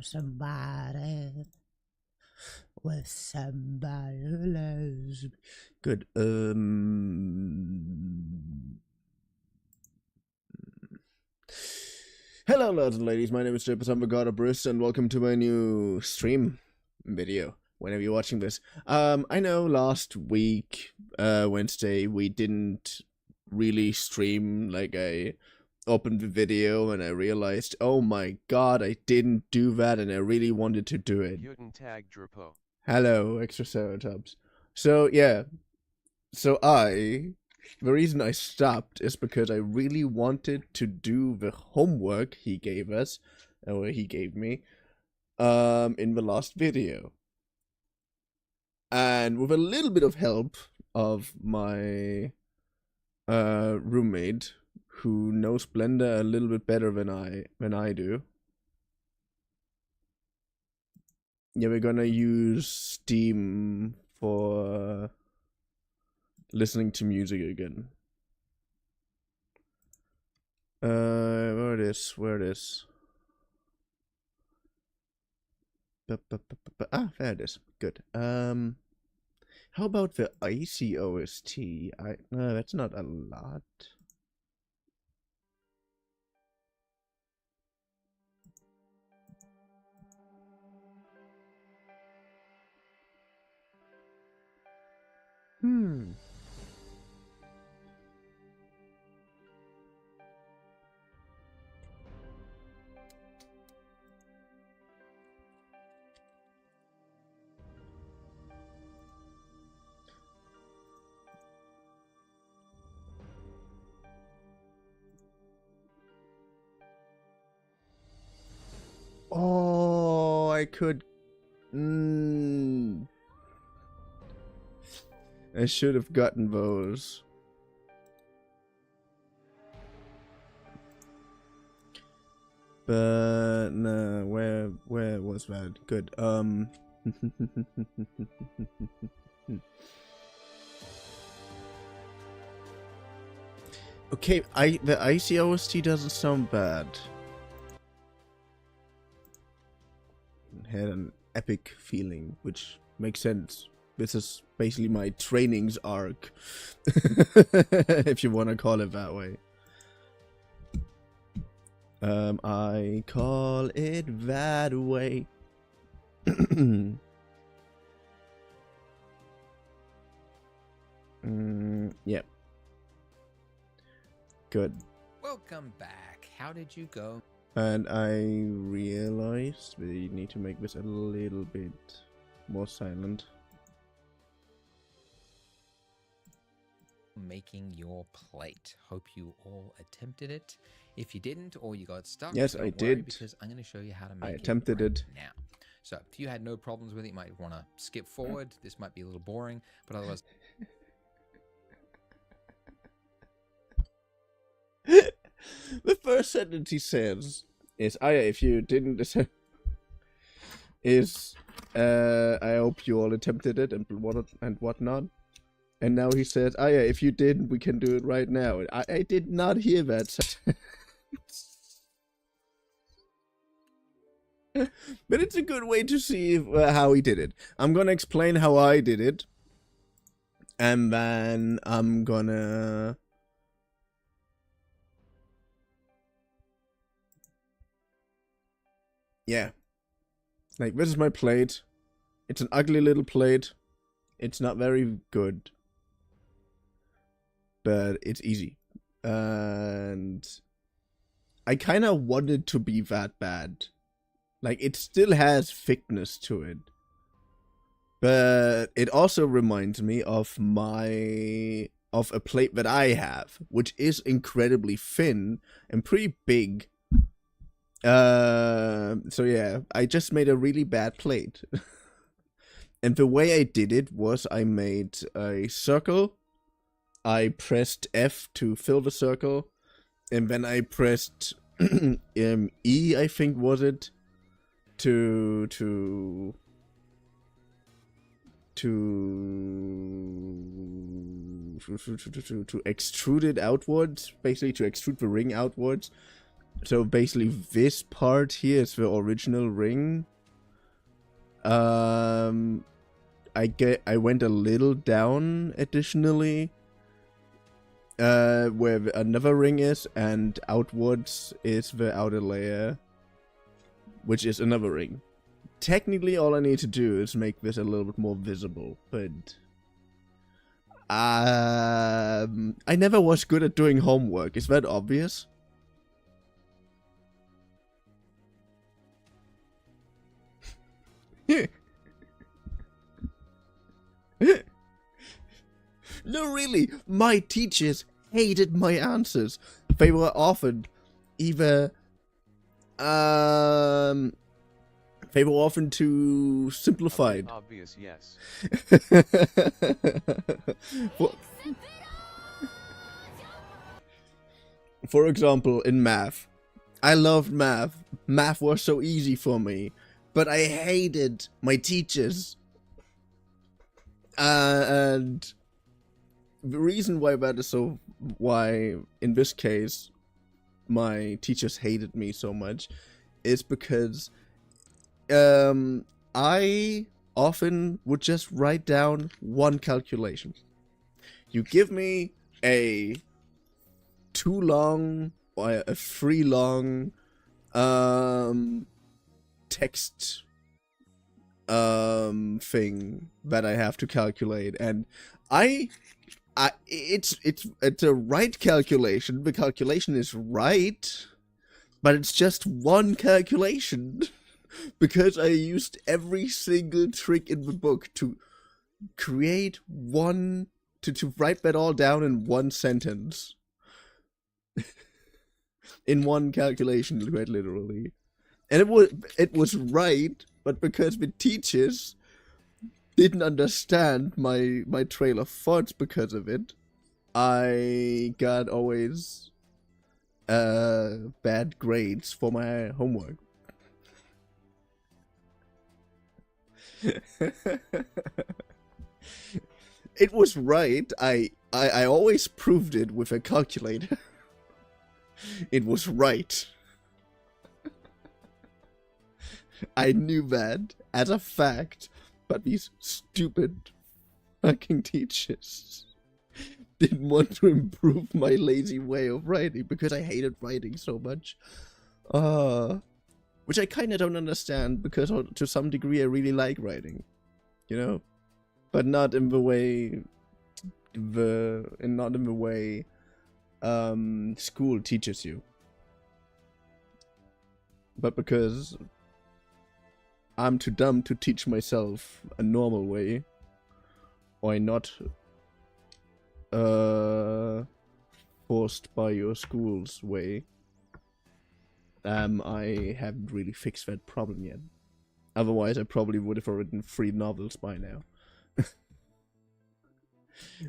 with somebody. With somebody who loves me. Good. Hello, lads and ladies. My name is Barista, and welcome to my new stream video. Whenever you're watching this, I know last week, Wednesday, we didn't really stream. Like, I opened the video and I realized, oh my god, I didn't do that, and I really wanted to do it. Hello, extra Ceratops. So yeah, the reason I stopped is because I really wanted to do the homework he gave us, or he gave me, in the last video. And with a little bit of help of my roommate, who knows Blender a little bit better than I do. Yeah, we're gonna use Steam for listening to music again. Where it is? Ah, there it is. Good. How about the icy OST? No, that's not a lot. Oh, I could. I should have gotten those. But no, where was that? Good. Okay, the icy OST doesn't sound bad. Had an epic feeling, which makes sense. This is basically my trainings arc, if you want to call it that way. I call it that way. Yep. Good. Welcome back. How did you go? And I realized we need to make this a little bit more silent. Making your plate. Hope you all attempted it. If you didn't or you got stuck, yes, I did. Because I'm going to show you how to make I attempted it now. So if you had no problems with it, you might want to skip forward. This might be a little boring, but otherwise. The first sentence he says is, "Oh yeah, if you didn't," is, "I hope you all attempted it and whatnot." And now he says, "Oh yeah, if you didn't, we can do it right now." I did not hear that sentence. But it's a good way to see how he did it. I'm gonna explain how I did it, and then I'm gonna. Yeah, like this is my plate. It's an ugly little plate. It's not very good, but it's easy. And I kind of want it to be that bad. Like, it still has thickness to it, but it also reminds me of a plate that I have, which is incredibly thin and pretty big. So yeah, I just made a really bad plate. And the way I did it was I made a circle, I pressed F to fill the circle, and then I pressed E, I think was it, to extrude it outwards, basically to extrude the ring outwards. So basically this part here is the original ring. I went a little down additionally, where another ring is, and outwards is the outer layer, which is another ring. Technically, all I need to do is make this a little bit more visible, but I never was good at doing homework. Is that obvious? No, really, my teachers hated my answers. They were often either they were often too simplified. Obvious, yes. For example, in math, I loved math. Math was so easy for me, but I hated my teachers. And the reason why that is so, why in this case my teachers hated me so much, is because I often would just write down one calculation. You give me a too long or a free long text thing that I have to calculate, and it's a right calculation. The calculation is right, but it's just one calculation because I used every single trick in the book to create one, to write that all down in one sentence. In one calculation, quite literally. And it was right, but because the teachers didn't understand my trail of thoughts because of it, I got always bad grades for my homework. It was right. I always proved it with a calculator. It was right. I knew that as a fact, but these stupid fucking teachers didn't want to improve my lazy way of writing because I hated writing so much. Which I kind of don't understand, because to some degree I really like writing, you know, but not in the way school teaches you, but because I'm too dumb to teach myself a normal way, or not forced by your school's way. I haven't really fixed that problem yet. Otherwise, I probably would have written 3 novels by now.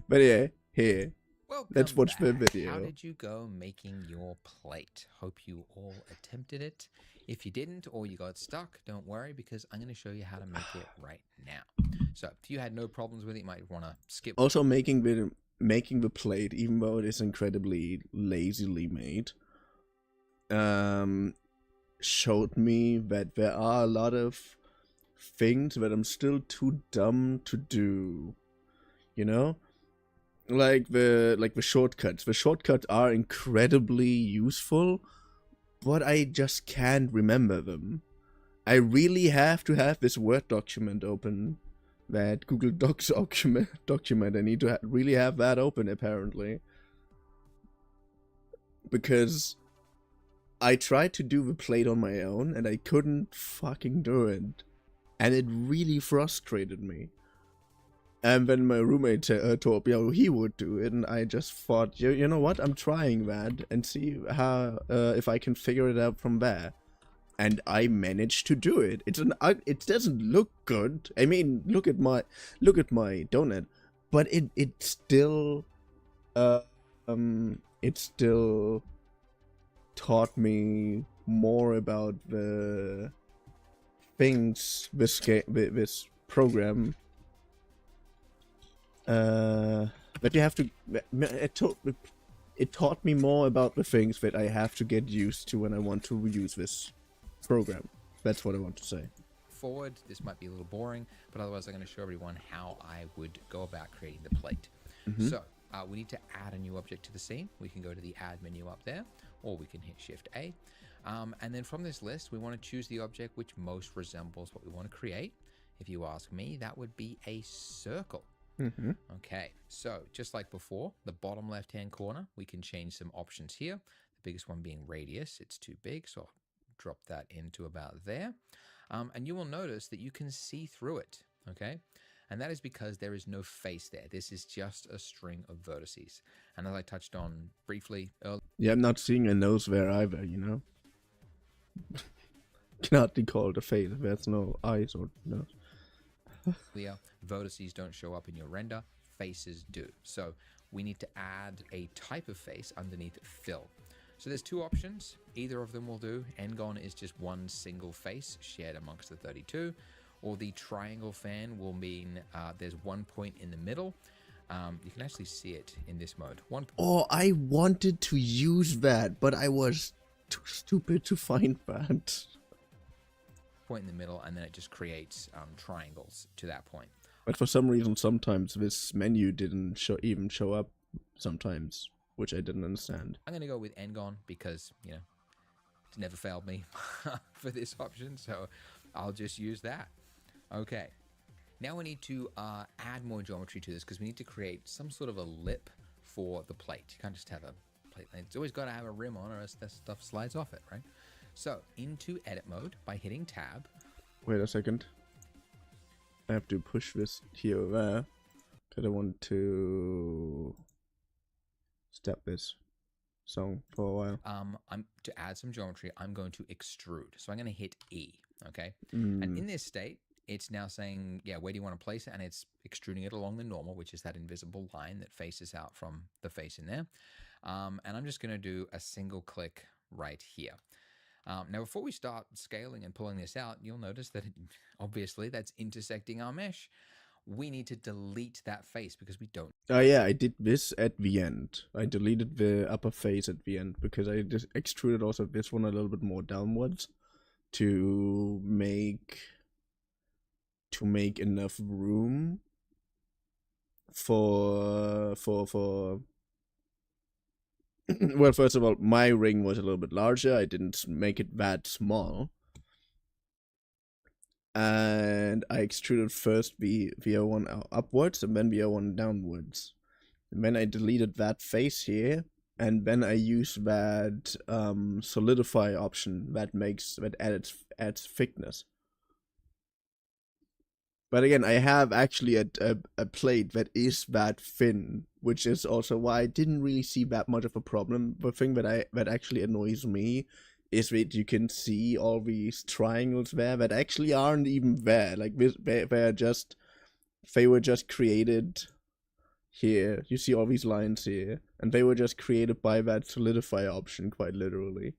But yeah, here. Welcome Let's watch the back. video. How did you go making your plate? Hope you all attempted it. If you didn't or you got stuck, don't worry, because I'm going to show you how to make it right now. So if you had no problems with it, you might want to skip. Also, making the plate, even though it is incredibly lazily made, showed me that there are a lot of things that I'm still too dumb to do. You know? Like the shortcuts. The shortcuts are incredibly useful, but I just can't remember them. I really have to have this Word document open. That Google Docs document. I need to really have that open, apparently. Because I tried to do the plate on my own, and I couldn't fucking do it. And it really frustrated me. And then my roommate told me how he would do it, and I just thought, you know what, I'm trying that, and see how if I can figure it out from there. And I managed to do it. It doesn't look good. I mean, look at my donut, but it still taught me more about the things this program that you have to. it taught me more about the things that I have to get used to when I want to use this program. That's what I want to say. Forward, this might be a little boring, but otherwise I'm going to show everyone how I would go about creating the plate. So we need to add a new object to the scene. We can go to the add menu up there, or we can hit Shift A. And then from this list, we want to choose the object which most resembles what we want to create. If you ask me, that would be a circle. Okay, so just like before, the bottom left-hand corner, we can change some options here. The biggest one being radius. It's too big, so I'll drop that into about there. And you will notice that you can see through it, okay? And that is because there is no face there. This is just a string of vertices. And as I touched on briefly earlier, Yeah, I'm not seeing a nose there either, you know? Cannot be called a face if there's no eyes or nose. vertices don't show up in your render, faces do. So we need to add a type of face underneath fill. So there's two options. Either of them will do. Ngon is just one single face shared amongst the 32, or the triangle fan will mean there's one point in the middle. You can actually see it in this mode. Oh, I wanted to use that, but I was too stupid to find that. Point in the middle, and then it just creates triangles to that point. But for some reason, sometimes this menu didn't even show up sometimes, which I didn't understand. I'm going to go with Ngon because, you know, it's never failed me for this option, so I'll just use that. Okay. Now we need to add more geometry to this because we need to create some sort of a lip for the plate. You can't just have a plate. It's always got to have a rim on or else that stuff slides off it, right? So into edit mode by hitting tab. Wait a second. I have to push this here or there because I want to step this song for a while. I'm to add some geometry. I'm going to extrude. So I'm going to hit E. Okay. And in this state, it's now saying, yeah, where do you want to place it? And it's extruding it along the normal, which is that invisible line that faces out from the face in there. And I'm just going to do a single click right here. Now, before we start scaling and pulling this out, you'll notice that obviously that's intersecting our mesh. We need to delete that face because we don't. Oh yeah, I did this at the end. I deleted the upper face at the end because I just extruded also this one a little bit more downwards to make enough room for well, first of all, my ring was a little bit larger. I didn't make it that small. And I extruded first VO1 upwards and then VO1 downwards. And then I deleted that face here, and then I used that solidify option that adds thickness. But again, I have actually a plate that is that thin, which is also why I didn't really see that much of a problem. The thing that actually annoys me is that you can see all these triangles there that actually aren't even there. Like they were just created here. You see all these lines here, and they were just created by that solidify option, quite literally.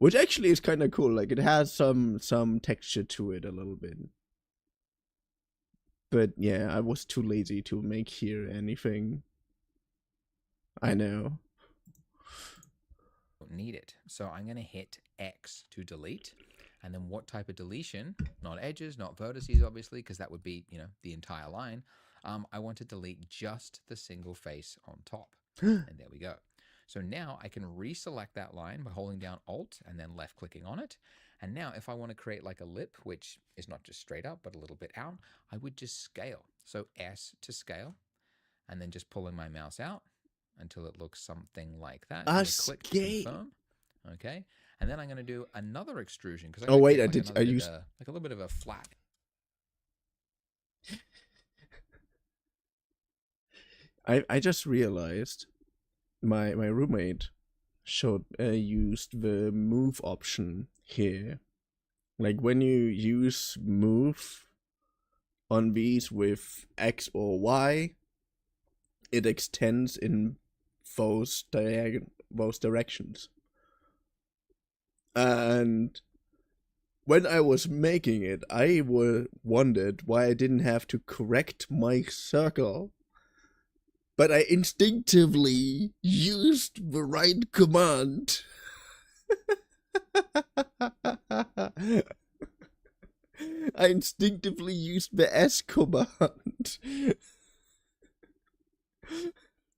Which actually is kind of cool. Like it has some texture to it a little bit. But yeah, I was too lazy to make here anything. I know. Don't need it. So I'm going to hit X to delete. And then what type of deletion? Not edges, not vertices, obviously, because that would be, you know, the entire line. I want to delete just the single face on top. And there we go. So now I can reselect that line by holding down Alt and then left clicking on it. And now if I want to create like a lip, which is not just straight up, but a little bit out, I would just scale. So S to scale, and then just pulling my mouse out until it looks something like that. Click to confirm. Okay. And then I'm going to do another extrusion. Oh wait, like a little bit of a flat. I just realized my roommate used the move option here. Like when you use move on these with X or Y, it extends in those directions. And when I was making it, I wondered why I didn't have to correct my circle but I instinctively used the right command. I instinctively used the S command.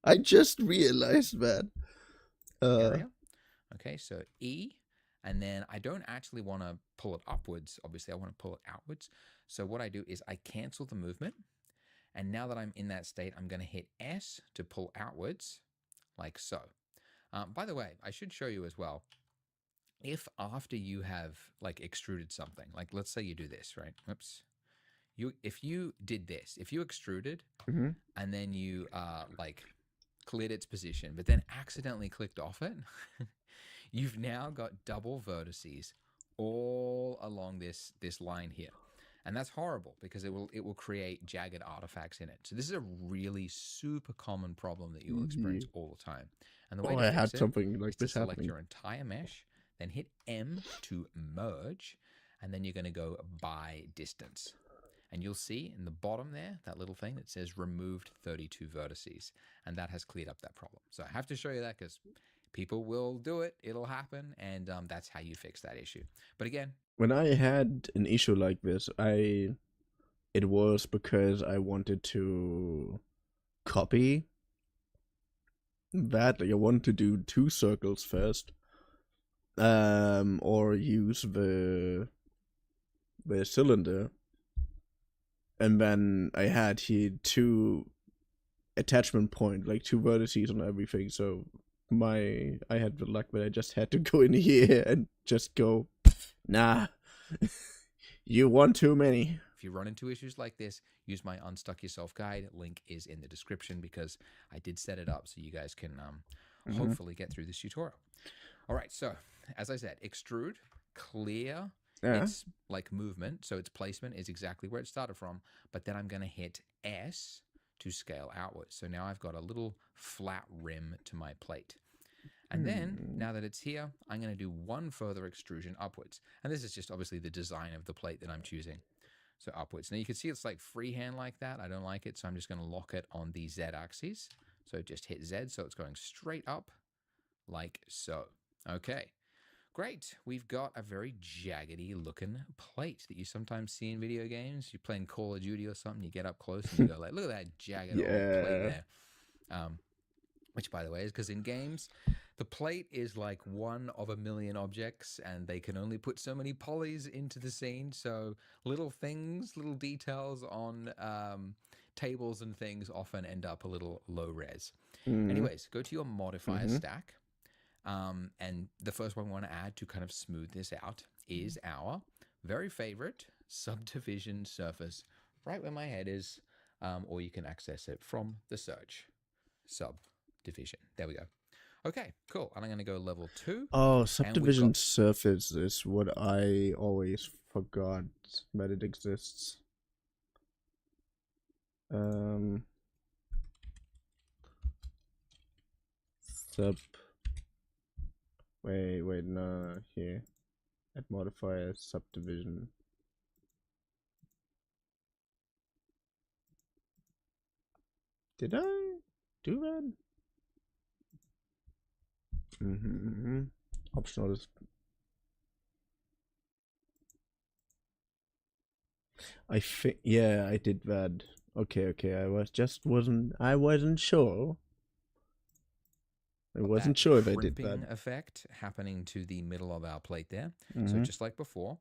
I just realized that. Area. Okay, so E, and then I don't actually want to pull it upwards. Obviously, I want to pull it outwards. So what I do is I cancel the movement. And now that I'm in that state, I'm going to hit S to pull outwards, like so. By the way, I should show you as well. If after you have like extruded something, like let's say you do this, right? Oops. If you did this, if you extruded and then you like cleared its position, but then accidentally clicked off it, you've now got double vertices all along this line here. And that's horrible because it will create jagged artifacts in it. So this is a really super common problem that you will experience all the time. And the way to I fix had it something like is to this select happening. your entire mesh, then hit M to merge, and then you're going to go by distance. And you'll see in the bottom there, that little thing that says removed 32 vertices. And that has cleared up that problem. So I have to show you that because people will do it. It'll happen. And that's how you fix that issue. But again, when I had an issue like this, it was because I wanted to copy that. Like I wanted to do 2 circles first, or use the cylinder, and then I had here 2 attachment point, like 2 vertices on everything. So I had the luck that I just had to go in here and just go, nah, you want too many. If you run into issues like this, use my Unstuck Yourself guide. Link is in the description because I did set it up so you guys can hopefully get through this tutorial. All right, so as I said, extrude, clear its like movement, so its placement is exactly where it started from, but then I'm going to hit S to scale outwards. So now I've got a little flat rim to my plate. And then, now that it's here, I'm going to do 1 further extrusion upwards. And this is just obviously the design of the plate that I'm choosing. So upwards. Now you can see it's like freehand like that. I don't like it, so I'm just going to lock it on the Z axis. So just hit Z, so it's going straight up like so. Okay, great. We've got a very jaggedy looking plate that you sometimes see in video games. You're playing Call of Duty or something, you get up close and you go like, look at that jagged old plate there. Which, by the way, is because in games, the plate is like 1 of a million objects, and they can only put so many polys into the scene. So little things, little details on tables and things often end up a little low res. Anyways, go to your modifier stack. And the first one we want to add to kind of smooth this out is our very favorite subdivision surface, right where my head is, or you can access it from the search subdivision. There we go. Okay, cool. And I'm going to go level 2. Oh, subdivision surface is what I always forgot that it exists. Wait, no, here. At modifier subdivision. Did I do that? Optional is. I think, yeah, I did that. Okay. I wasn't sure. I wasn't sure if I did that. Effect happening to the middle of our plate there. So just like before.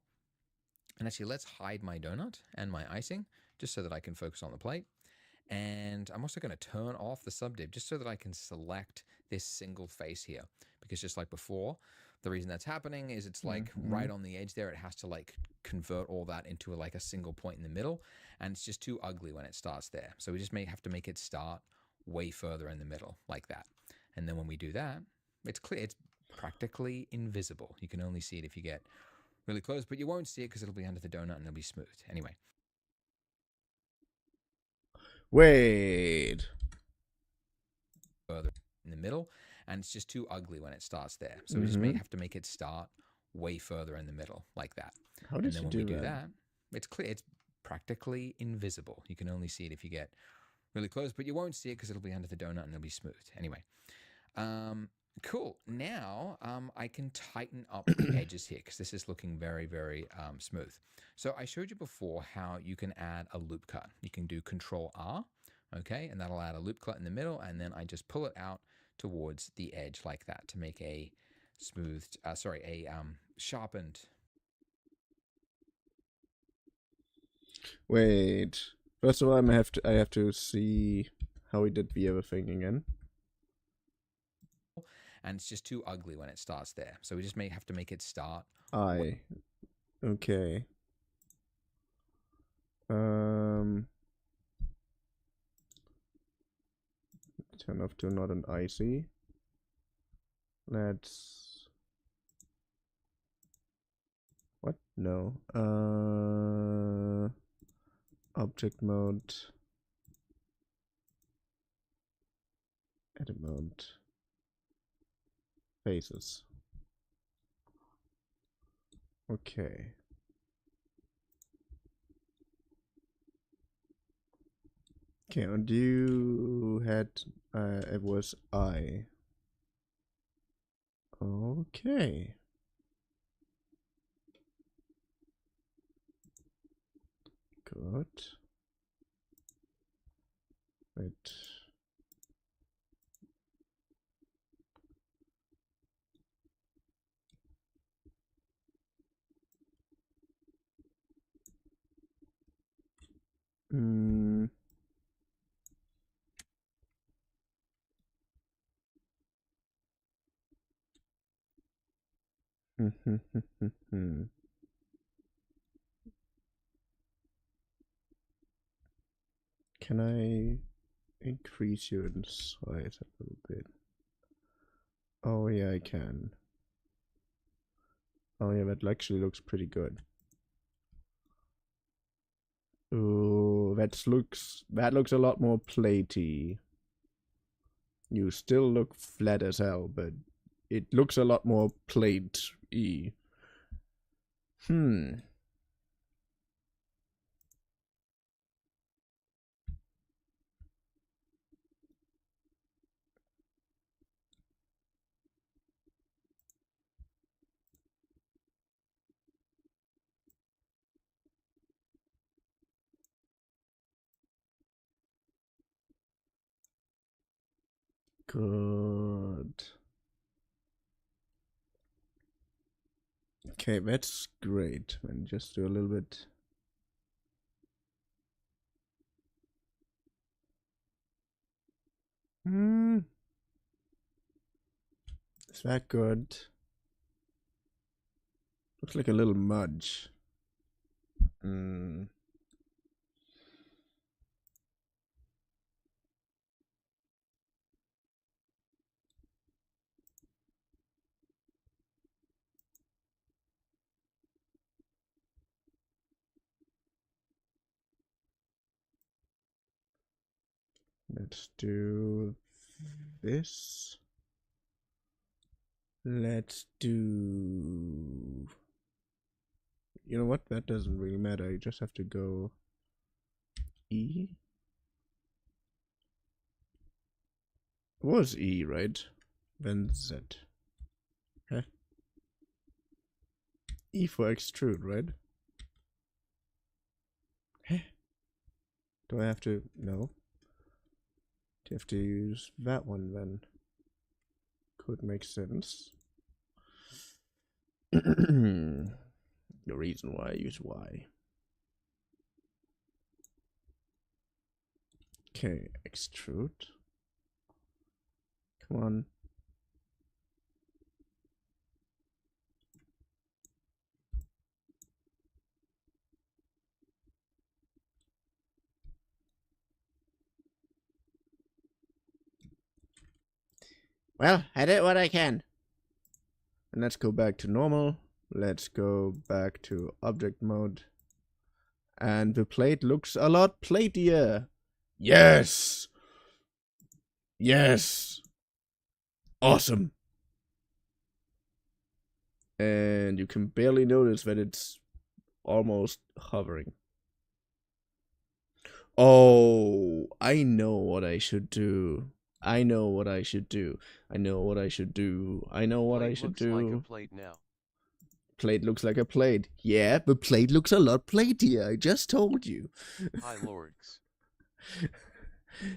And actually, let's hide my donut and my icing just so that I can focus on the plate. And I'm also going to turn off the subdiv just so that I can select this single face here. Because just like before, the reason that's happening is it's like right on the edge there. It has to like convert all that into like a single point in the middle. And it's just too ugly when it starts there. So we just may have to make it start way further in the middle like that. And then when we do that, it's clear. It's practically invisible. You can only see it if you get really close, but you won't see it because it'll be under the donut and it'll be smooth. Anyway. Wait. Further in the middle, and it's just too ugly when it starts there. So we just may have to make it start way further in the middle like that. How does and then when we do that, it's clear. It's practically invisible. You can only see it if you get really close, but you won't see it because it'll be under the donut and it'll be smooth. Anyway, cool. Now I can tighten up the edges here because this is looking very, very smooth. So I showed you before how you can add a loop cut. You can do Control R, okay, and that'll add a loop cut in the middle, and then I just pull it out towards the edge like that to make a smoothed, sharpened. Wait. First of all, I have to see how we did the other thing again. And it's just too ugly when it starts there. So we just may have to make it start. Okay. Turn off to not an icy. Let's... What? No. Object mode. Edit mode. Faces. Okay. Okay, and you had it was I. Okay. Good. Wait. Can I increase you in size a little bit? Oh yeah, I can. Oh yeah, that actually looks pretty good. Ooh, that looks a lot more platey. You still look flat as hell, but it looks a lot more plate-y. Good. Okay, that's great. And just do a little bit. Is that good? Looks like a little mudge. Let's do this. Let's do... You know what? That doesn't really matter. You just have to go E. It was E, right? Then Z. Huh? E for extrude, right? Huh? Do I have to... No. Do you have to use that one then? Could make sense. The reason why I use Y. Okay, extrude. Come on. Well, I did what I can. And let's go back to normal. Let's go back to object mode. And the plate looks a lot platier. Yes! Yes! Awesome! And you can barely notice that it's almost hovering. Oh, I know what I should do. I know what I should do. I know what I should do. I know what I Plate should looks like a do. plate now. Plate looks like a plate. Yeah, but plate looks a lot platier. I just told you. Hi lords.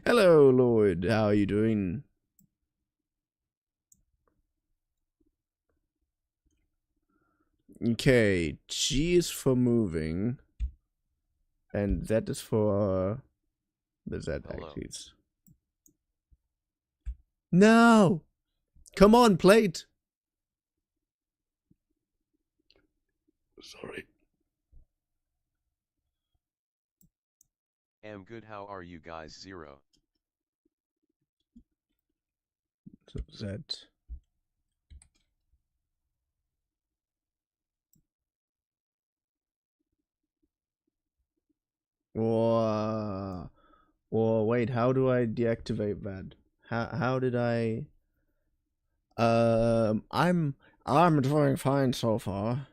Hello, Lloyd. How are you doing? Okay, G is for moving, and Z is for the Z Hello. axis. No! Come on, plate! Sorry. Am good, how are you guys? Zero. So Z. Whoa. Whoa, wait, how do I deactivate that? How did I... I'm doing fine so far.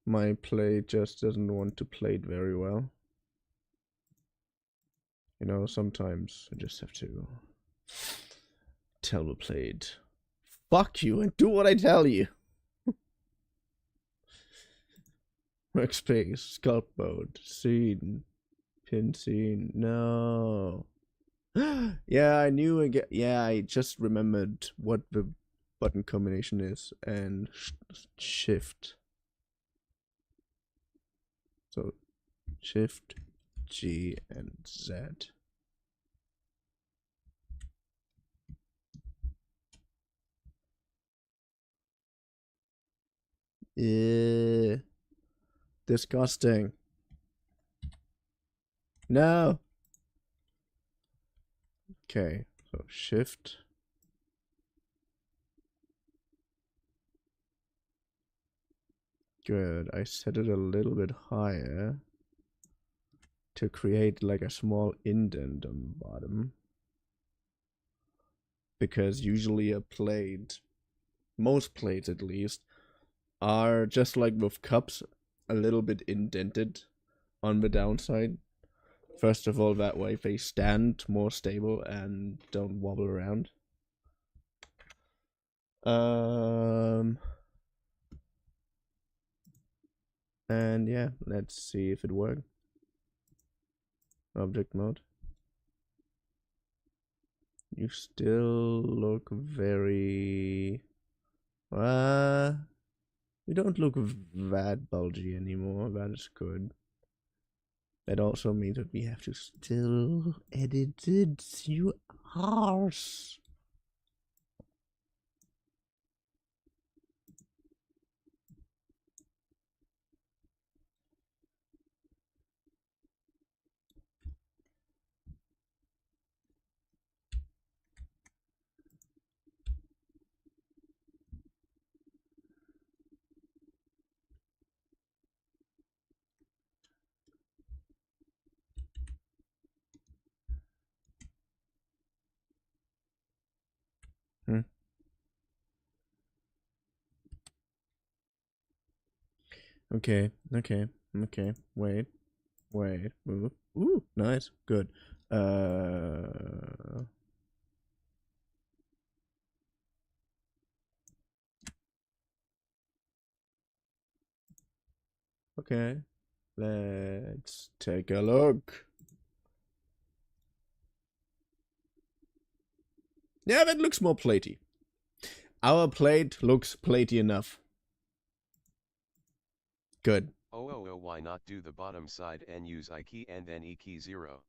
My plate just doesn't want to plate very well. You know, sometimes I just have to tell the plate, fuck you and do what I tell you. Workspace, sculpt mode, scene, pin scene, no. Yeah, I knew again. Yeah, I just remembered what the button combination is, and shift. So shift, G, and Z. Disgusting. No. Okay, so shift. Good. I set it a little bit higher to create like a small indent on the bottom. Because usually a plate, most plates at least, are just like with cups, a little bit indented on the downside. First of all, that way they stand more stable and don't wobble around. And yeah, let's see if it works. Object mode. You still look very... you don't look that bulgy anymore. That is good. That also means that we have to still edit it. You arse. Okay, wait, move. Ooh, nice, good. Okay, let's take a look. Yeah, that looks more platey. Our plate looks platey enough. Good. Oh, why not do the bottom side and use I key and then E key 0?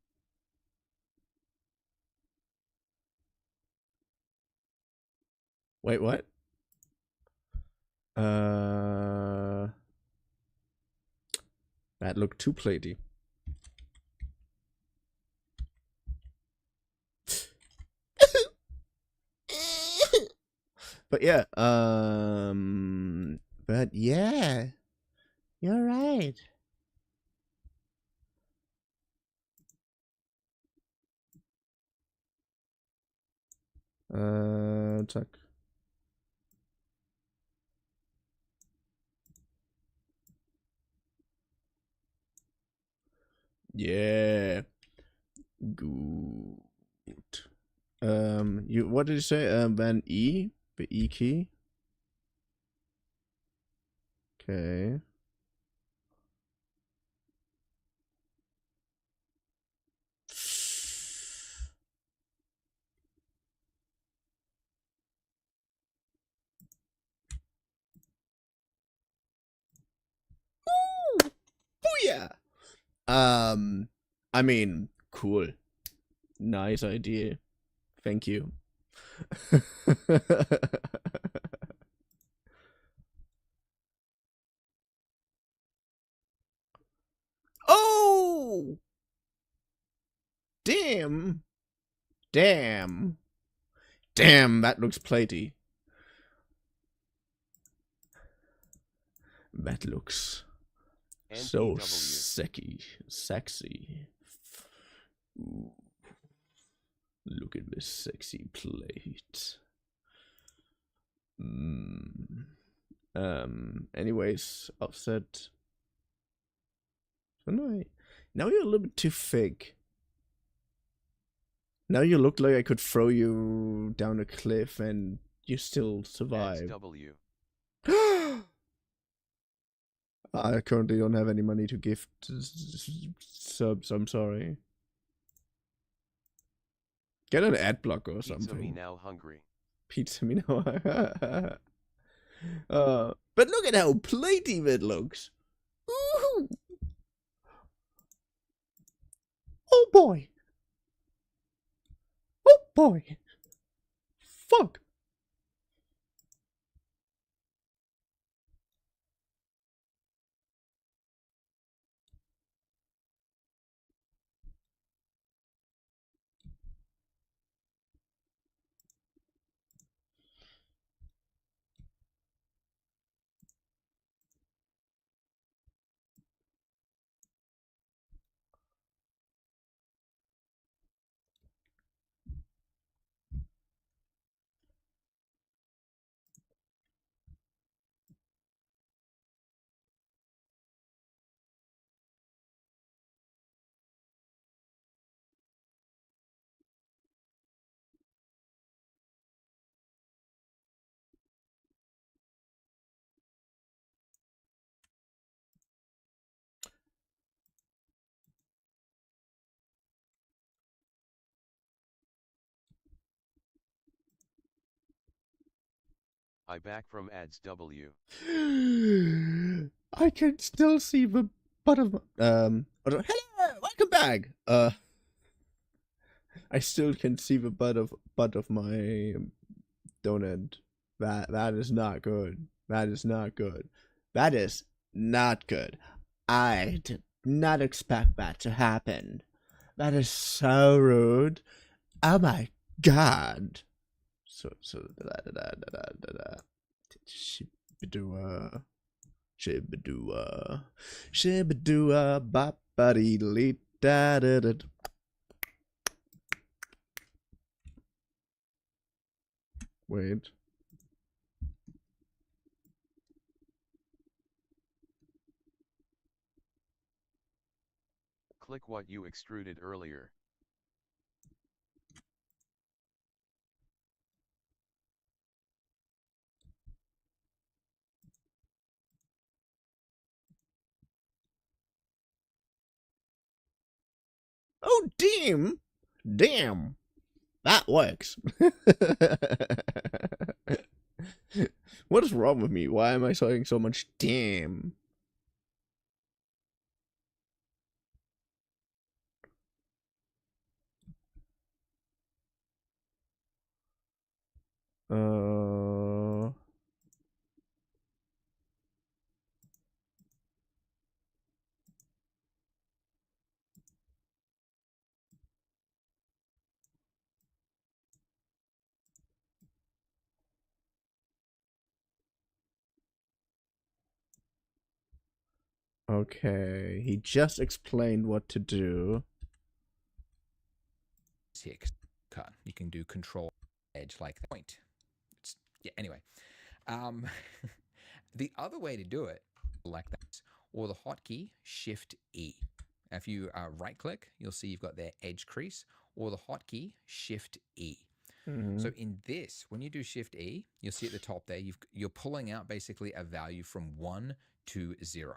Wait, what? That looked too platey. But yeah, but yeah, you're right. Tuck. Yeah. Good. What did you say? Van E? The E key? Okay. Booyah! I mean, cool. Nice idea. Thank you. Oh! Damn. Damn. Damn, that looks platey. That looks so sexy. Ooh. Look at this sexy plate. Anyways, offset. Anyway, now you're a little bit too thick. Now you look like I could throw you down a cliff and you still survive. W. I currently don't have any money to gift subs, I'm sorry. Get an ad blocker or something. Pizza me now hungry. Pizza me now. But look at how platey it looks. Ooh. Oh boy. Oh boy. Fuck. I back from ads W. I can still see the butt of hello, welcome back. I still can see the butt of my donut. That is not good. That is not good. That is not good. I did not expect that to happen. That is so rude. Oh my god. So Shibadua Shibadua Bapadi Lee da da da. Wait. Click what you extruded earlier. Oh damn. Damn. That works. What is wrong with me? Why am I saying so much damn? Okay, he just explained what to do. Cut. You can do control edge like that. Point. Yeah. Anyway, the other way to do it like that, or the hotkey Shift E. If you right click, you'll see you've got their edge crease, or the hotkey Shift E. So in this, when you do Shift E, you'll see at the top there, you're pulling out basically a value from 1 to 0.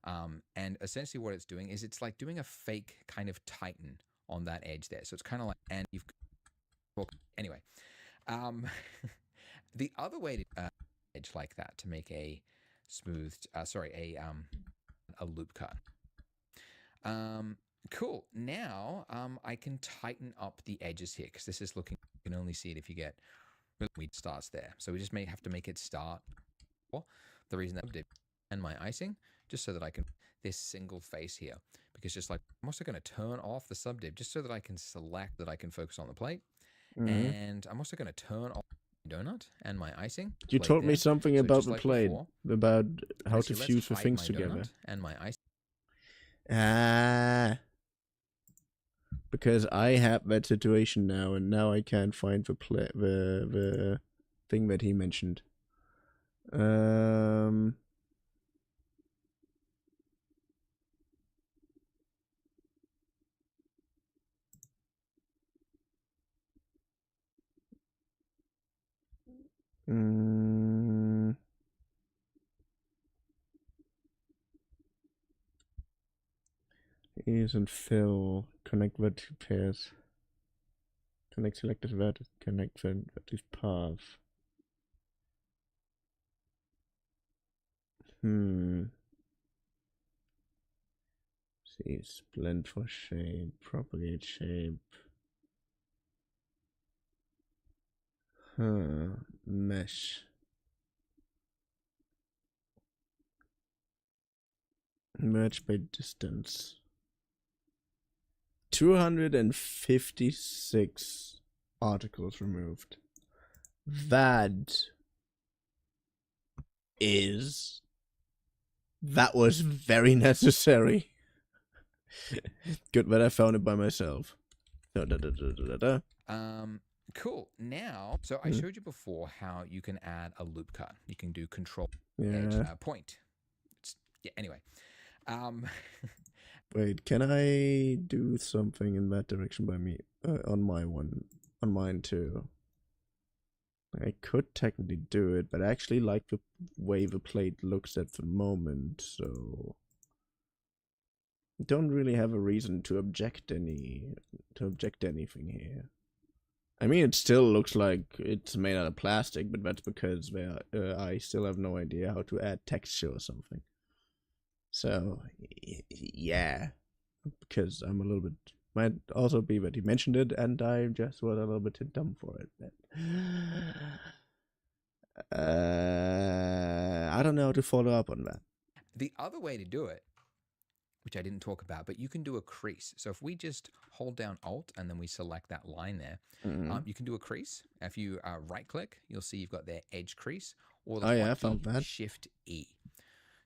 And essentially what it's doing is it's like doing a fake kind of tighten on that edge there. So it's kind of like, and you've, anyway, the other way to edge like that to make a smooth, a loop cut. Cool. Now I can tighten up the edges here because this is looking, you can only see it if you get really starts there. So we just may have to make it start. The reason that I did and my icing, just so that I can this single face here, because just like I'm also going to turn off the subdiv just so that I can select that I can focus on the plate. And I'm also going to turn off my donut and my icing. You told me something so about the like plate, before, about how to fuse the things together. And my icing. Because I have that situation now, and now I can't find the thing that he mentioned. Isn't fill. Connect vertical pairs. Connect selected vertex. Connect vertex path. See, blend for shape, propagate shape. Mesh. Merge by distance. 256 articles removed. That was very necessary. Good that I found it by myself. Cool. Now, so I showed you before how you can add a loop cut. You can do control edge point. Anyway. Wait, can I do something in that direction by me on mine too? I could technically do it, but I actually like the way the plate looks at the moment, so I don't really have a reason to object anything here. I mean, it still looks like it's made out of plastic, but that's because I still have no idea how to add texture or something. So, yeah, because I'm a little bit, might also be that he mentioned it, and I just was a little bit too dumb for it. But, I don't know how to follow up on that. The other way to do it, which I didn't talk about, but you can do a crease. So if we just hold down Alt and then we select that line there, you can do a crease. If you right click, you'll see you've got their edge crease, or the I found that. Shift E.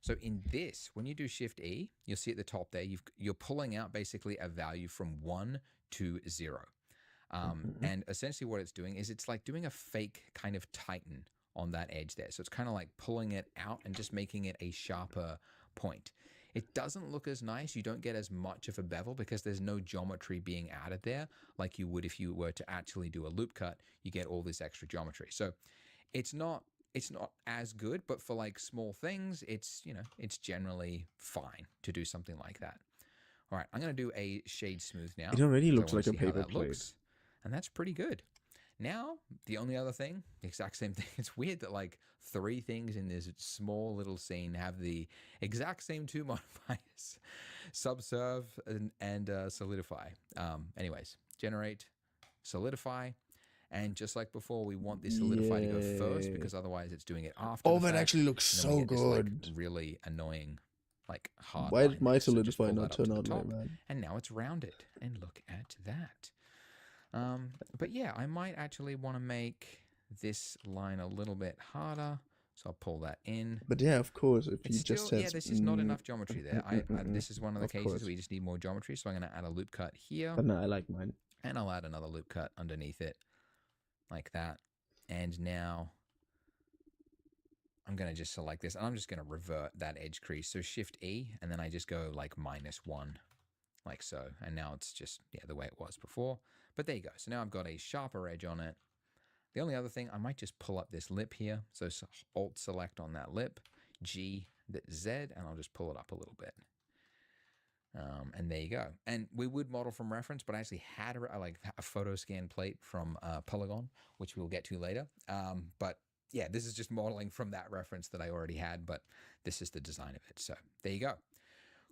So in this, when you do Shift E, you'll see at the top there, you're pulling out basically a value from 1 to 0. And essentially what it's doing is it's like doing a fake kind of tighten on that edge there. So it's kind of like pulling it out and just making it a sharper point. It doesn't look as nice. You don't get as much of a bevel because there's no geometry being added there like you would if you were to actually do a loop cut. You get all this extra geometry. So it's not as good, but for like small things, it's generally fine to do something like that. All right, I'm going to do a shade smooth now. It already looks like a paper plate. And that's pretty good. Now, the only other thing, the exact same thing. It's weird that like 3 things in this small little scene have the exact same 2 modifiers: subserve and solidify. Anyways, generate, solidify. And just like before, we want this solidify to go first because otherwise it's doing it after. Oh, that actually looks so good. This, like, really annoying, like hard. Why did my solidify not turn out like that? And now it's rounded. And look at that. But yeah, I might actually want to make this line a little bit harder. So I'll pull that in. But yeah, of course, if you just said... Yeah, this is not enough geometry there. This is one of the cases where we just need more geometry. So I'm going to add a loop cut here. But no, I like mine. And I'll add another loop cut underneath it. Like that. And now I'm going to just select this. And I'm just going to revert that edge crease. So Shift E, and then I just go like -1. like so. And now it's just, the way it was before. But there you go. So now I've got a sharper edge on it. The only other thing, I might just pull up this lip here. So Alt select on that lip, G, Z, and I'll just pull it up a little bit. And there you go. And we would model from reference, but I actually had a photo scan plate from Polygon, which we'll get to later. But yeah, this is just modeling from that reference that I already had, but this is the design of it. So there you go.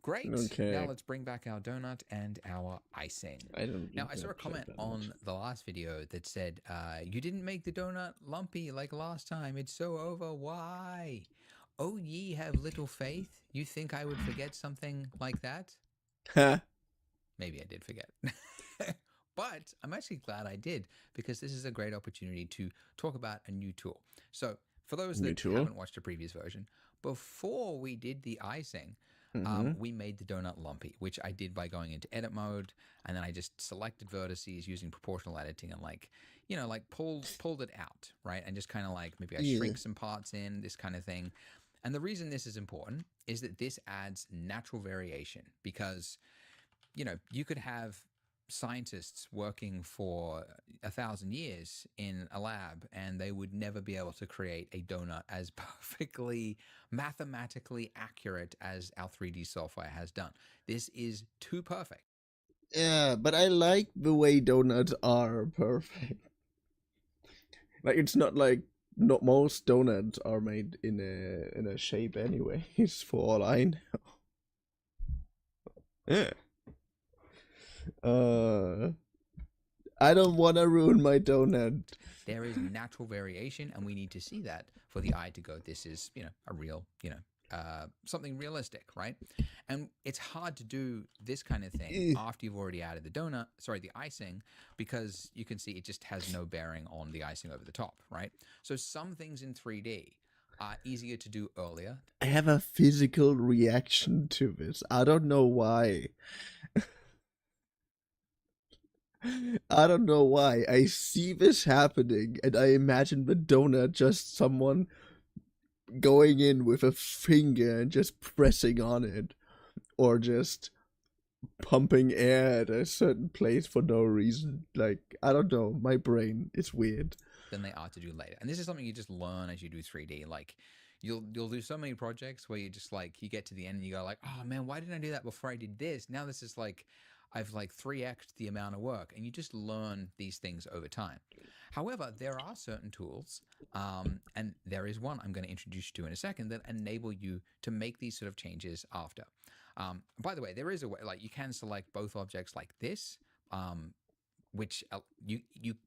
Great. Okay. Now let's bring back our donut and our icing. I saw a comment on the last video that said, you didn't make the donut lumpy like last time. It's so over. Why? Oh, ye have little faith. You think I would forget something like that? Maybe I did forget. But I'm actually glad I did, because this is a great opportunity to talk about a new tool. So for those that haven't watched a previous version, before we did the icing, we made the donut lumpy, which I did by going into edit mode, and then I just selected vertices using proportional editing and pulled it out, right? And just kind of maybe I shrink some parts in, this kind of thing. And the reason this is important is that this adds natural variation, because, you could have scientists working for 1,000 years in a lab, and they would never be able to create a donut as perfectly mathematically accurate as our 3D software has done. This is too perfect. Yeah, but I like the way donuts are perfect. It's not not most donuts are made in a shape anyways, for all I know. Yeah. I don't want to ruin my donut. There is natural variation, and we need to see that for the eye to go, this is, a real, something realistic, right? And it's hard to do this kind of thing after you've already added the icing, because you can see it just has no bearing on the icing over the top, right? So some things in 3D are easier to do earlier. I have a physical reaction to this. I don't know why. I don't know why. I see this happening, and I imagine the donut just someone going in with a finger and just pressing on it, or just pumping air at a certain place for no reason. I don't know. My brain is weird. Than they are to do later. And this is something you just learn as you do 3D. You'll do so many projects where you just you get to the end and you go oh man, why didn't I do that before I did this? Now this is I've 3x'd the amount of work, and you just learn these things over time. However, there are certain tools, and there is one I'm going to introduce you to in a second, that enable you to make these sort of changes after. By the way, there is a way, you can select both objects like this, which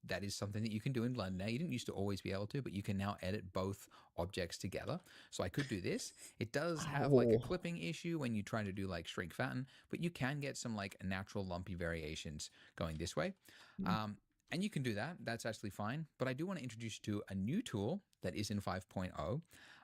that is something that you can do in Blender now. You didn't used to always be able to, but you can now edit both objects together. So I could do this. It does have a clipping issue when you try to do shrink fatten, but you can get some natural lumpy variations going this way. And you can do that. That's actually fine. But I do want to introduce you to a new tool that is in 5.0.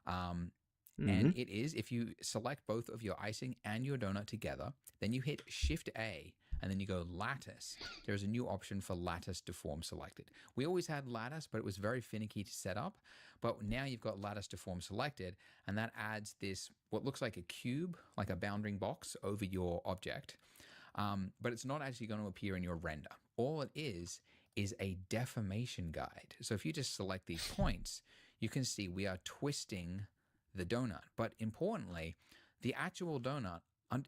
And it is, if you select both of your icing and your donut together, then you hit Shift A, and then you go lattice. There's a new option for lattice deform selected. We always had lattice, but it was very finicky to set up. But now you've got lattice deform selected, and that adds this, what looks like a cube, like a bounding box over your object. But it's not actually going to appear in your render. All it is a deformation guide. So if you just select these points, you can see we are twisting the donut. But importantly, the actual donut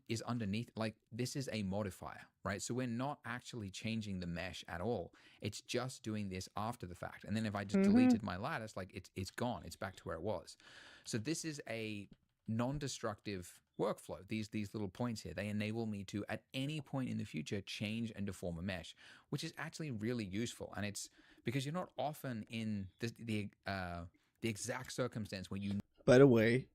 is underneath, this is a modifier, right? So we're not actually changing the mesh at all. It's just doing this after the fact. And then if I just deleted my lattice, it's gone. It's back to where it was. So this is a non-destructive workflow. These little points here, they enable me to, at any point in the future, change and deform a mesh, which is actually really useful. And it's because you're not often in the exact circumstance where you... By the way,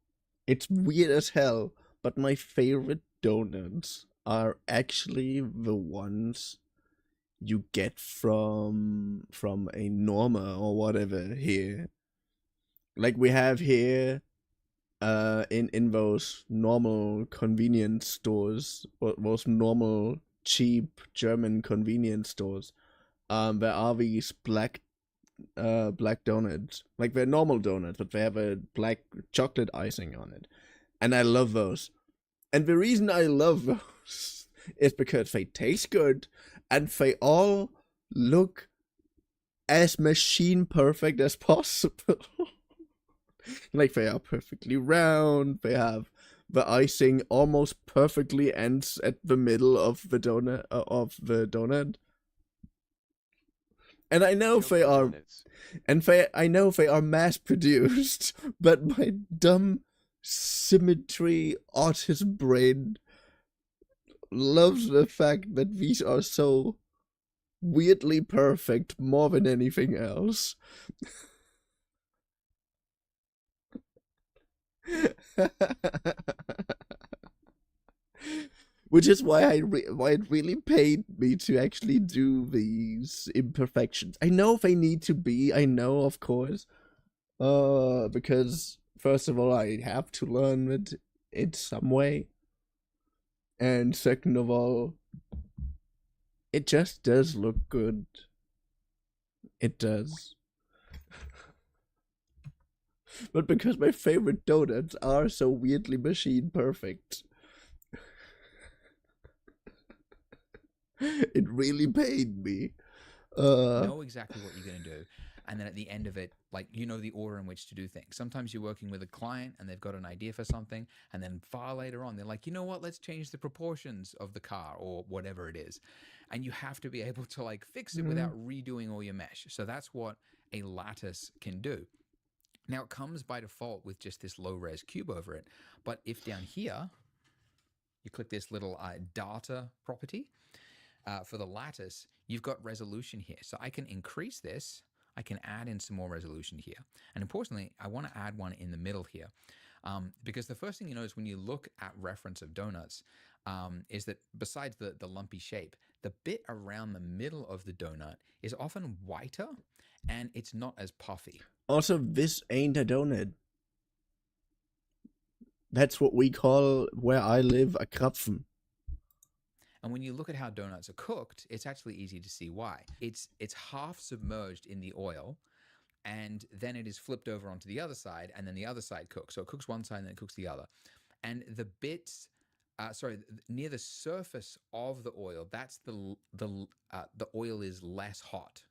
it's weird as hell, but my favorite donuts are actually the ones you get from a Norma or whatever here. We have here in those normal convenience stores, those normal cheap German convenience stores, there are these black donuts. They're normal donuts, but they have a black chocolate icing on it. And I love those. And the reason I love those is because they taste good and they all look as machine perfect as possible. Like they are perfectly round, they have the icing almost perfectly ends at the middle of the donut. And I know they are Donuts. I know they are mass produced, but my dumb symmetry autism brain loves the fact that these are so weirdly perfect more than anything else. Which is why why it really paid me to actually do these imperfections. I know they need to be, I know, of course, because first of all, I have to learn it in some way, and second of all, it just does look good. It does. But because my favorite donuts are so weirdly machine perfect, it really pained me. Know exactly what you're going to do. And then at the end of it, like, you know, the order in which to do things. Sometimes you're working with a client and they've got an idea for something. And then far later on, they're like, you know what, let's change the proportions of the car or whatever it is. And you have to be able to like fix it without redoing all your mesh. So that's what a lattice can do. Now it comes by default with just this low res cube over it. But if down here, you click this little data property, for the lattice, you've got resolution here. So I can increase this. I can add in some more resolution here. And importantly, I want to add one in the middle here. Because the first thing you notice when you look at reference of donuts is that besides the lumpy shape, the bit around the middle of the donut is often whiter and it's not as puffy. Also, this ain't a donut. That's what we call, where I live, a krapfen. And when you look at how donuts are cooked, it's actually easy to see why. It's half submerged in the oil, and then it is flipped over onto the other side, and then the other side cooks. So it cooks one side and then it cooks the other. And the bits, near the surface of the oil, that's the oil is less hot,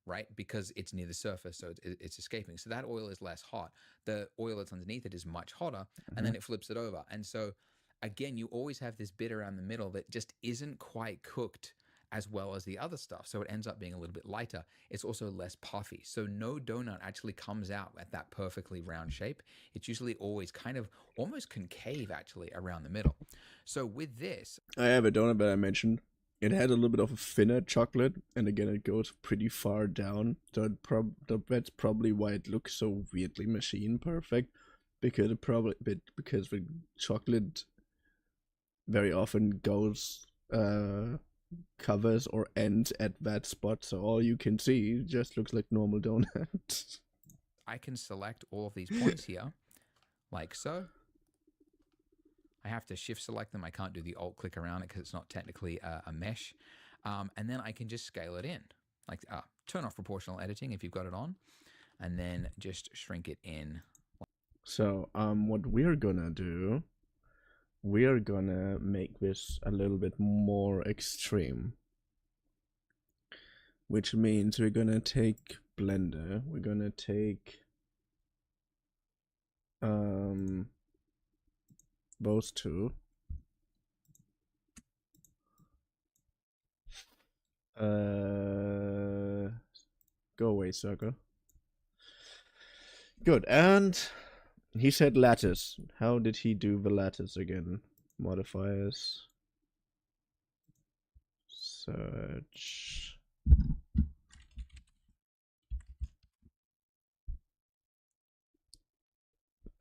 right? Because it's near the surface, so it's escaping. So that oil is less hot. The oil that's underneath it is much hotter, and then it flips it over. And so again, you always have this bit around the middle that just isn't quite cooked as well as the other stuff. So it ends up being a little bit lighter. It's also less puffy. So no donut actually comes out at that perfectly round shape. It's usually always kind of almost concave actually around the middle. So with this, I have a donut that I mentioned. It had a little bit of a thinner chocolate, and again, it goes pretty far down. So that's probably why it looks so weirdly machine perfect, because because the chocolate very often goes covers or ends at that spot, so all you can see just looks like normal donuts. I can select all of these points here, like so. I have to shift select them. I can't do the alt click around it because it's not technically a mesh. And then I can just scale it in, like turn off proportional editing if you've got it on, and then just shrink it in. So what we're gonna do, we are gonna make this a little bit more extreme, which means we're gonna take Blender, we're gonna take those two, go away, sucker. Good. And he said lattice. How did he do the lattice again? Modifiers, search,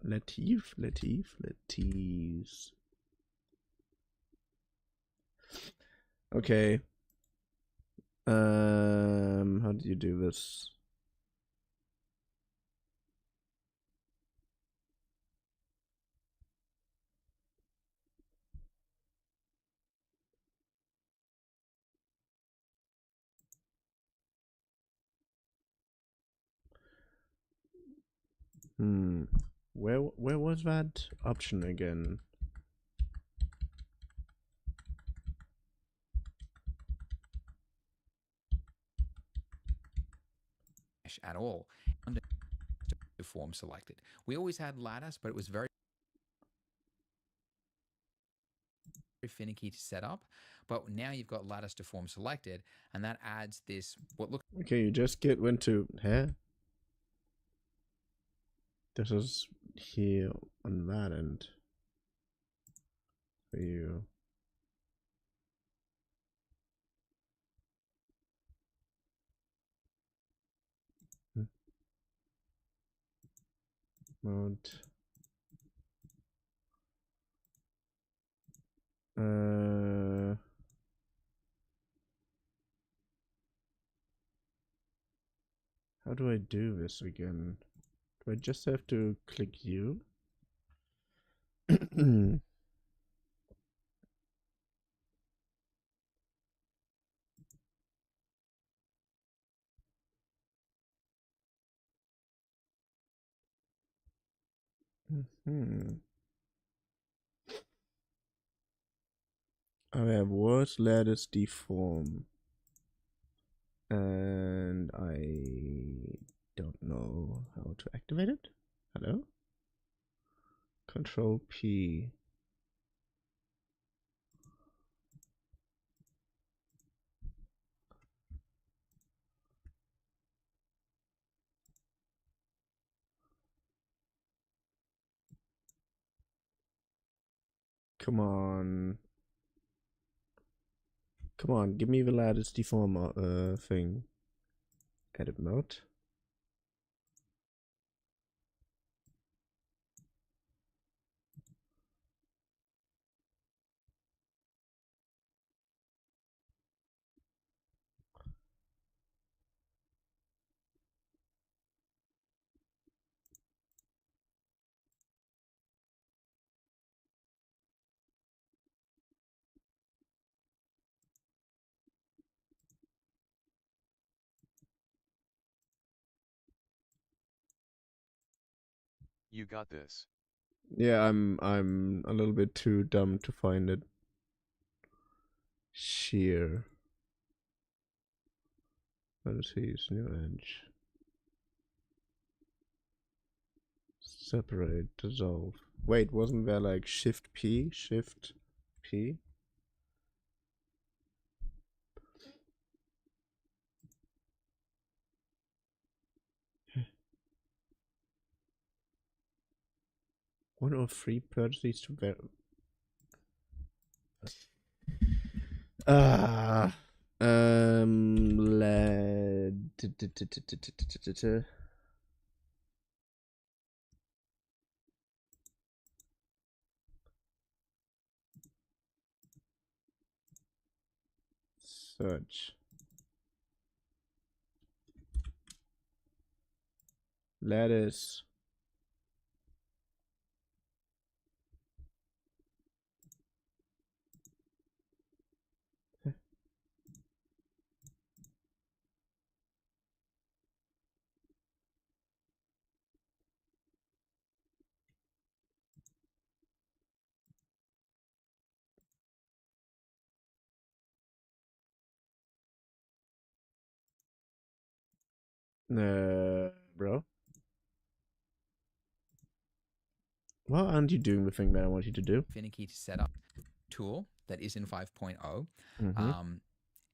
Lattice. Okay. How did you do this? Where was that option again? mesh at all. Under deform selected. We always had lattice, but it was very finicky to set up. But now you've got lattice deform selected, and that adds this what looks. Okay, you just went to This is here on that end for you. Mode. How do I do this again? Do I just have to click U? I have word lattice deform, and I don't know how to activate it. Hello? Control P. Come on. Come on, give me the lattice deform thing. Edit mode. You got this. Yeah, I'm a little bit too dumb to find it. Shear. Vertices, new edge. Separate, dissolve. Wait, wasn't there like Shift P? Shift P? One or three vertices to ver. Search. Lattice. Bro. Why aren't you doing the thing that I want you to do? Finicky to set up tool that is in 5.0.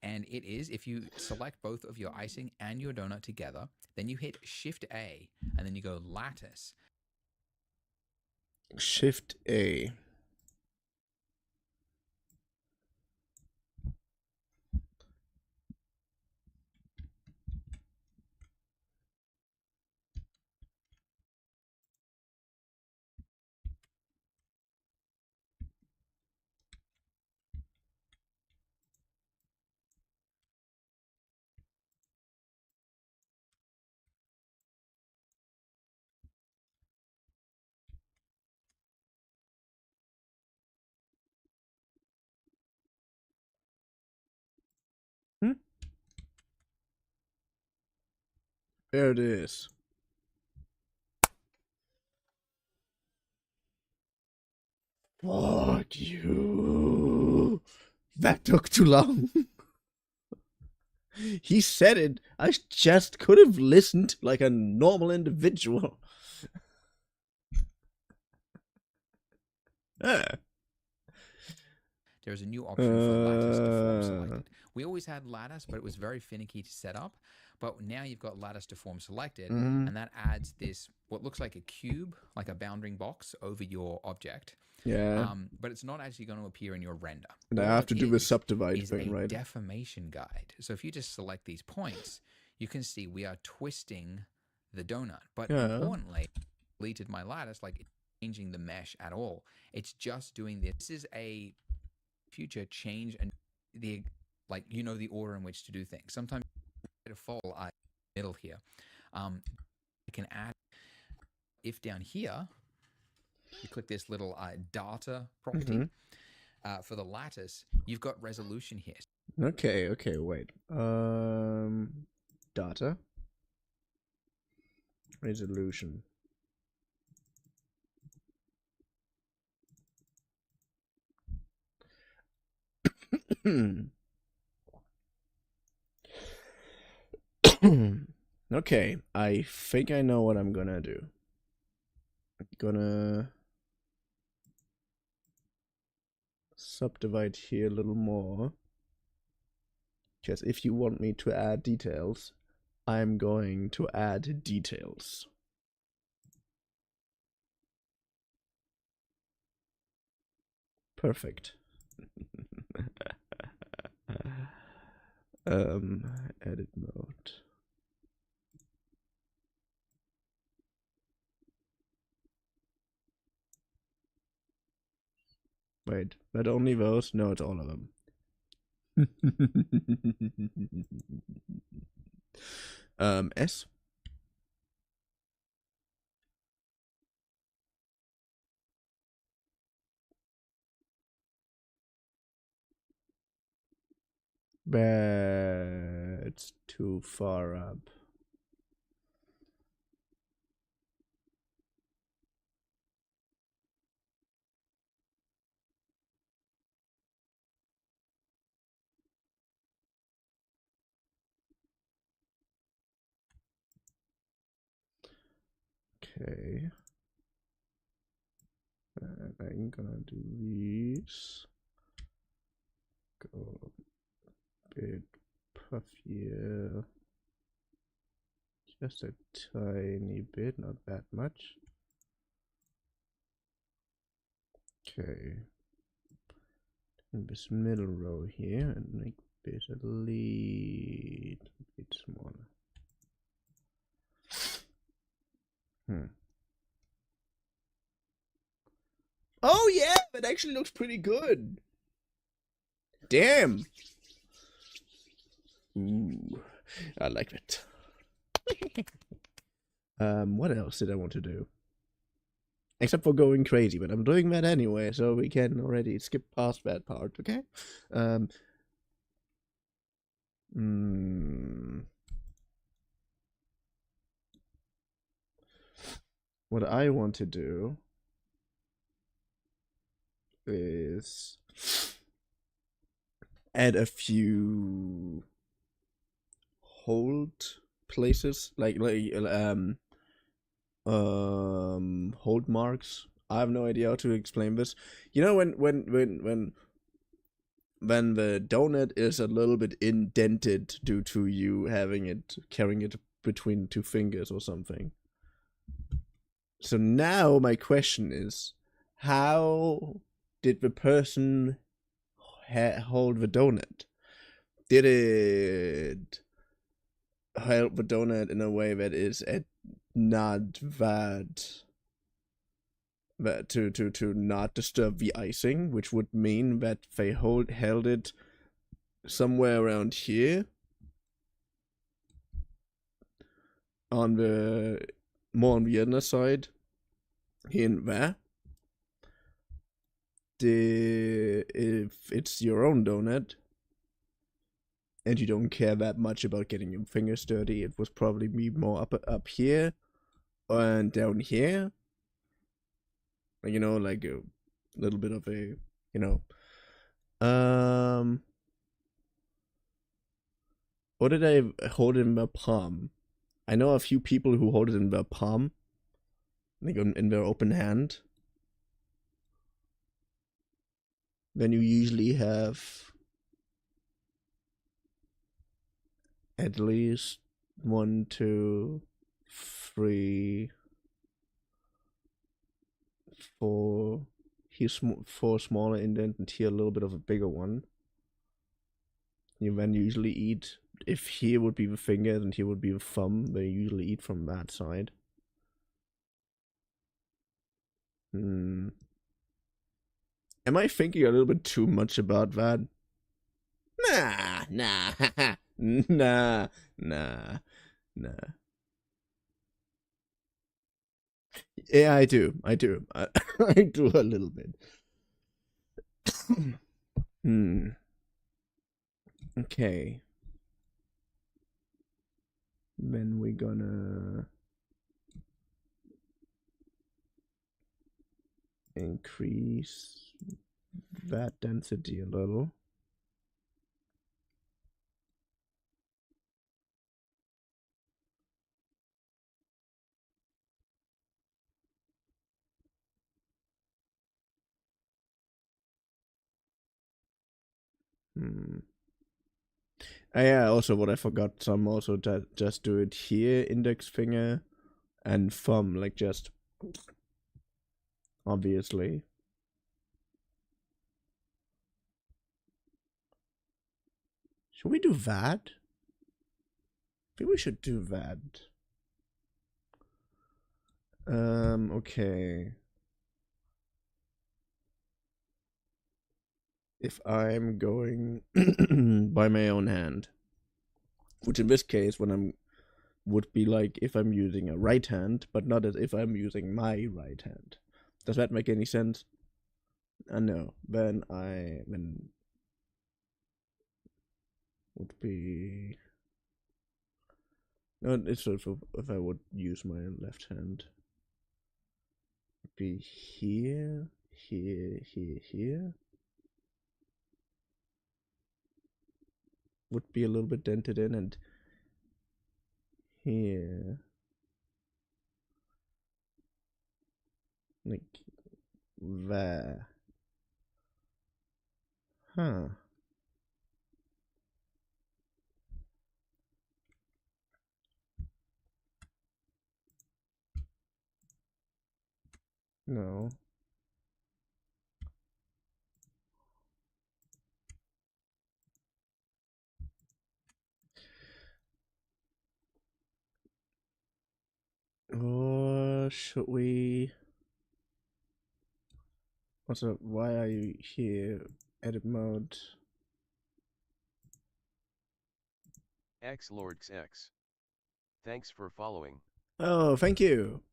And it is, if you select both of your icing and your donut together, then you hit Shift A, and then you go lattice. Shift A. There it is. Fuck you. That took too long. He said it. I just could have listened like a normal individual. Ah. There's a new option for lattice deform selected. We always had lattice, but it was very finicky to set up. But now you've got lattice deform selected, and that adds this, what looks like a cube, like a bounding box over your object. Yeah. But it's not actually going to appear in your render. And I All have it to do the is subdivide thing, a right? deformation guide. So if you just select these points, you can see we are twisting the donut. But importantly, deleted my lattice, like changing the mesh at all. It's just doing this. This is a future change and the the order in which to do things. Sometimes to fall middle here. I can add if down here you click this little data property for the lattice, you've got resolution here. Okay, wait. Data. Resolution. Okay, I think I know what I'm gonna do. I'm gonna subdivide here a little more. Because if you want me to add details, I'm going to add details. Perfect. Edit mode. Wait, but only those? No, it's all of them. S. That's too far up. Okay. And I'm gonna do these. Go a bit puffier. Just a tiny bit, not that much. Okay. In this middle row here and make this a little bit smaller. Oh yeah, that actually looks pretty good. Damn. Ooh, I like it. What else did I want to do? Except for going crazy, but I'm doing that anyway, so we can already skip past that part, okay? What I want to do is add a few hold places, like hold marks. I have no idea how to explain this. You know, when the donut is a little bit indented due to you carrying it between two fingers or something. So now my question is, how did the person hold the donut? Did it hold the donut in a way that is not that to not disturb the icing, which would mean that they held it somewhere around here on the more on the other side here and there. If it's your own donut and you don't care that much about getting your fingers dirty, it would probably be more up here and down here. You know, like a little bit of a, you know, or did I hold it in the palm? I know a few people who hold it in their palm, like in their open hand. Then you usually have at least 1, 2, 3, 4. Here's 4 smaller indent and here a little bit of a bigger one. You then usually eat, if here would be the finger and here would be the thumb, they usually eat from that side. Am I thinking a little bit too much about that? Nah, nah, nah. Yeah, I do. I do a little bit. Okay. Then we're gonna increase that density a little. Yeah, also what I forgot, some also just do it here, index finger and thumb, like just obviously. Should we do that? I think we should do that. Okay. If I'm going by my own hand, which in this case, when I'm would be like if I'm using a right hand, but not as if I'm using my right hand. Does that make any sense? No. Then would be no. It's sort of if I would use my left hand, would be here, here, here, here. Would be a little bit dented in, and here, like there. Huh. No. Or should we? Also, why are you here? Edit mode. X Lords X. Thanks for following. Oh, thank you.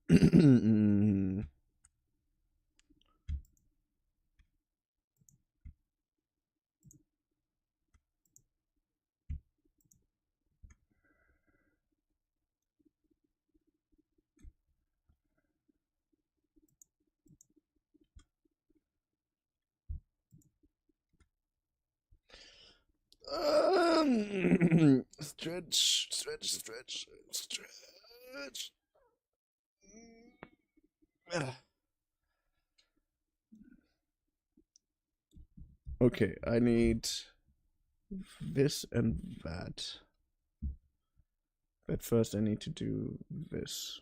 Stretch. Okay, I need this and that. But first I need to do this.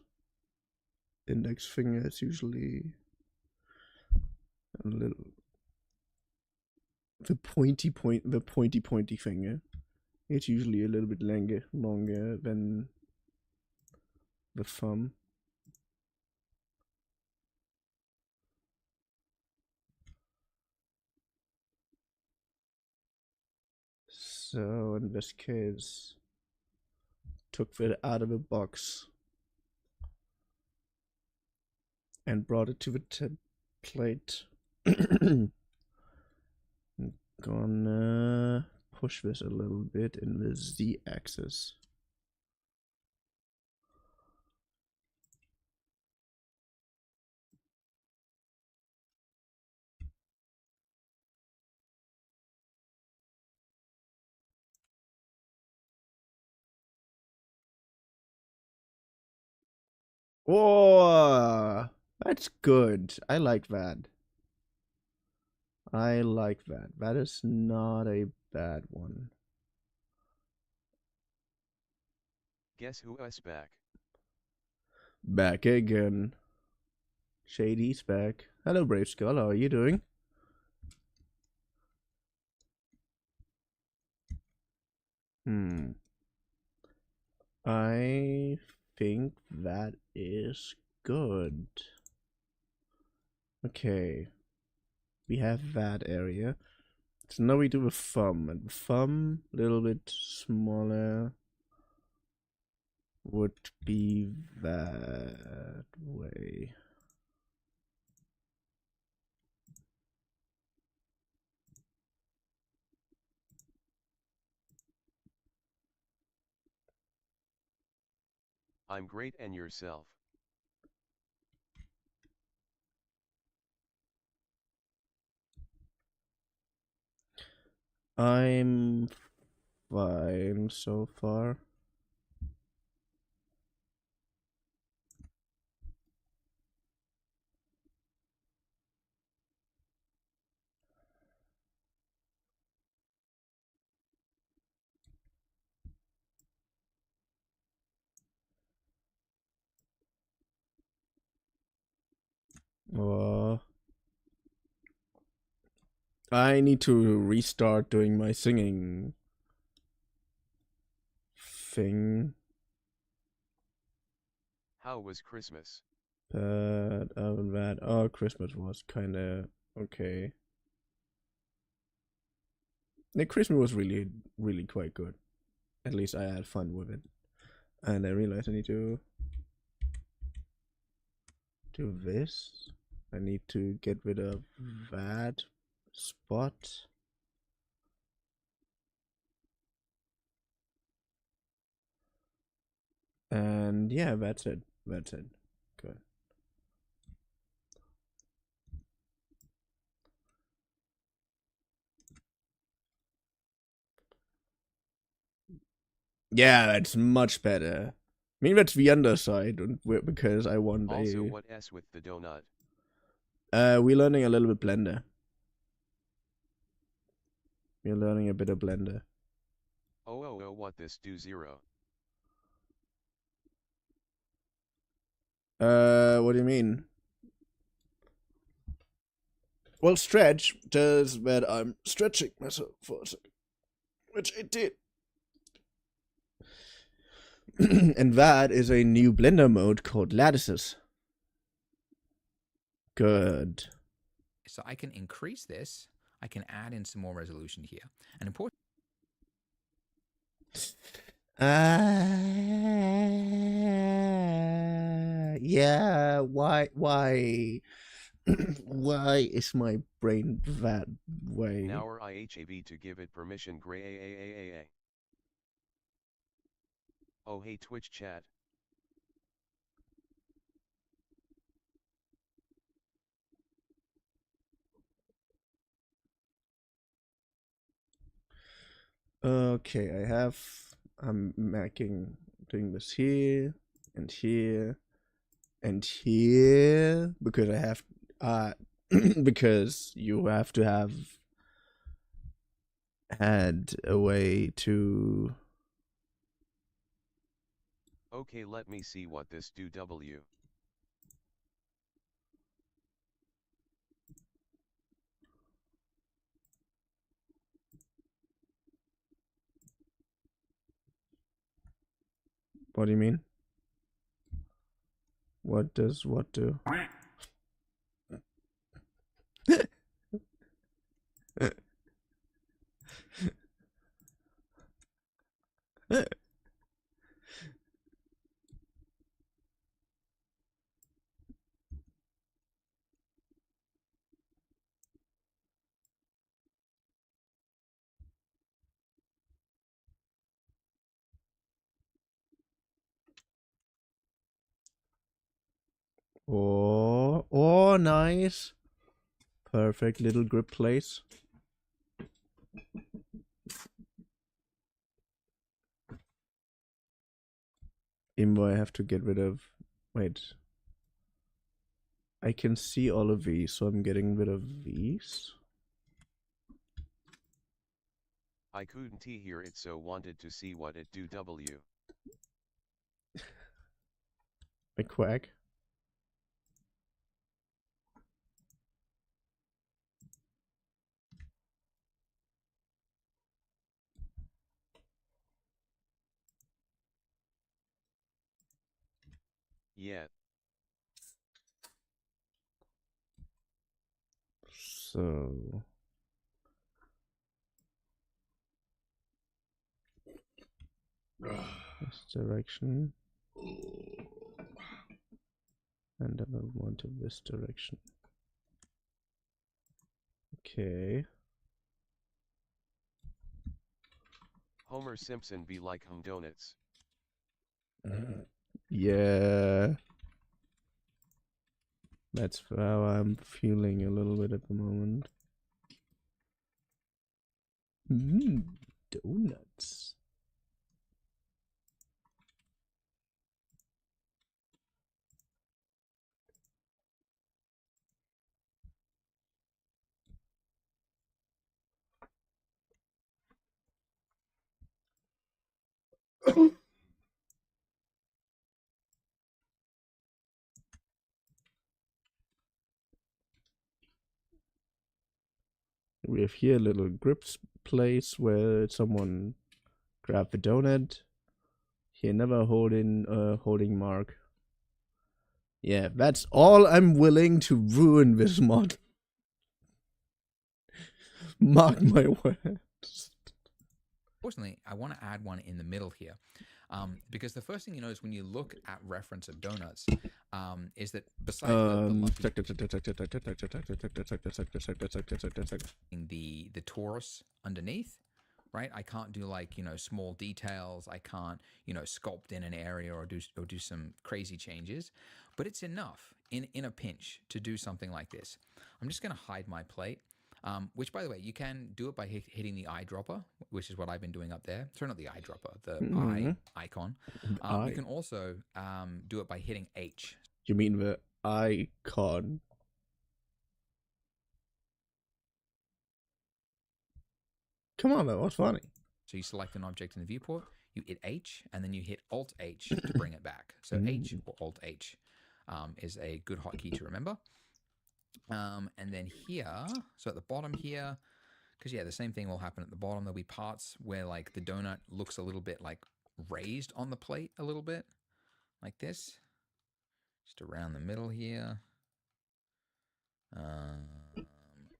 Index finger is usually a little the pointy finger. It's usually a little bit longer than the thumb. So in this case, took it out of the box and brought it to the plate. Gonna push this a little bit in the Z-axis. Oh, that's good. I like that. I like that. That is not a bad one. Guess who is back? Back again. Shady's back. Hello, Brave Skull. How are you doing? I think that is good. Okay. We have that area. So now we do the thumb. And the thumb, a little bit smaller, would be that way. I'm great, and yourself? I'm fine so far. Uh, I need to restart doing my singing thing. How was Christmas? But other than that, oh, Christmas was kind of okay. The Christmas was really, really quite good. At least I had fun with it. And I realized I need to do this. I need to get rid of that spot. And yeah, that's it. That's it. Good. Yeah, that's much better. I mean, that's the underside, because I want Also, a... what S with the donut? We're learning a little bit Blender. We're learning a bit of Blender. Oh, what this do 0? What do you mean? Well, stretch does that I'm stretching myself for a second. Which I did. And that is a new Blender mode called lattices. Good. So I can increase this. I can add in some more resolution here. And important. Yeah, why why is my brain that way? Now are IHAB to give it permission gray. Oh hey Twitch chat. Okay, I'm doing this here and here and here because I have because you have to have had a way to... Okay, let me see what this do W. What do you mean? What does what do? Oh, nice. Perfect little grip place. Even though I have to get rid of... Wait, I can see all of these, so I'm getting rid of these. I couldn't hear it, so wanted to see what it do. W. A quack. Yeah. So this direction, and then I want to this direction. Okay. Homer Simpson be like donuts. Yeah. That's how I'm feeling a little bit at the moment. Donuts. We have here a little grips place where someone grabbed the donut. Here, never holding mark. Yeah, that's all I'm willing to ruin this mod. Mark my words. Fortunately, I want to add one in the middle here. Because the first thing you notice when you look at reference of donuts is that besides the torus underneath, right? I can't do like, small details. I can't, sculpt in an area or do some crazy changes, but it's enough in a pinch to do something like this. I'm just going to hide my plate. Which, by the way, you can do it by hitting the eyedropper, which is what I've been doing up there. Sorry, not the eyedropper, the eye icon. You can also do it by hitting H. You mean the icon? Come on, that was funny. So you select an object in the viewport, you hit H, and then you hit Alt H to bring it back. So H or Alt H is a good hotkey to remember. And then here, so at the bottom here, because yeah, the same thing will happen at the bottom. There'll be parts where like the donut looks a little bit like raised on the plate a little bit, like this. Just around the middle here.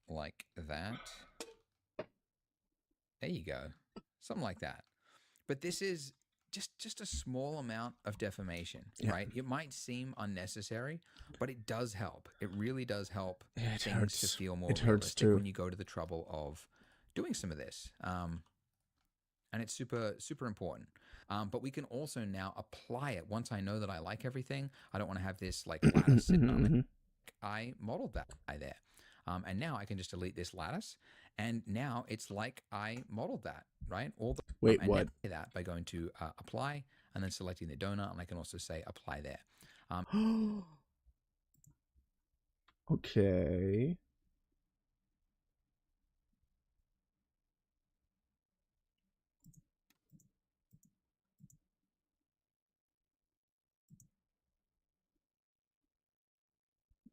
Like that. There you go. Something like that. But this is just a small amount of deformation, right? It might seem unnecessary, but it does help. It really does help things to feel more realistic when you go to the trouble of doing some of this. And it's super, super important. But we can also now apply it. Once I know that I like everything, I don't want to have this like lattice sitting on it. I modeled that there. And now I can just delete this lattice. And now it's like I modeled that, right? Wait, what? That by going to apply and then selecting the donut. And I can also say apply there. Okay.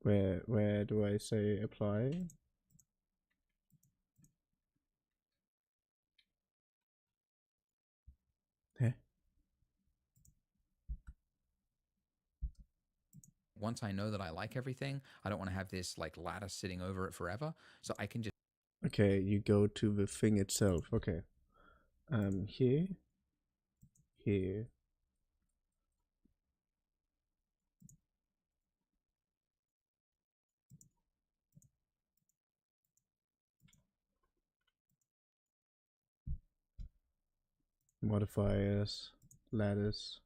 Where do I say apply? Once I know that I like everything, I don't want to have this like lattice sitting over it forever. So I can just... Okay, you go to the thing itself. Okay. Here. Modifiers, lattice.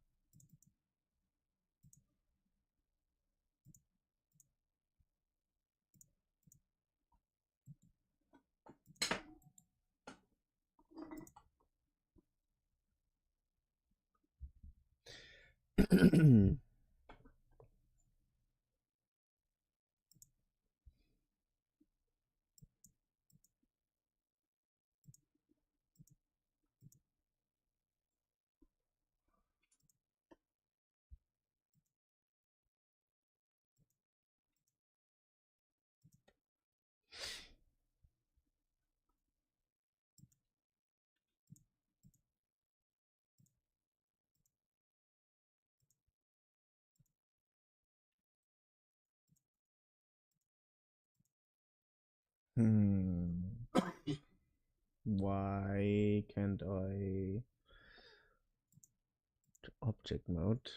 Why can't I object mode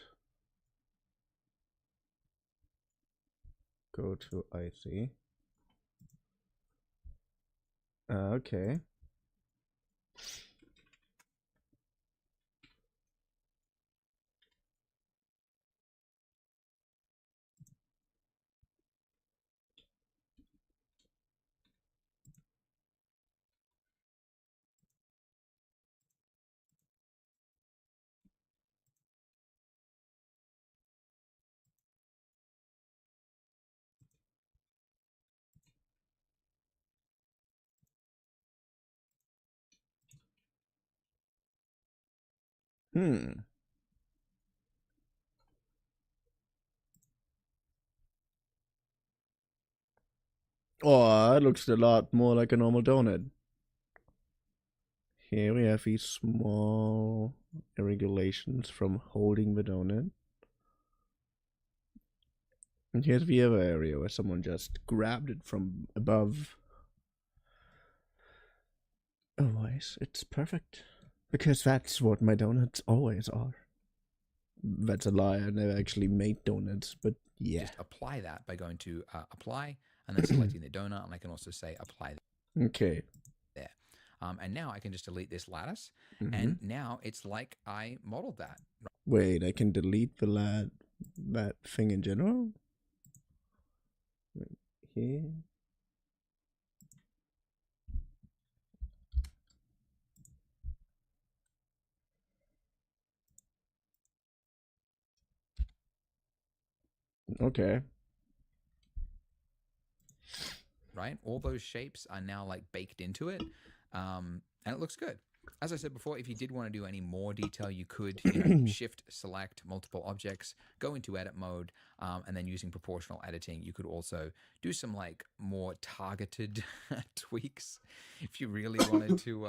go to IC? Okay. Oh, it looks a lot more like a normal donut. Here we have these small irregulations from holding the donut. And here's the other area where someone just grabbed it from above. Otherwise, it's perfect. Because that's what my donuts always are. That's a lie, I never actually made donuts, but yeah. Just apply that by going to apply and then selecting the donut, and I can also say apply Okay. there. And now I can just delete this lattice, and now it's like I modeled that. Wait, I can delete the that thing in general? Here. Okay. Right? All those shapes are now like baked into it, and it looks good. As I said before, if you did want to do any more detail, you could shift, select multiple objects, go into edit mode, and then using proportional editing, you could also do some like more targeted tweaks. If you really wanted to,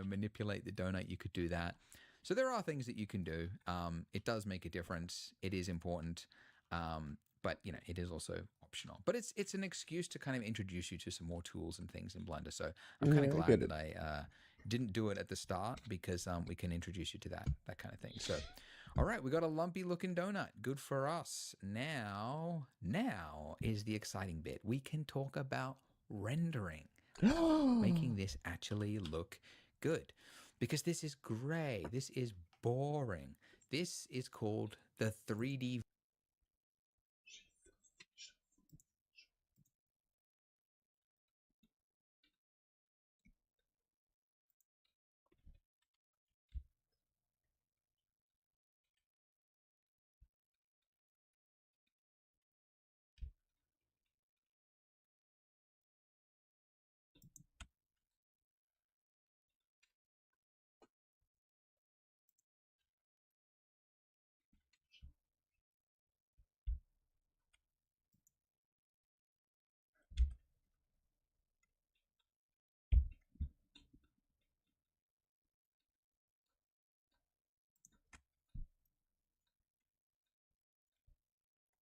manipulate the donut, you could do that. So there are things that you can do. It does make a difference. It is important. But it is also optional. But it's an excuse to kind of introduce you to some more tools and things in Blender. So I'm kind of glad that I didn't do it at the start, because we can introduce you to that kind of thing. So, all right, we got a lumpy looking donut. Good for us. Now is the exciting bit. We can talk about rendering, making this actually look good, because this is gray. This is boring. This is called the 3D.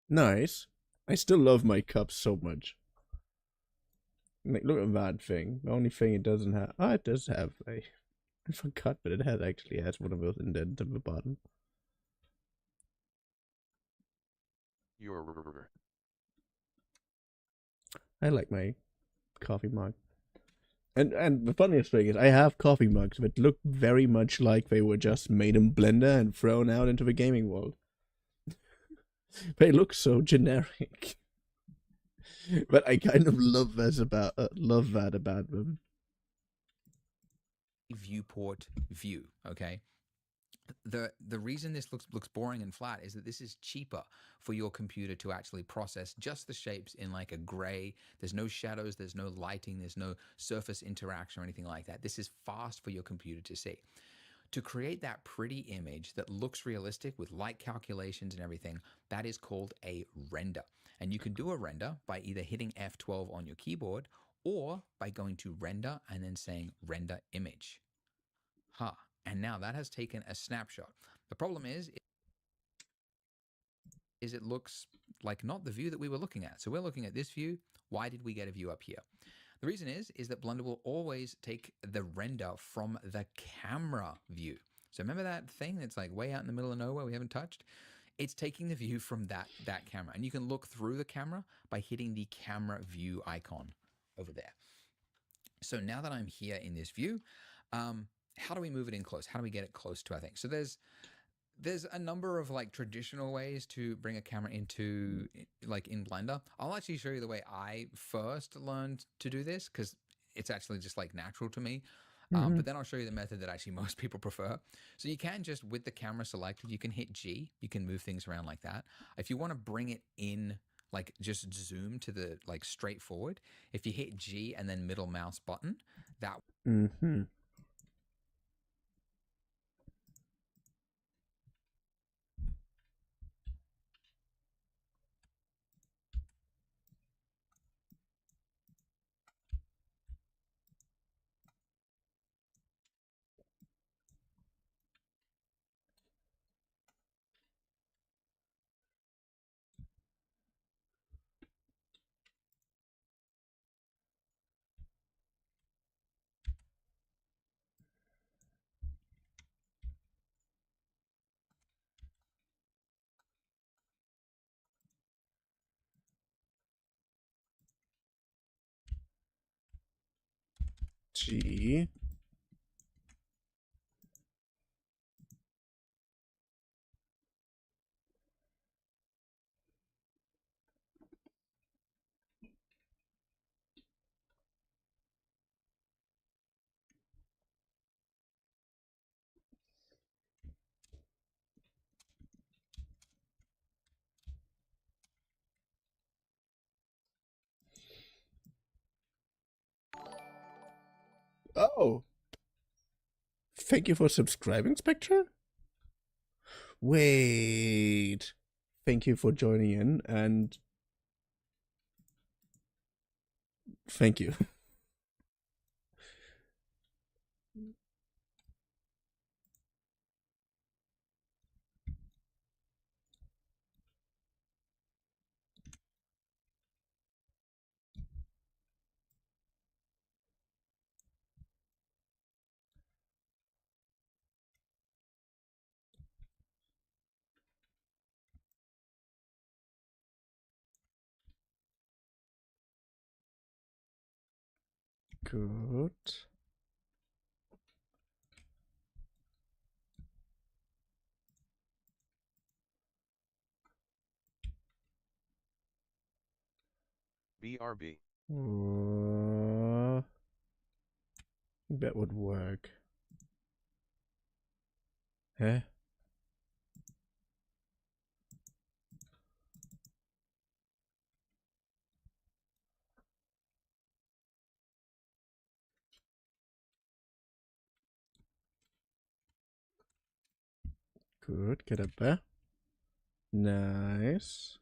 Nice. I still love my cups so much. Like, look at that thing. The only thing it doesn't have. Oh, it does have a. I forgot, but it actually has one of those indents at the bottom. I like my coffee mug. And the funniest thing is, I have coffee mugs that look very much like they were just made in Blender and thrown out into the gaming world. They look so generic. But I kind of love that about them. Viewport view, okay? The reason this looks boring and flat is that this is cheaper for your computer to actually process just the shapes in like a gray. There's no shadows, there's no lighting, there's no surface interaction or anything like that. This is fast for your computer to see. To create that pretty image that looks realistic with light calculations and everything, that is called a render. And you can do a render by either hitting F12 on your keyboard, or by going to render and then saying render image. And now that has taken a snapshot. The problem is it looks like not the view that we were looking at. So we're looking at this view. Why did we get a view up here? The reason is that Blender will always take the render from the camera view. So remember that thing that's like way out in the middle of nowhere we haven't touched? It's taking the view from that camera. And you can look through the camera by hitting the camera view icon over there. So now that I'm here in this view, how do we move it in close? How do we get it close to our thing? So there's a number of like traditional ways to bring a camera into like in Blender. I'll actually show you the way I first learned to do this because it's actually just like natural to me. But then I'll show you the method that actually most people prefer. So you can just, with the camera selected, you can hit G. You can move things around like that. If you want to bring it in, like just zoom to the like straightforward, if you hit G and then middle mouse button, that G. Oh. Thank you for subscribing, Spectra? Wait. Thank you for joining in and thank you. Good. BRB. That would work. Huh? Good, get up there. Nice.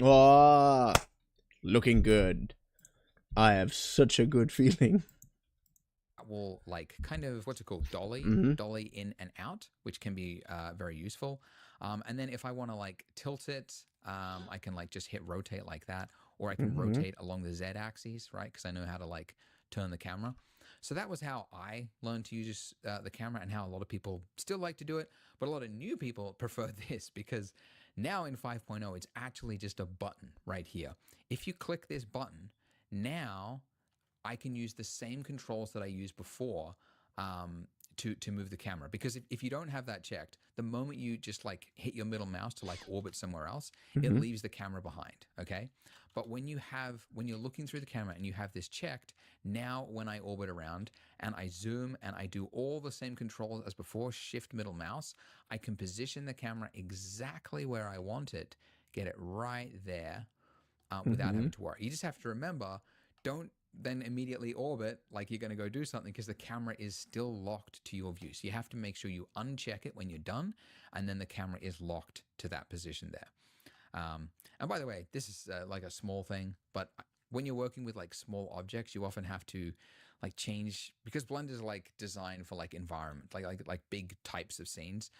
Oh, looking good. I have such a good feeling. will like kind of, what's it called, dolly in and out, which can be very useful. And then if I want to like tilt it, I can like just hit rotate like that, or I can rotate along the Z axis, right? Because I know how to like turn the camera. So that was how I learned to use the camera, and how a lot of people still like to do it. But a lot of new people prefer this because now in 5.0, it's actually just a button right here. If you click this button, now I can use the same controls that I used before to move the camera. Because if you don't have that checked, the moment you just like hit your middle mouse to like orbit somewhere else, it leaves the camera behind, okay? But when you're looking through the camera and you have this checked, now when I orbit around and I zoom and I do all the same controls as before, shift middle mouse, I can position the camera exactly where I want it, get it right there without having to worry. You just have to remember, don't then immediately orbit like you're going to go do something, because the camera is still locked to your view. So you have to make sure you uncheck it when you're done, and then the camera is locked to that position there. And by the way, this is like a small thing, but when you're working with like small objects, you often have to like change, because Blender is like designed for like environment, like big types of scenes.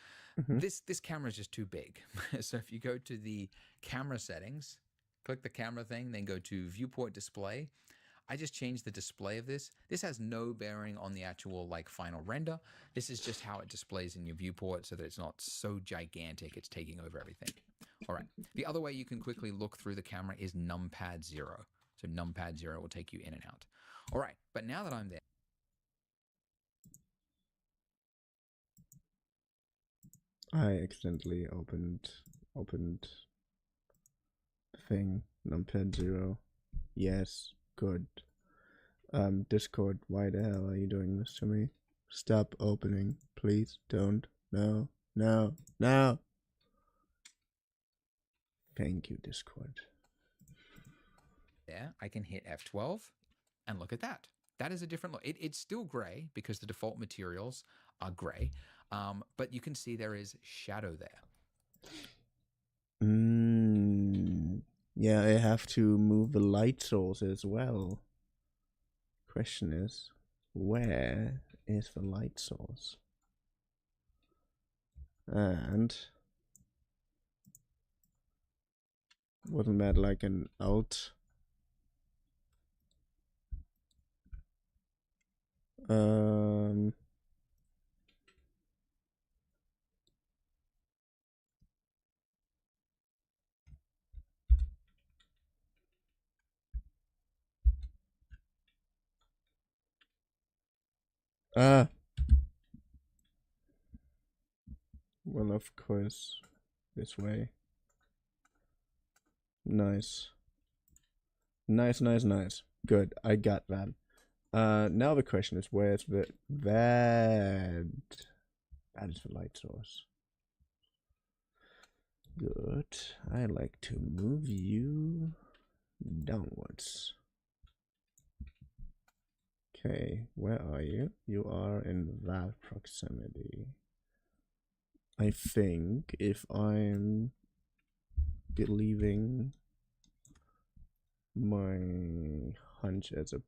Mm-hmm. This camera is just too big. So if you go to the camera settings, click the camera thing, then go to viewport display. I just changed the display of this. This has no bearing on the actual like final render. This is just how it displays in your viewport so that it's not so gigantic it's taking over everything. All right. The other way you can quickly look through the camera is numpad 0. So numpad 0 will take you in and out. All right. But now that I'm there. I accidentally opened thing, numpad 0. Yes, good. Discord, why the hell are you doing this to me? Stop opening, please. Don't. No. Thank you, Discord. There, I can hit F12 and look at that. That is a different look. It's still gray because the default materials are gray, but you can see there is shadow there. Yeah, I have to move the light source as well. Question is, where is the light source? And wasn't that like an alt? Well, of course, this way. Nice. Good, I got that. Now the question is, where's that is the light source. Good. I like to move you downwards. Okay, where are you? You are in that proximity. I think if I'm believing my hunch as a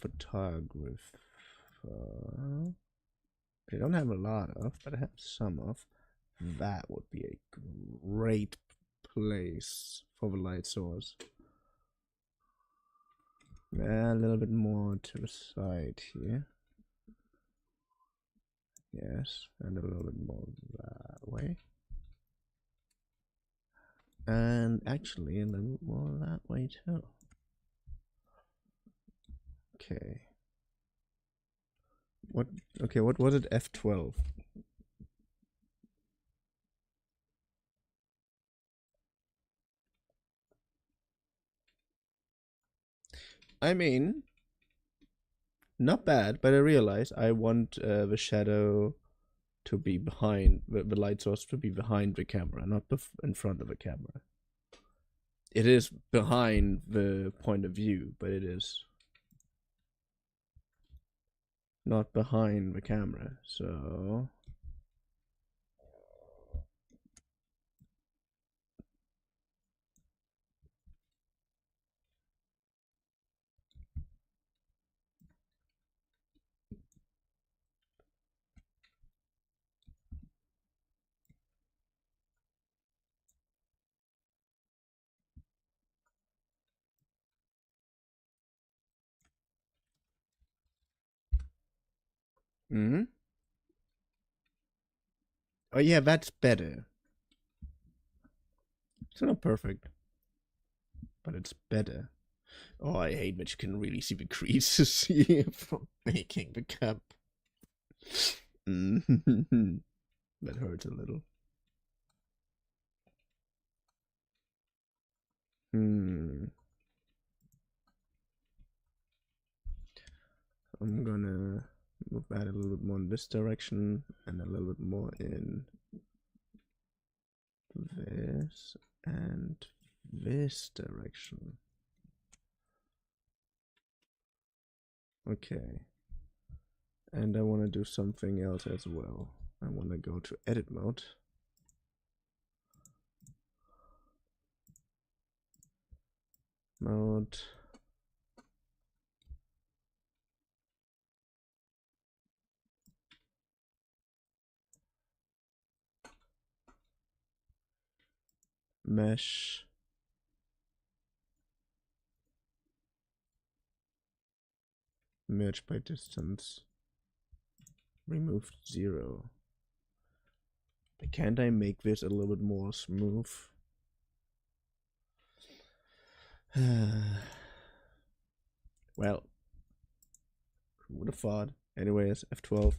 photographer, I don't have a lot of, but I have some of. That would be a great place for the light source. A little bit more to the side here. Yes, and a little bit more that way. And actually a little more that way too. Okay. What was it? F12. I mean, not bad, but I realize I want the shadow to be behind, the light source to be behind the camera, not in front of the camera. It is behind the point of view, but it is not behind the camera, so... Oh yeah, that's better. It's not perfect, but it's better. Oh, I hate that you can really see the creases here from making the cup. That hurts a little. I'm gonna move that a little bit more in this direction and a little bit more in this and this direction. Okay. And I want to do something else as well. I want to go to edit mode. Mode. Mesh. Merge by distance. Removed 0. But can't I make this a little bit more smooth? Well, who would have thought? Anyways, F12.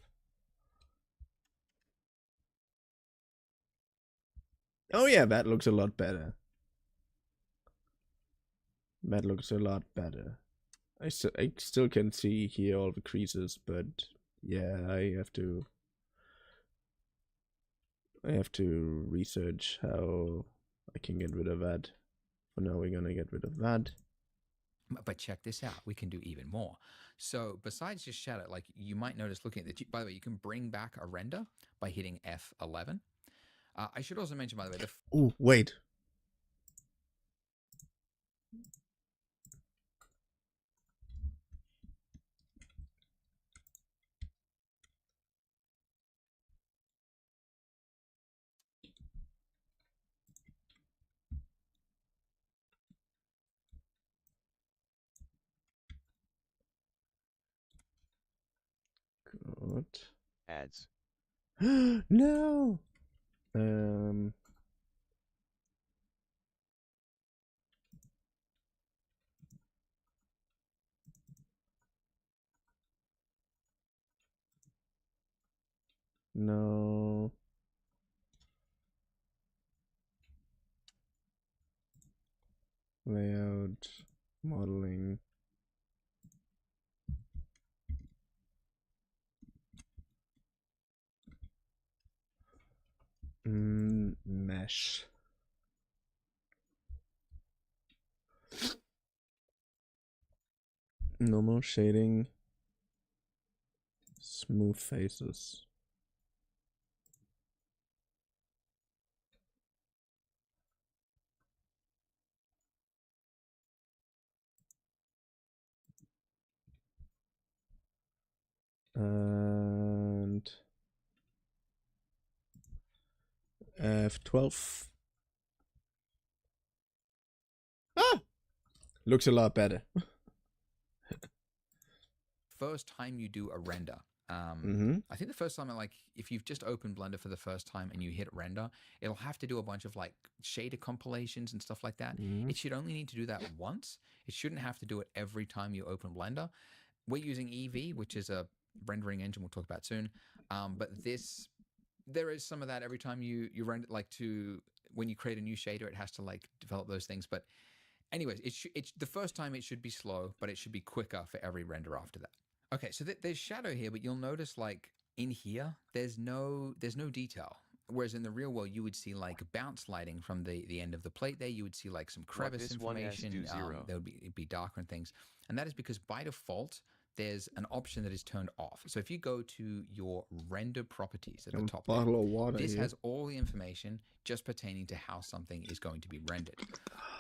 Oh yeah, that looks a lot better. That looks a lot better. I still can see here all the creases, but yeah, I have to research how I can get rid of that. For now, we're gonna get rid of that. But check this out. We can do even more. So besides just shadow, like you might notice looking at the, by the way, you can bring back a render by hitting F11. I should also mention, by the way, oh, wait. Good. Ads. No. No. Layout. Modeling. Mesh. Normal shading. Smooth faces. And F12. Ah! Looks a lot better. first time you do a render, I think the first time, like if you've just opened Blender for the first time and you hit render, it'll have to do a bunch of like shader compilations and stuff like that. It should only need to do that once. It shouldn't have to do it every time you open Blender. We're using Eevee, which is a rendering engine we'll talk about soon. But there is some of that every time you render, like when you create a new shader, it has to like develop those things. But anyways, it's the first time it should be slow, but it should be quicker for every render after that. Okay, so there's shadow here, but you'll notice like in here, there's no detail. Whereas in the real world, you would see like bounce lighting from the end of the plate there. You would see like some crevice information. There would it'd be darker and things. And that is because by default, there's an option that is turned off. So if you go to your render properties at the top there, bottle of water this here. has all the information just pertaining to how something is going to be rendered.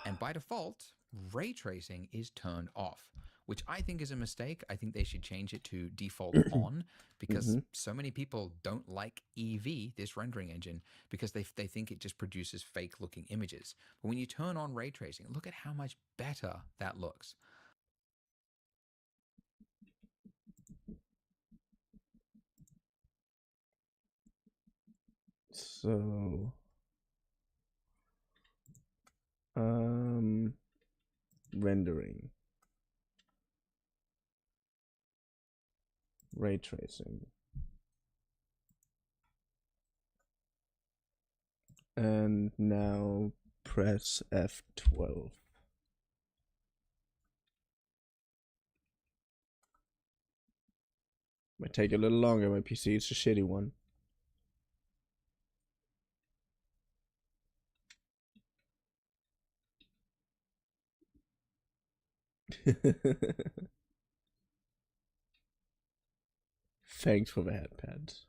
And by default, ray tracing is turned off, which I think is a mistake. I think they should change it to default on, because so many people don't like Eevee, this rendering engine, because they think it just produces fake looking images. But when you turn on ray tracing, look at how much better that looks. So, rendering, ray tracing, and now press F12. Might take a little longer. My PC is a shitty one. Thanks for the headpads.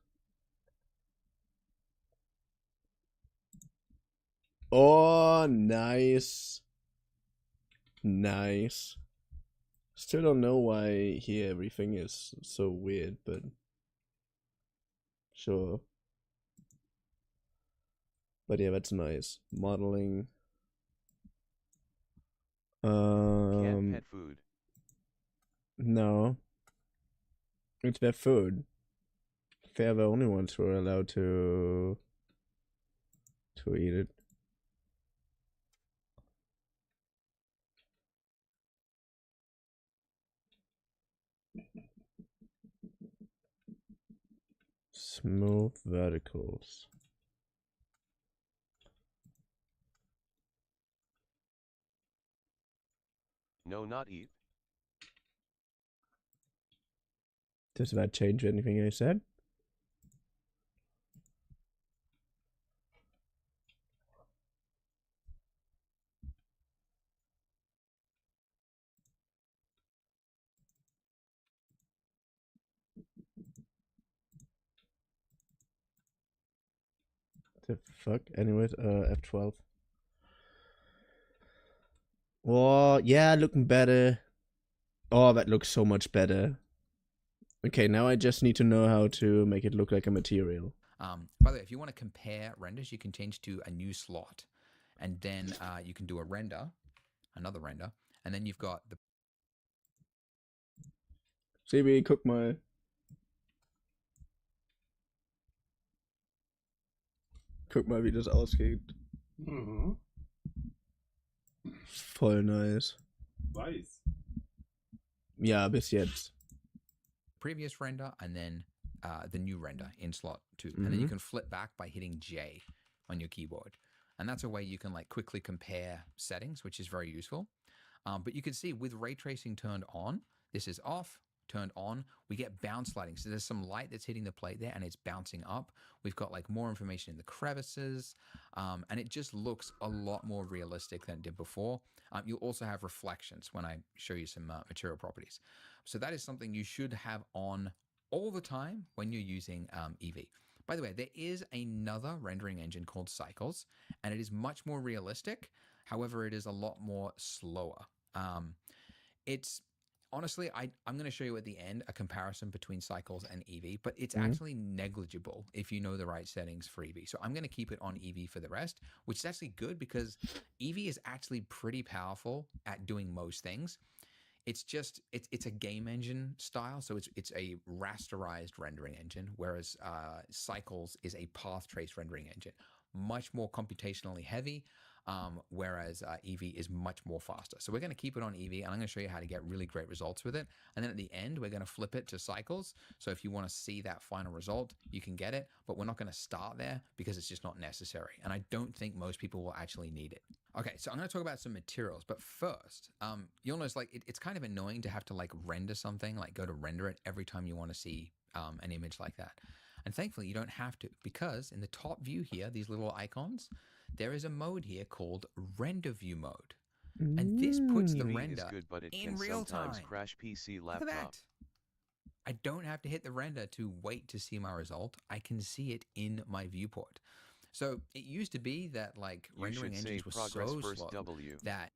Oh, nice. Nice. Still don't know why here everything is so weird, but sure. But yeah, that's nice. Modeling. Canned pet food. No. It's their food. They're the only ones who are allowed to eat it. Smooth verticals. No, not eat. Does that change anything I said? The fuck? Anyways, F12. Oh, yeah, looking better. Oh, that looks so much better. Okay, now I just need to know how to make it look like a material. By the way, if you want to compare renders, you can change to a new slot, and then you can do a render, another render, and then you've got the CB, cook my wie das ausgeht. Mhm. Voll nice. Weiß. Ja, bis jetzt. previous render and then the new render in slot 2. And then you can flip back by hitting J on your keyboard. And that's a way you can like quickly compare settings, which is very useful. But you can see with ray tracing turned on, this is off, turned on, we get bounce lighting. So there's some light that's hitting the plate there and it's bouncing up. We've got like more information in the crevices, and it just looks a lot more realistic than it did before. You'll also have reflections when I show you some material properties. So that is something you should have on all the time when you're using Ev. By the way, there is another rendering engine called Cycles, and it is much more realistic. However, it is a lot more slower. It's honestly, I'm going to show you at the end a comparison between Cycles and Eevee, but it's actually negligible if you know the right settings for Eevee. So I'm going to keep it on Eevee for the rest, which is actually good because Eevee is actually pretty powerful at doing most things. It's just it's a game engine style, so it's a rasterized rendering engine, whereas Cycles is a path trace rendering engine, much more computationally heavy. Whereas Eevee is much more faster. So we're going to keep it on Eevee, and I'm going to show you how to get really great results with it. And then at the end, we're going to flip it to Cycles. So if you want to see that final result, you can get it, but we're not going to start there because it's just not necessary. And I don't think most people will actually need it. Okay, so I'm going to talk about some materials, but first, you'll notice like it's kind of annoying to have to like render something, like go to render it every time you want to see an image like that. And thankfully, you don't have to, because in the top view here, these little icons, there is a mode here called render view mode. And this puts the Eevee render is good, but it in can real sometimes time. crash PC Look at laptop. that. I don't have to hit the render to wait to see my result. I can see it in my viewport. So it used to be that like You rendering should engines save were progress so first slow W. that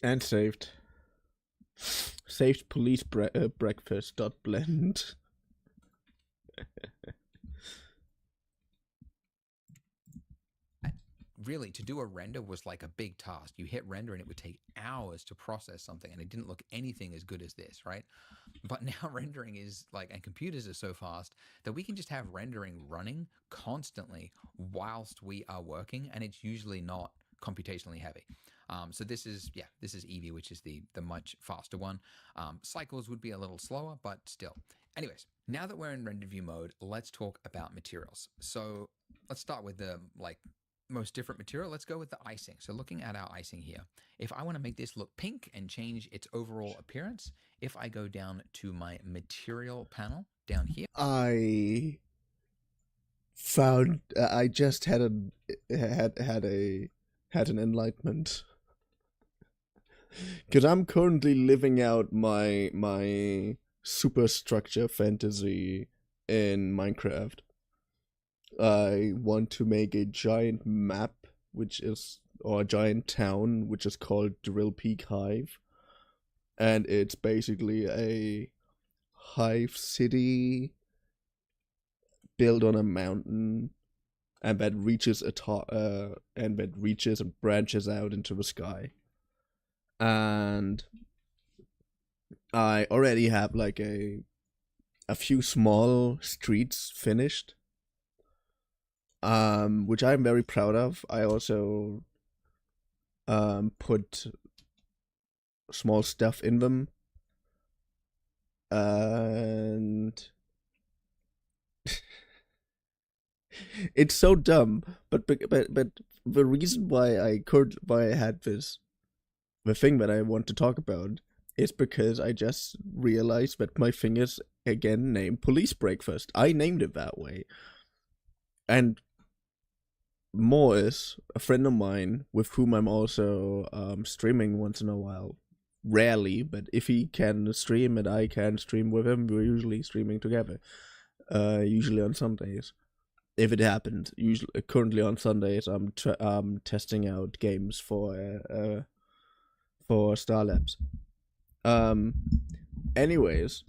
And saved. Saved police breakfast dot blend. really to do a render was like a big task. You hit render and it would take hours to process something, and it didn't look anything as good as this, right? But now rendering is like, and computers are so fast that we can just have rendering running constantly whilst we are working, and it's usually not computationally heavy. So this is Eevee, which is the much faster one. Cycles would be a little slower, but still. Anyways, now that we're in render view mode, let's talk about materials. So let's start with the like most different material. Let's go with the icing. So looking at our icing here, if I want to make this look pink and change its overall appearance, if I go down to my material panel down here, I found I just had a had an enlightenment. Because I'm currently living out my superstructure fantasy in Minecraft. I want to make a giant map, or a giant town, which is called Drill Peak Hive. And it's basically a hive city built on a mountain, and that reaches and branches out into the sky. And I already have like a few small streets finished, which I'm very proud of. I also put small stuff in them, and it's so dumb. But the reason why I had the thing that I want to talk about is because I just realized that my thing is again named Police Breakfast. I named it that way. And Morris, a friend of mine with whom I'm also streaming once in a while, rarely, but if he can stream and I can stream with him, we're usually streaming together. Usually on Sundays, if it happens. Usually, currently on Sundays, I'm testing out games for Star Labs. Anyways,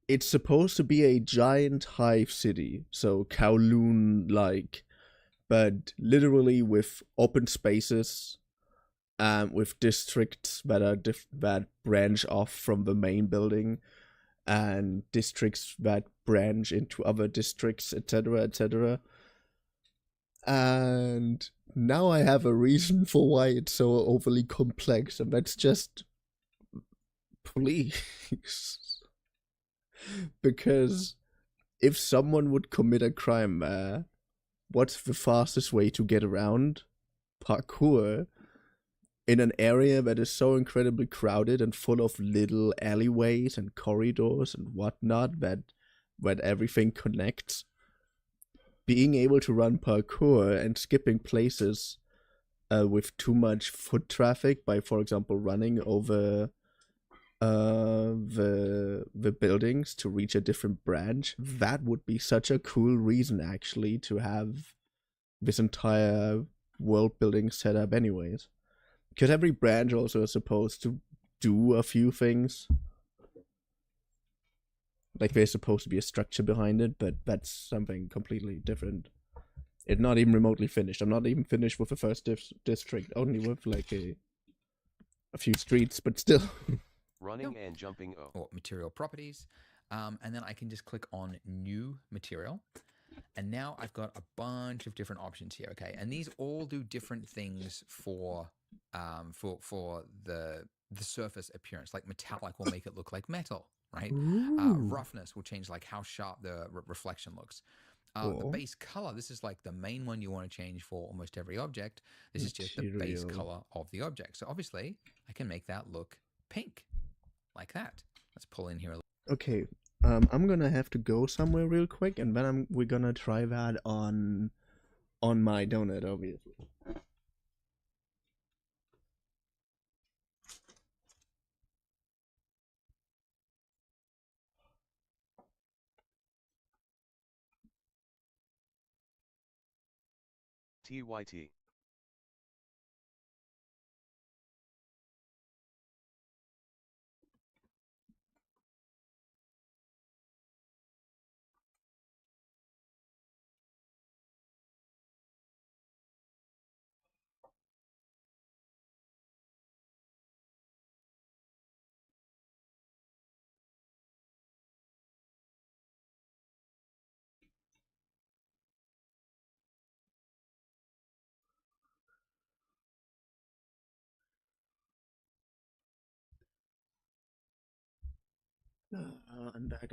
it's supposed to be a giant hive city, so Kowloon-like, but literally with open spaces, with districts that branch off from the main building, and districts that branch into other districts, etc., etc. And now I have a reason for why it's so overly complex, and that's just please. Because if someone would commit a crime there, what's the fastest way to get around? Parkour in an area that is so incredibly crowded and full of little alleyways and corridors and whatnot that everything connects. Being able to run parkour and skipping places with too much foot traffic by, for example, running over the buildings to reach a different branch, that would be such a cool reason actually to have this entire world building set up anyways. Because every branch also is supposed to do a few things. Like there's supposed to be a structure behind it, but that's something completely different. It's not even remotely finished. I'm not even finished with the first district, only with like a few streets, but still. Running and jumping or material properties, and then I can just click on new material, and now I've got a bunch of different options here. Okay, and these all do different things for the surface appearance. Like metallic will make it look like metal, right? Roughness will change like how sharp the reflection looks. The base color, this is like the main one you want to change for almost every object. This is just the base color of the object. So obviously I can make that look pink like that. Let's pull in here. Okay, I'm gonna have to go somewhere real quick, and then we're gonna try that on my donut, obviously. TYT. I'm back.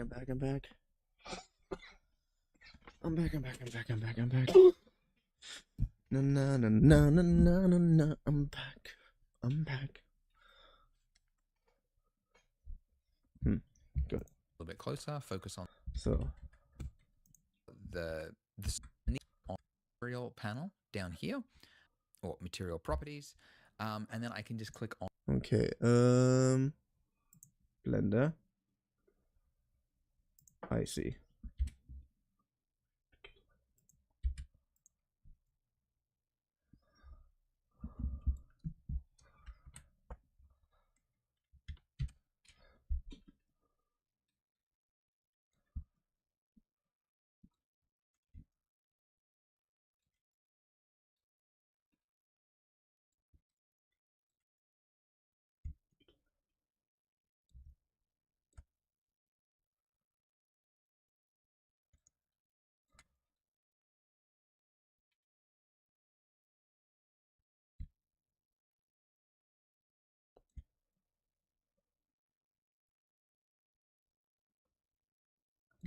Na na na na na na na na. I'm back. Good. A little bit closer. Focus on So the material panel down here, or material properties, and then I can just click on. Okay, Blender. I see.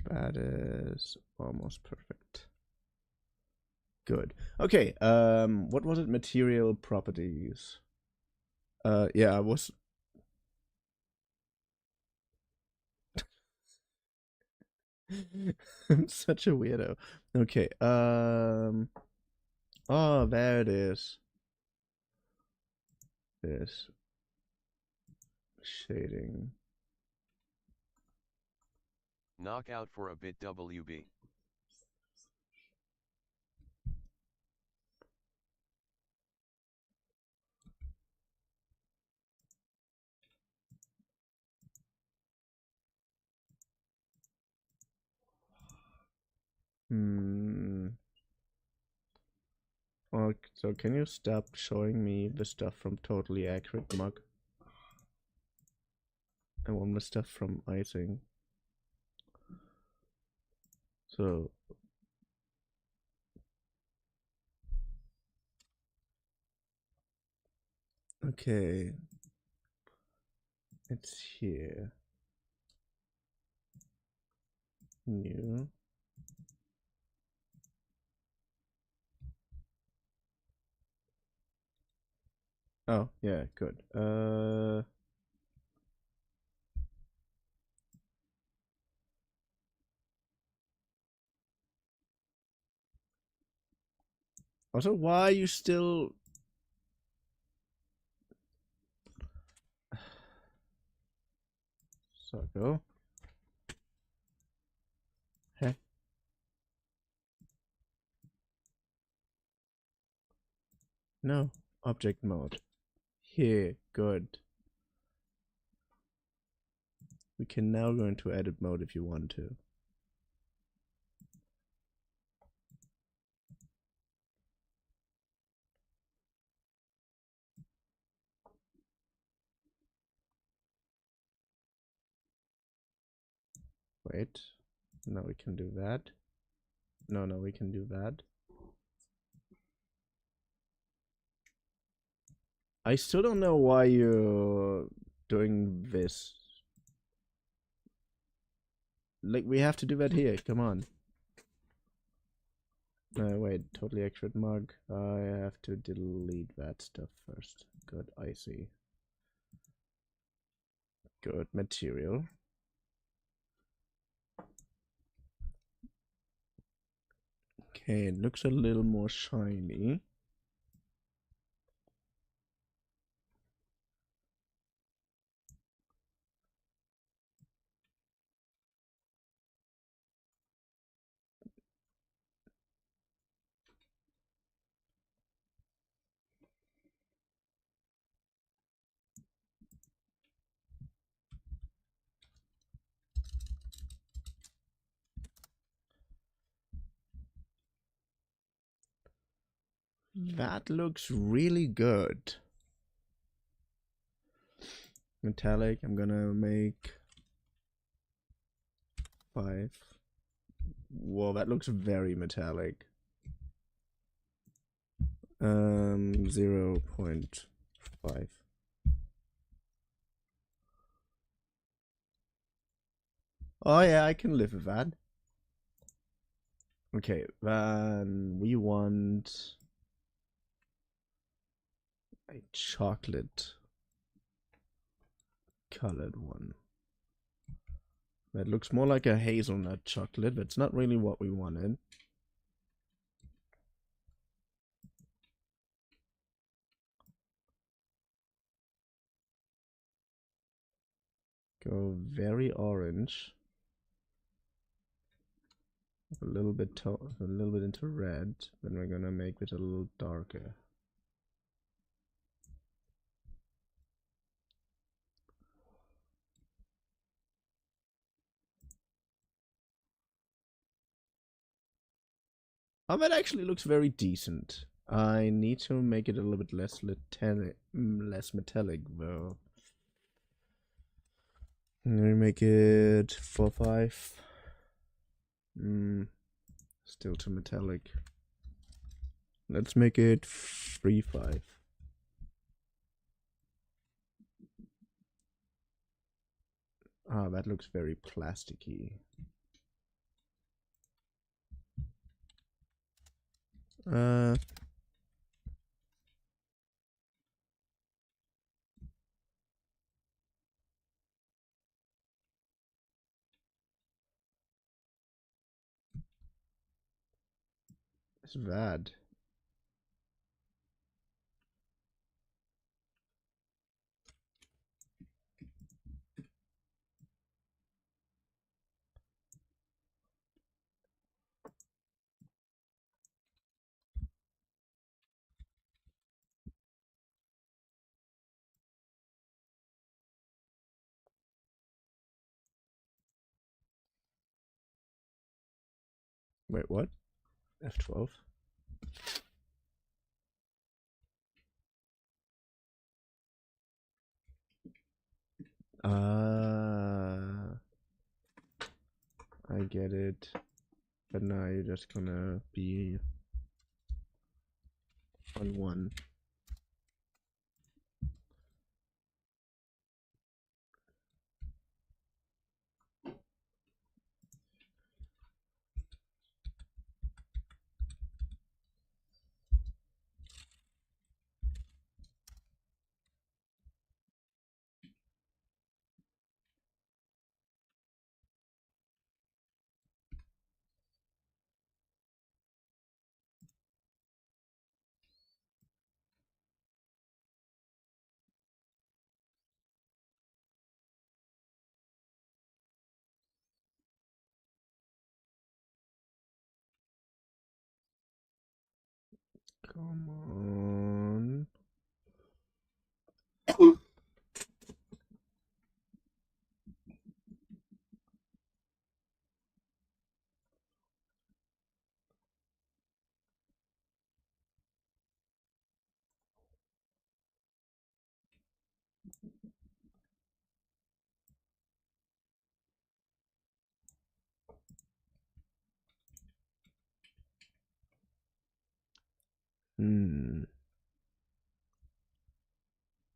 That is almost perfect. Good. Okay, what was it? Material properties. Yeah, I was... I'm such a weirdo. Okay, oh, there it is. This shading. Knockout for a bit WB. Oh, so can you stop showing me the stuff from Totally Accurate Mug? I want the stuff from icing. So... Okay. It's here. New. Oh, yeah, good. Also, why are you still... Circle. Heh. No. Object mode. Here, good. We can now go into edit mode if you want to. Wait. Now we can do that. No, we can do that. I still don't know why you're doing this. Like, we have to do that here. Come on. Wait. Totally Accurate Mug. I have to delete that stuff first. Good. I see. Good. Material. Okay, it looks a little more shiny. That looks really good. Metallic, I'm gonna make 5. Whoa, that looks very metallic. 0.5. Oh yeah, I can live with that. Okay, then we want a chocolate colored one. That looks more like a hazelnut chocolate, but it's not really what we wanted. Go very orange. A little bit into red. Then we're gonna make it a little darker. Oh, that actually looks very decent. I need to make it a little bit less metallic though. I'm gonna make it 4-5. Still too metallic. Let's make it 3-5. Ah, that looks very plasticky. It's bad. Wait, what? F12? I get it. But now you're just gonna be on 1. Come on.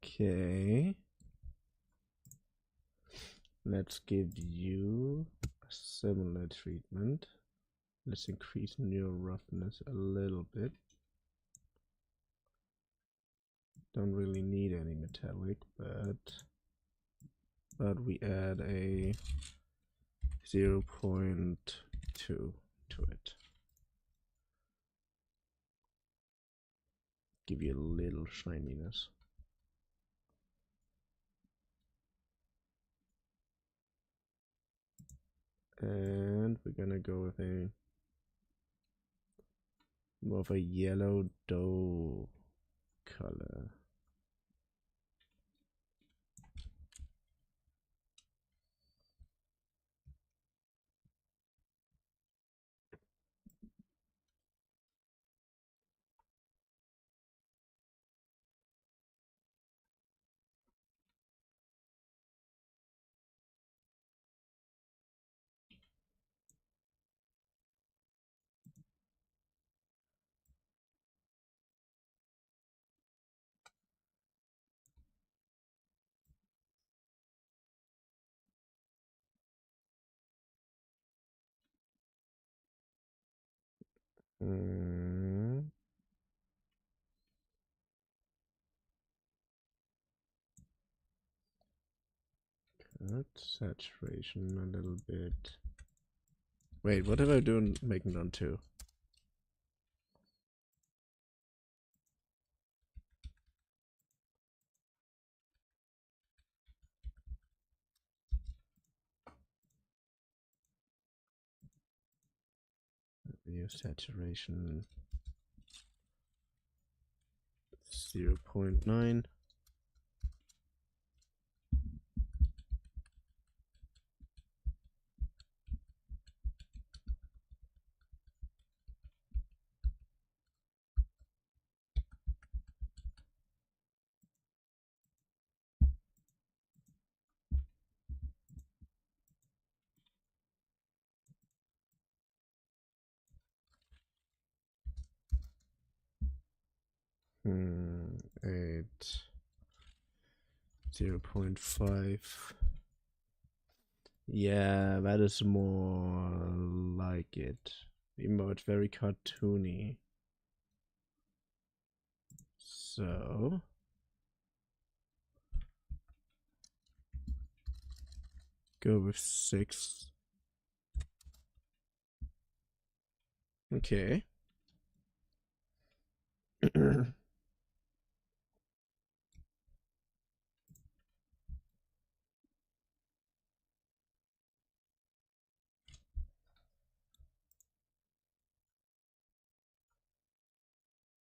Okay. Let's give you a similar treatment. Let's increase your roughness a little bit. Don't really need any metallic, but we add a 0.2 to it. Give you a little shininess. And we're gonna go with a more of a yellow dough color. Cut saturation a little bit. Wait, what have I done making on 2? hue saturation 0.9. Eight 0.5. Yeah, that is more like it. Even though it's very cartoony. So go with 6. Okay.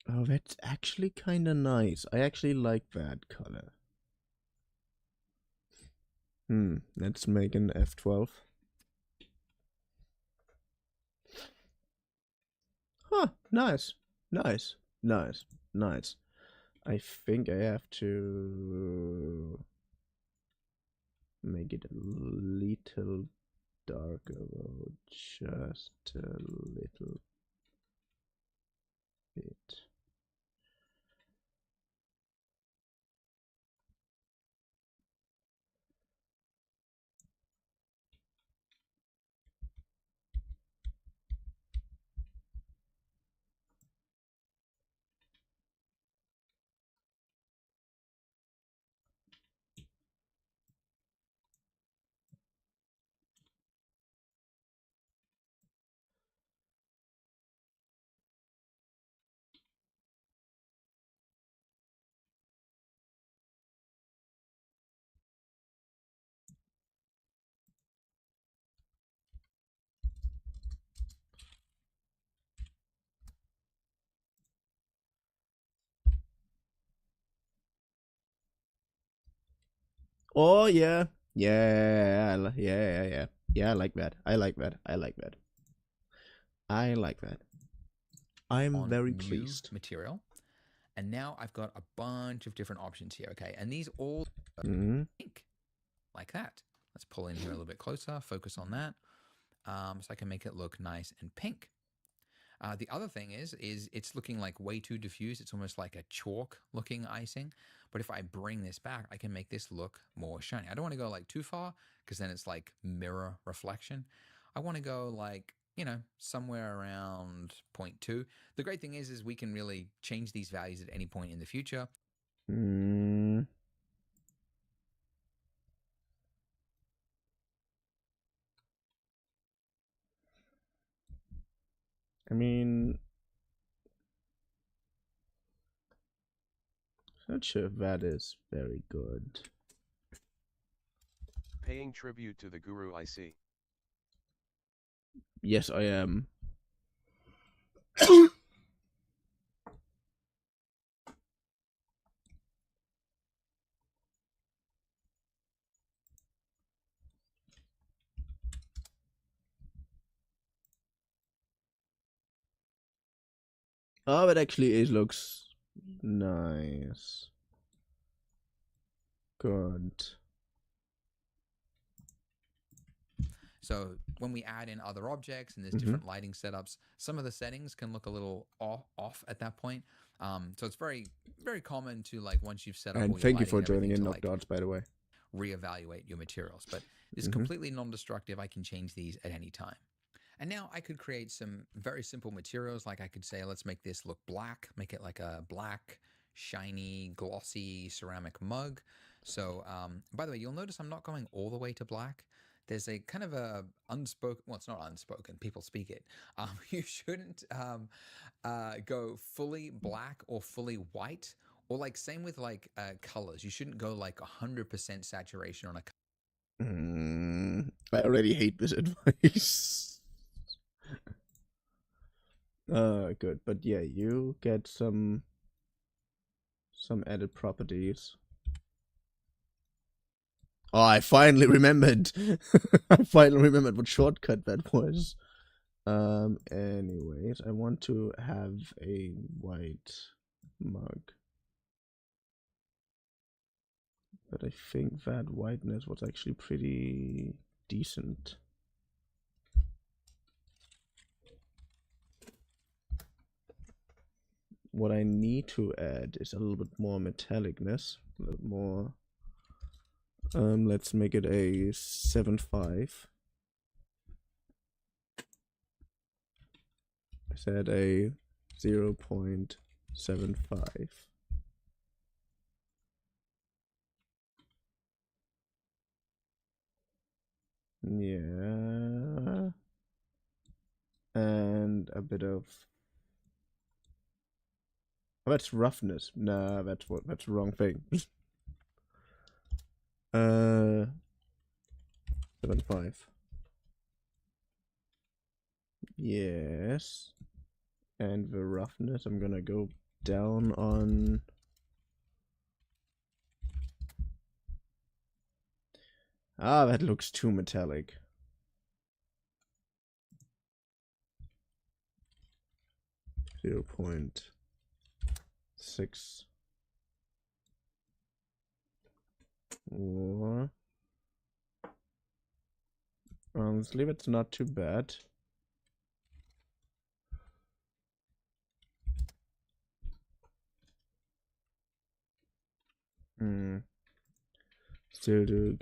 Oh, that's actually kind of nice. I actually like that color. Let's make an F12. Huh, nice. Nice. Nice. Nice. I think I have to make it a little darker, though, just a little bit. Oh yeah, yeah. I like that. I like that. I like that. I like that. I'm On very new pleased. material. And now I've got a bunch of different options here, okay? And these all pink, like that. Let's pull in here a little bit closer, focus on that, so I can make it look nice and pink. The other thing is it's looking like way too diffuse. It's almost like a chalk looking icing. But if I bring this back, I can make this look more shiny. I don't want to go like too far because then it's like mirror reflection. I want to go like, you know, somewhere around 0.2. The great thing is we can really change these values at any point in the future. I mean, not sure if that is very good. Paying tribute to the guru, I see. Yes, I am. Oh, it actually looks nice. Good. So when we add in other objects and there's different lighting setups, some of the settings can look a little off at that point. So it's very, very common to, like, once you've set up all And your thank you lighting for and joining everything, in, to, Knock like, Dots, by the way. reevaluate your materials. But it's completely non-destructive. I can change these at any time. And now I could create some very simple materials. Like I could say, let's make this look black, make it like a black, shiny, glossy ceramic mug. So, by the way, you'll notice I'm not going all the way to black. There's a kind of a unspoken, well, it's not unspoken, people speak it. You shouldn't go fully black or fully white, or like same with like colors. You shouldn't go like 100% saturation on a I already hate this advice. Good. But yeah, you get some added properties. Oh, I finally remembered. I finally remembered what shortcut that was. Anyways, I want to have a white mug. But I think that whiteness was actually pretty decent. What I need to add is a little bit more metallicness, a little more. Let's make it a 7.5. I said a 0.75. Yeah. And a bit of. Oh, that's roughness. Nah, that's the wrong thing. 7.5. Yes. And the roughness, I'm gonna go down on. Ah, that looks too metallic. 0.6. Or honestly, it's not too bad. Still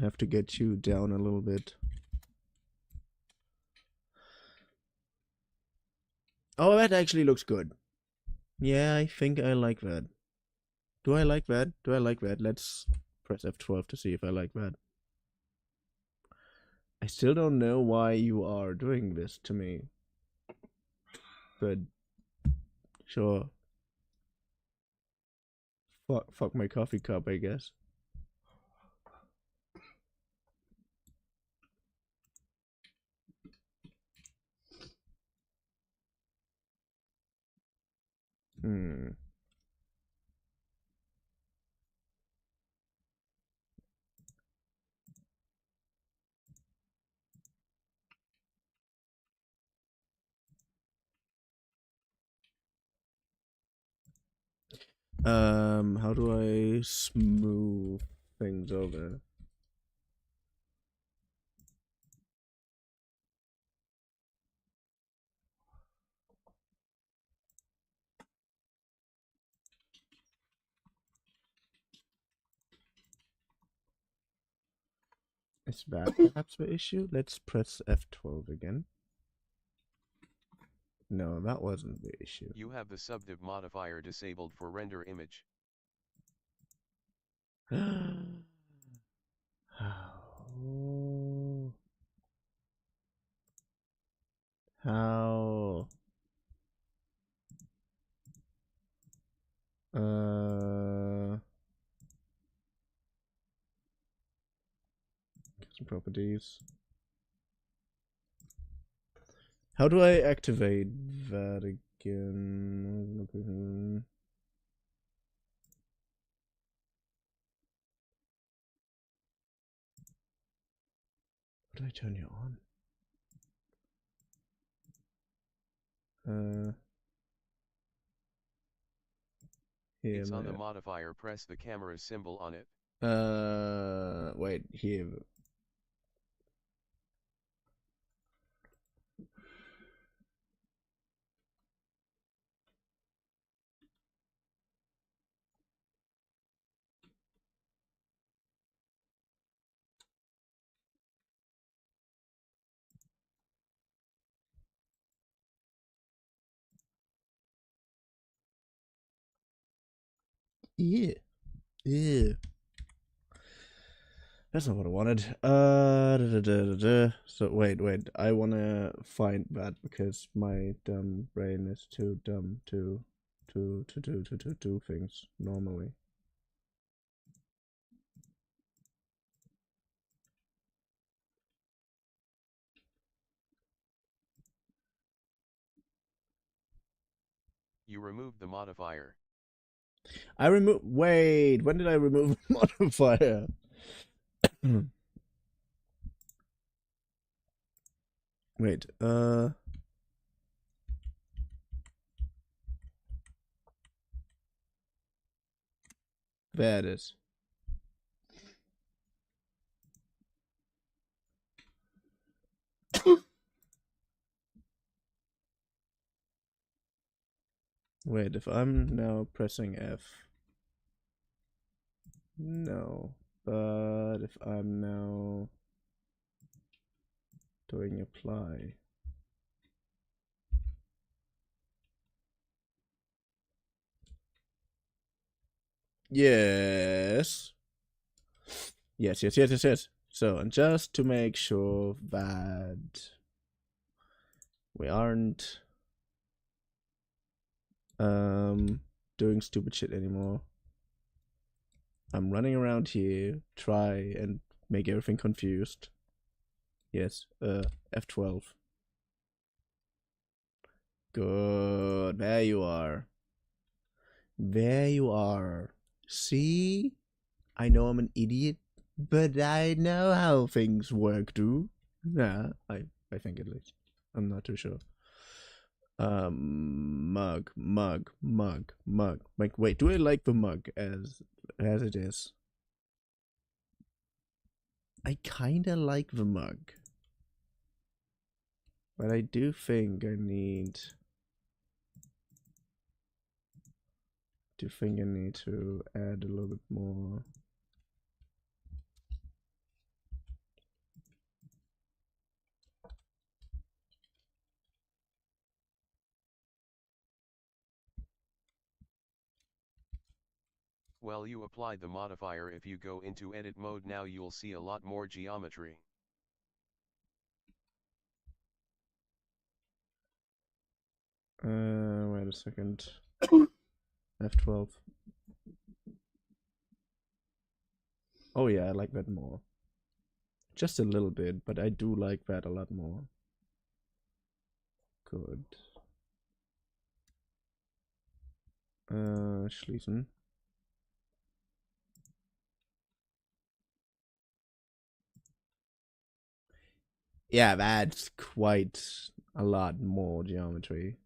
have to get you down a little bit. Oh, that actually looks good. Yeah, I think I like that. Do I like that? Do I like that? Let's press F12 to see if I like that. I still don't know why you are doing this to me. But sure. Fuck my coffee cup, I guess. How do I smooth things over? Is that perhaps the issue? Let's press F12 again. No, that wasn't the issue. You have the subdiv modifier disabled for render image. How? Custom properties. How do I activate that again? How do I turn you on? Here, It's on the modifier, press the camera symbol on it. wait, here. Yeah. Yeah. That's not what I wanted. So wait. I wanna find that because my dumb brain is too dumb to do things normally. You removed the modifier. I remove. Wait, when did I remove modifier? Wait. There it is. Wait, if I'm now pressing F. No. But if I'm now doing apply. Yes. Yes. So, and just to make sure that we aren't doing stupid shit anymore, I'm running around here, try and make everything confused. Yes, F12. Good, there you are. There you are. See? I know I'm an idiot, but I know how things work too. Yeah, I think at least. I'm not too sure. Mug. Like, wait, do I like the mug as it is? I kinda like the mug. But I do think I need to add a little bit more. Well, you applied the modifier. If you go into edit mode now, you'll see a lot more geometry. Wait a second. F12. Oh yeah, I like that more. Just a little bit, but I do like that a lot more. Good. Schließen. Yeah, that's quite a lot more geometry.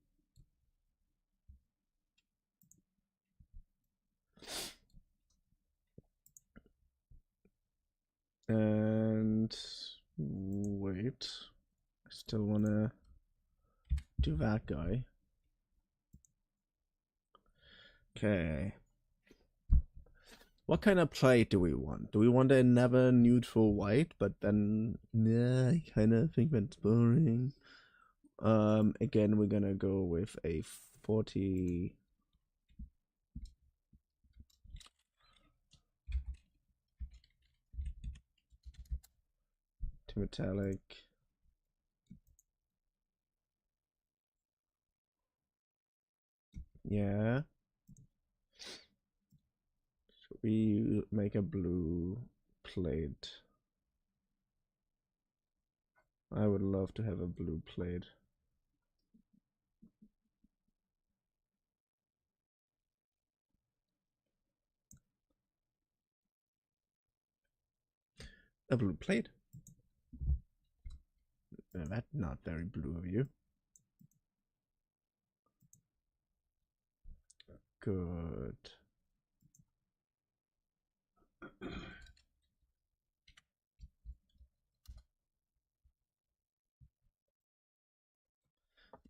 And wait, I still wanna do that guy. Okay. What kind of plate do we want? Do we want another neutral white? But then, yeah, I kind of think that's boring. Again, we're gonna go with a 40. To metallic. Yeah. Should we make a blue plate? I would love to have a blue plate. A blue plate? That's not very blue of you. Good.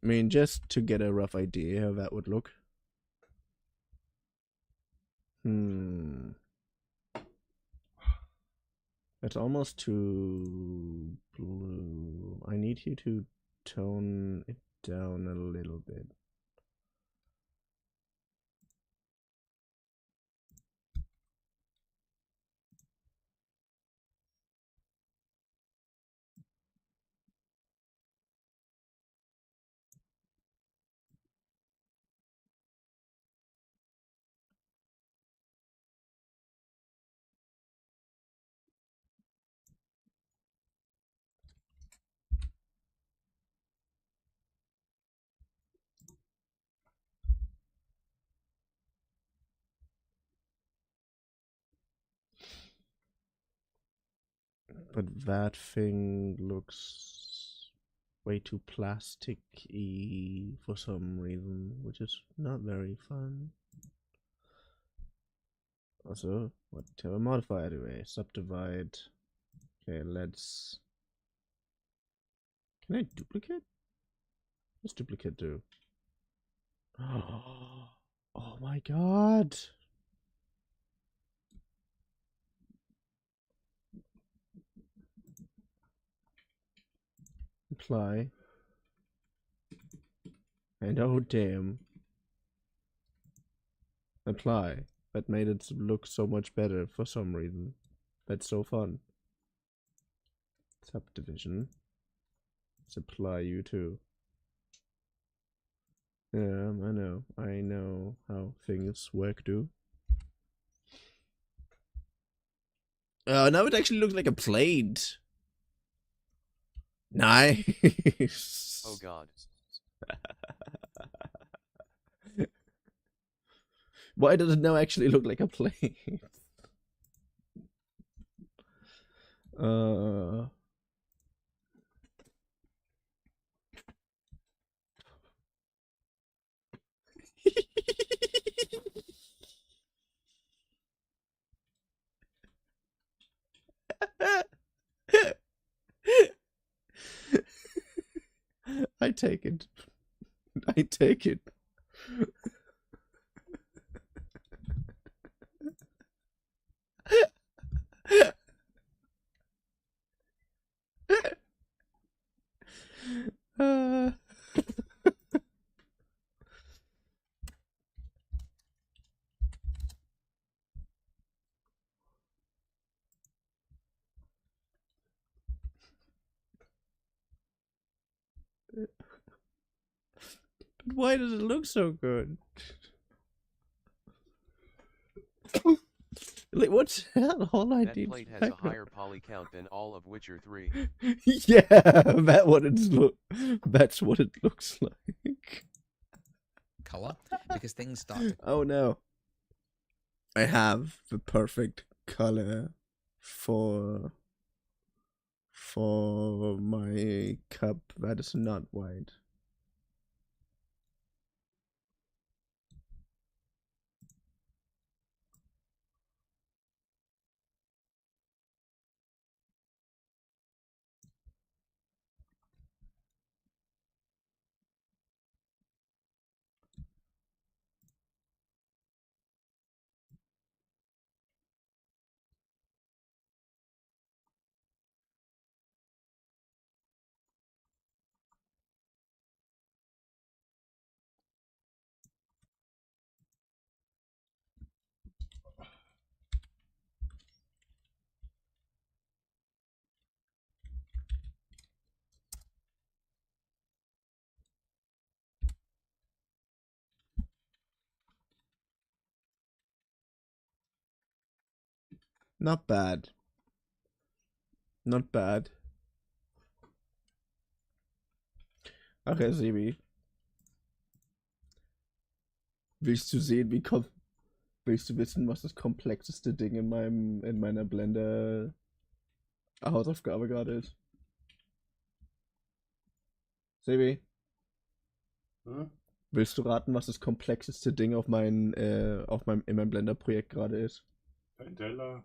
I mean, just to get a rough idea how that would look. That's almost too blue. I need you to tone it down a little bit. But that thing looks way too plastic-y for some reason, which is not very fun. Also, what do I modify anyway? Subdivide. Okay, let's... Can I duplicate? What's duplicate do? Oh my god! Apply. And oh damn. Apply. That made it look so much better for some reason. That's so fun. Subdivision. Let's apply you too. Yeah, I know. I know how things work, do. Now it actually looks like a plate. Nice. Oh god. Why does it now actually look like a plate? I take it. I take it. Why does it look so good? Like, what the hell? All I That did. plate has a higher poly count than all of Witcher 3. Yeah, that's what it looks like. Color, because things start to... Oh no. I have the perfect color for my cup that is not white. Not bad. Not bad. Okay, Sebi. Willst du sehen, willst du wissen, was das komplexeste Ding in meiner Blender Hausaufgabe gerade ist? Sebi? Hm? Willst du raten, was das komplexeste Ding in meinem Blender-Projekt gerade ist? Ein Teller.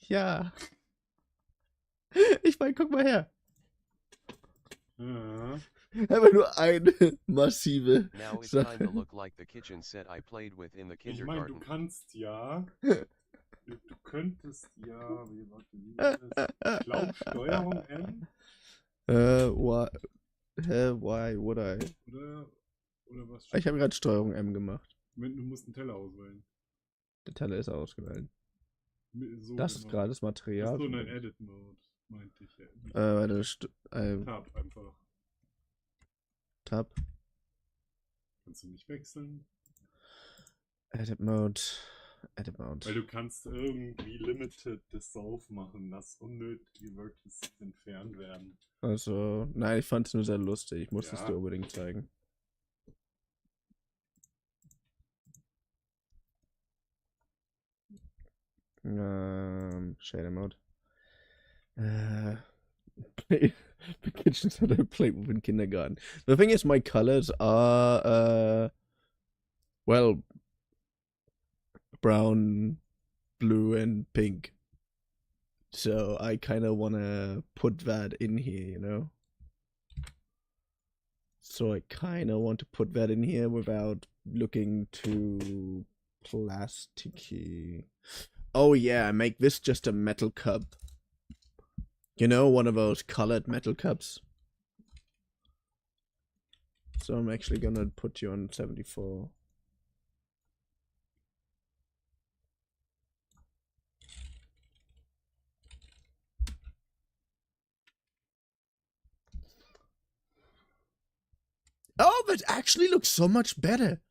Ja. Ich meine, guck mal her. Ja. Einfach nur eine massive Now it Sache. kinda look like the kitchen set I played with in the Ich meine, du kindergarten. kannst ja. Du könntest ja. Wie ist das? Ich glaube, Steuerung M. Why would I? Oder was? Ich habe gerade Steuerung M gemacht. Du musst einen Teller auswählen. Der Teller ist ausgewählt. So Das ist gerade das Material. Das ist so eine Edit-Mode, meinte ich. Tab Tab einfach. Tab. Kannst du nicht wechseln? Edit Mode. Edit Mode. Weil du kannst irgendwie Limited Dissolve machen, dass unnötige Vertices entfernt werden. Also, nein, ich fand es nur sehr lustig. Ich muss es Ja. dir unbedingt zeigen. Shader Mode. Uh, the kitchens that I played with in kindergarten. The thing is, my colors are well, brown, blue, and pink. So I kind of want to put that in here, you know? So I kind of want to put that in here without looking too plasticky. Oh yeah, I make this just a metal cup. You know, one of those colored metal cups. So I'm actually gonna put you on 74. Oh, that actually looks so much better.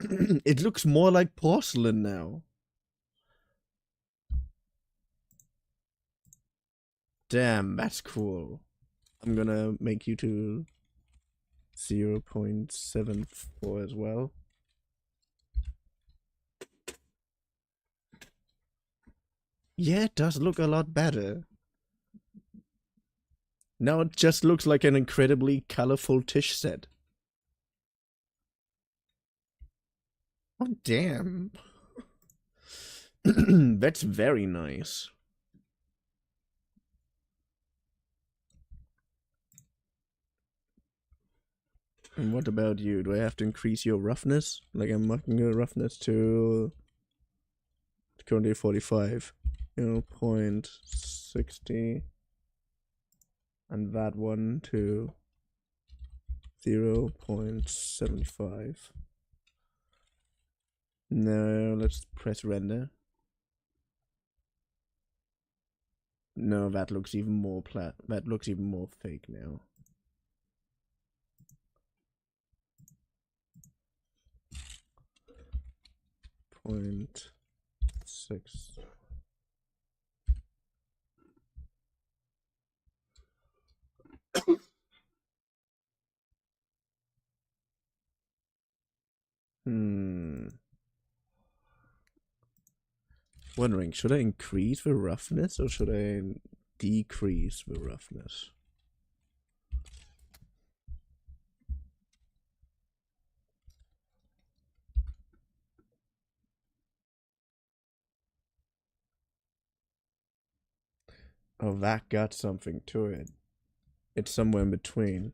It looks more like porcelain now. Damn, that's cool. I'm gonna make you to 0.74 as well. Yeah, it does look a lot better. Now it just looks like an incredibly colorful Tish set. Oh, damn. That's very nice. And what about you? Do I have to increase your roughness? Like I'm marking your roughness to currently 45. 0.60. And that one to 0.75. No, let's press render. No, that looks even more that looks even more fake now. Point 6. Wondering, should I increase the roughness or should I decrease the roughness? Oh, that got something to it. It's somewhere in between.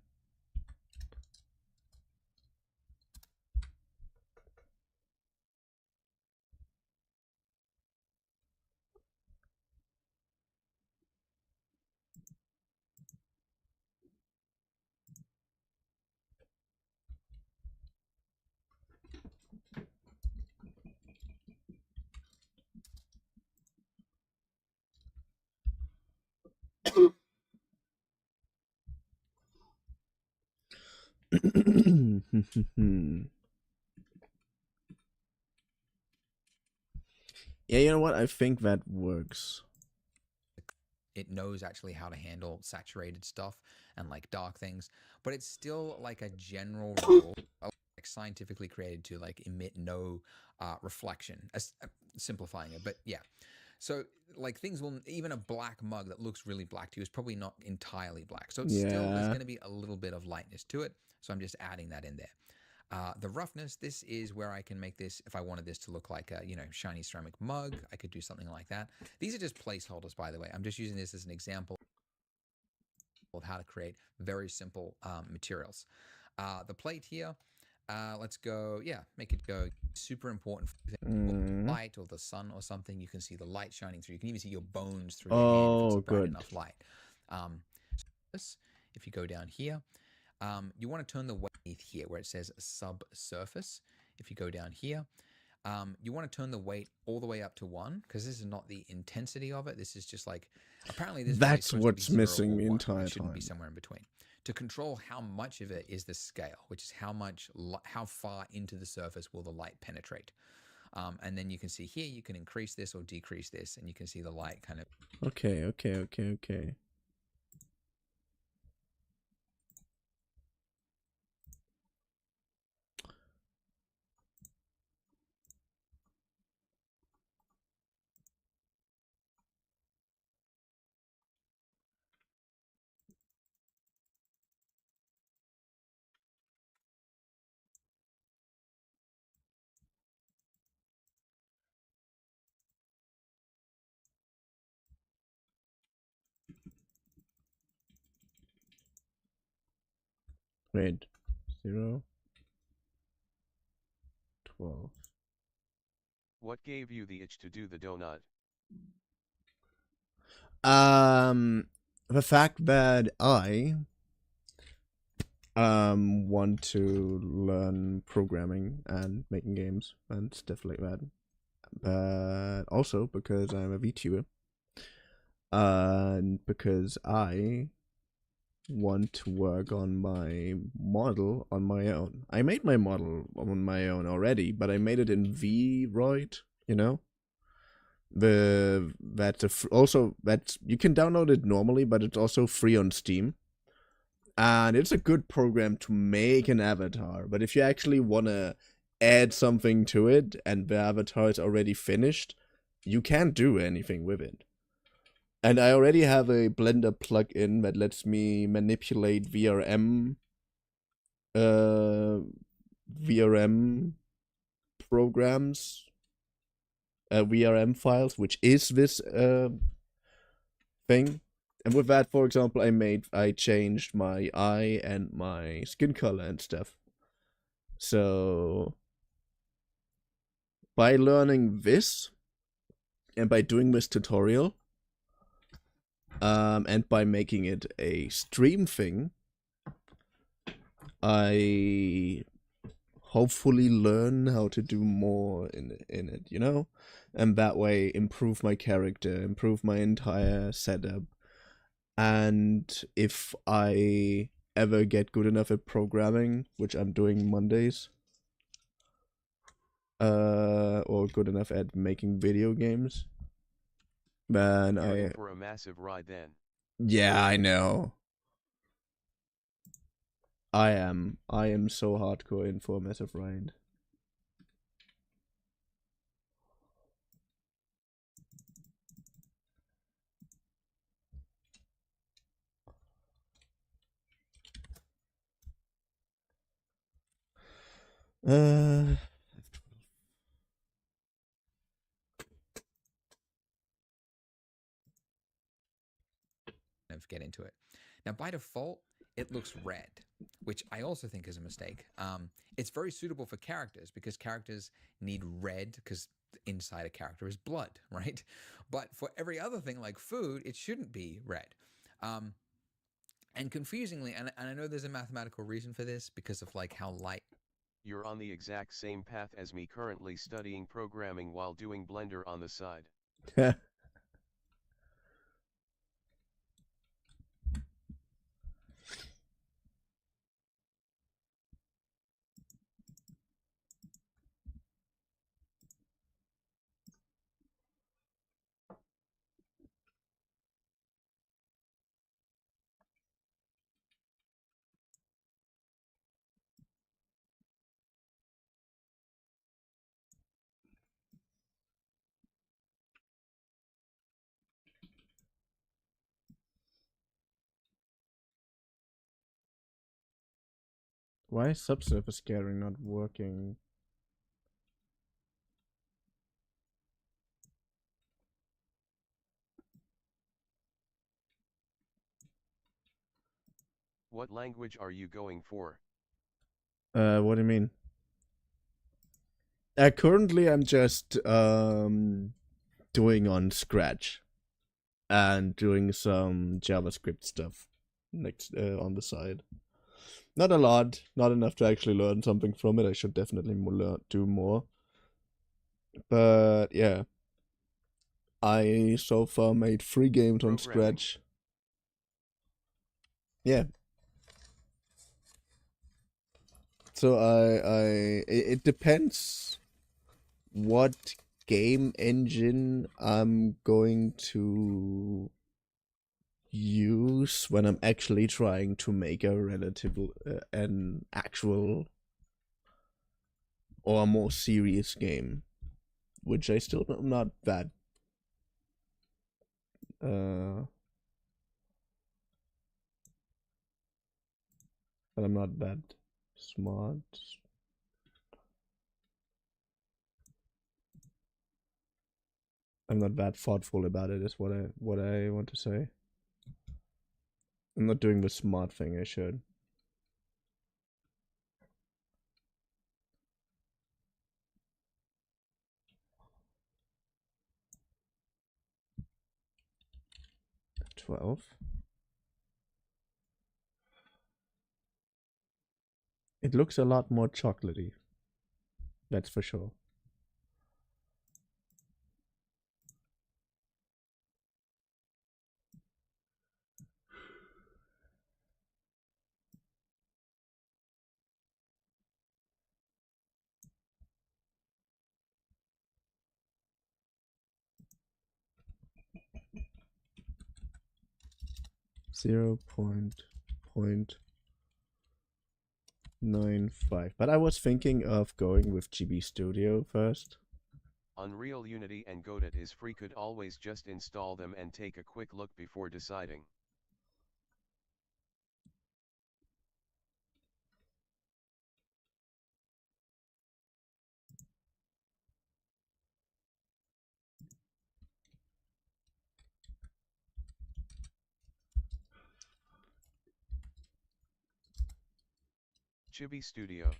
Yeah, you know what? I think that works. It knows actually how to handle saturated stuff and like dark things, but it's still like a general rule, like scientifically created to like emit no reflection, simplifying it. But yeah, so like things will, even a black mug that looks really black to you is probably not entirely black. So it's still, there's Yeah. going to be a little bit of lightness to it. So I'm just adding that in there. The roughness, this is where I can make this, if I wanted this to look like a, you know, shiny ceramic mug, I could do something like that. These are just placeholders, by the way. I'm just using this as an example of how to create very simple materials. The plate here, let's go, yeah, make it go super important light or the sun or something. You can see the light shining through. You can even see your bones through your hand if it's a bright enough light. If you go down here, you want to turn the weight here where it says subsurface. If you go down here, you want to turn the weight all the way up to 1 because this is not the intensity of it. This is just like, apparently this value is supposed to be 0 missing or the 1. entire It shouldn't time. be somewhere in between. To control how much of it is the scale, which is how much, how far into the surface will the light penetrate. And then you can see here, you can increase this or decrease this, and you can see the light kind of. Okay. Wait. 0, 12. What gave you the itch to do the donut? The fact that I want to learn programming and making games and stuff like that. But also because I'm a VTuber. And because I want to work on my model on my own. I made my model on my own already, but I made it in Vroid, you know? Also that you can download it normally, but it's also free on Steam. And it's a good program to make an avatar, but if you actually want to add something to it and the avatar is already finished, you can't do anything with it. And I already have a Blender plugin that lets me manipulate VRM programs, VRM files, which is this thing. And with that, for example, I changed my eye and my skin color and stuff. So by learning this and by doing this tutorial, and by making it a stream thing, I hopefully learn how to do more in it, you know? And that way improve my character, improve my entire setup. And if I ever get good enough at programming, which I'm doing Mondays, or good enough at making video games, man, You're in for a massive ride then. Yeah, I know. I am so hardcore in for a massive ride. Get into it. Now, by default, it looks red, which I also think is a mistake. It's very suitable for characters because characters need red because inside a character is blood, right? But for every other thing like food, it shouldn't be red. And confusingly, and I know there's a mathematical reason for this because of like how light. You're on the exact same path as me, currently studying programming while doing Blender on the side. Why is subsurface scaling not working? What language are you going for? What do you mean? Currently I'm just doing on Scratch and doing some JavaScript stuff next on the side. Not a lot, not enough to actually learn something from it. I should definitely do more. But yeah, I so far made 3 games on Scratch. Yeah. So it depends what game engine I'm going to use when I'm actually trying to make an actual or a more serious game, which I still am not that but I'm not that smart. I'm not that thoughtful about it, is what I want to say. I'm not doing the smart thing I should. 12. It looks a lot more chocolatey. That's for sure. Zero point 0.95. But I was thinking of going with GB Studio first. Unreal, Unity and Godot is free. Could always just install them and take a quick look before deciding. Chibi Studio.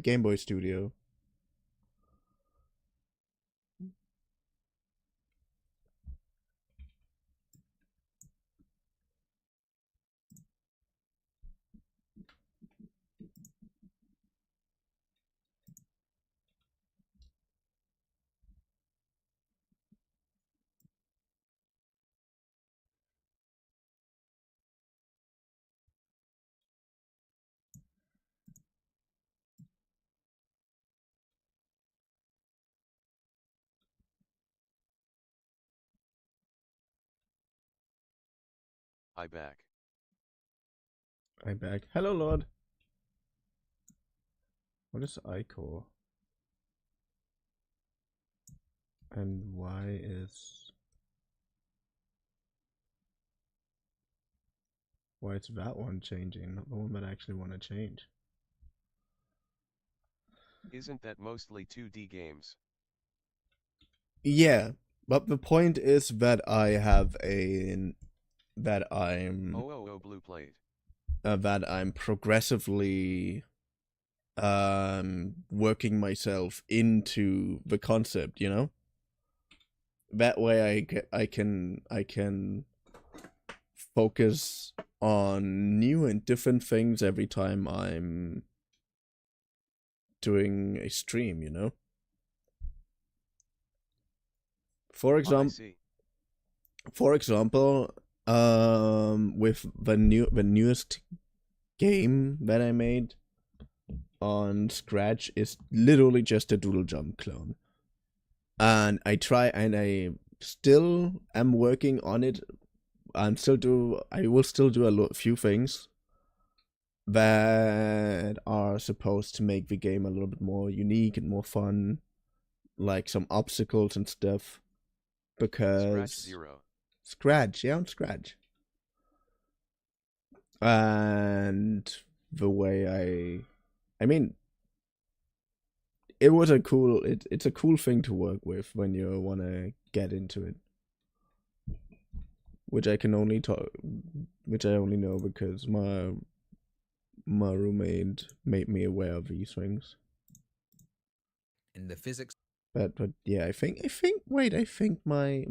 Game Boy Studio. I back. Hello, Lord. What is iCore? And why is that one changing? Not the one that I actually want to change. Isn't that mostly 2D games? Yeah, but the point is that I have that I'm Blue plate. that I'm progressively working myself into the concept, you know? That way I can focus on new and different things every time I'm doing a stream, you know? For example, with the newest game that I made on Scratch is literally just a doodle jump clone. And I still am working on it. I will still do a few things that are supposed to make the game a little bit more unique and more fun, like some obstacles and stuff. Because Scratch, yeah, on Scratch. And the way I mean, it's a cool thing to work with when you want to get into it. Which I only know because my roommate made me aware of these things. In the physics. But yeah, I think my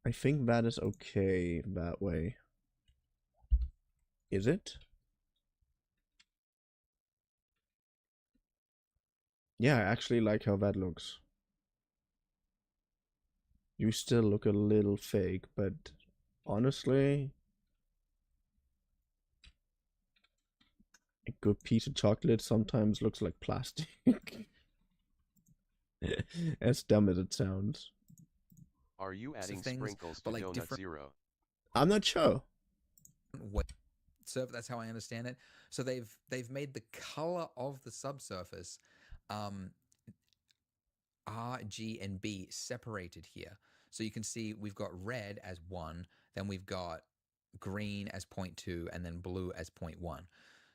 I think that is okay that way. Is it? Yeah, I actually like how that looks. You still look a little fake, but honestly, a good piece of chocolate sometimes looks like plastic. As dumb as it sounds. Are you adding sprinkles to like Donut Zero? I'm not sure. So that's how I understand it. So they've made the color of the subsurface R, G, and B separated here. So you can see we've got red as 1, then we've got green as 0.2, and then blue as 0.1.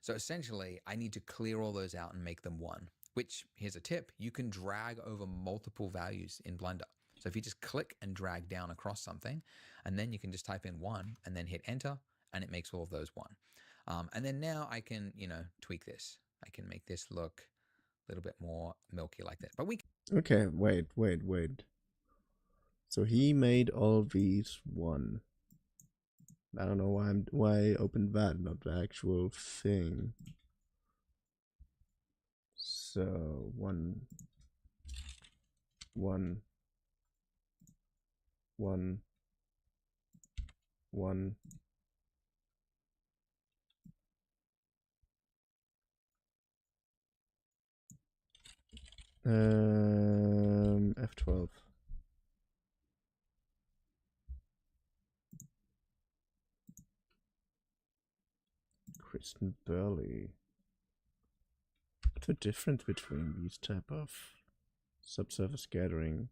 So essentially, I need to clear all those out and make them 1, which, here's a tip, you can drag over multiple values in Blender. So if you just click and drag down across something, and then you can just type in 1 and then hit enter, and it makes all of those 1. And then now I can, tweak this. I can make this look a little bit more milky like that. But we Okay, wait. So he made all these one. I don't know why I opened that, not the actual thing. So one. F12. Kristen Burley. What's the difference between these type of subsurface gathering?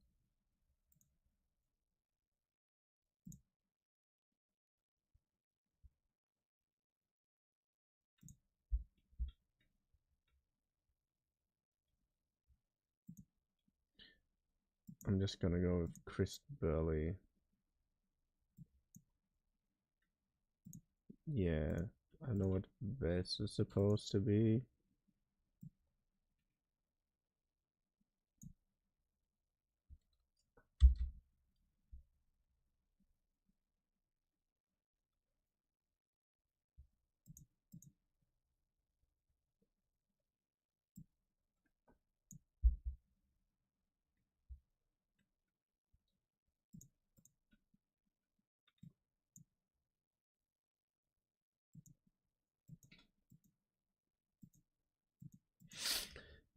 I'm just gonna go with Kristen Burley. Yeah, I know what this is supposed to be.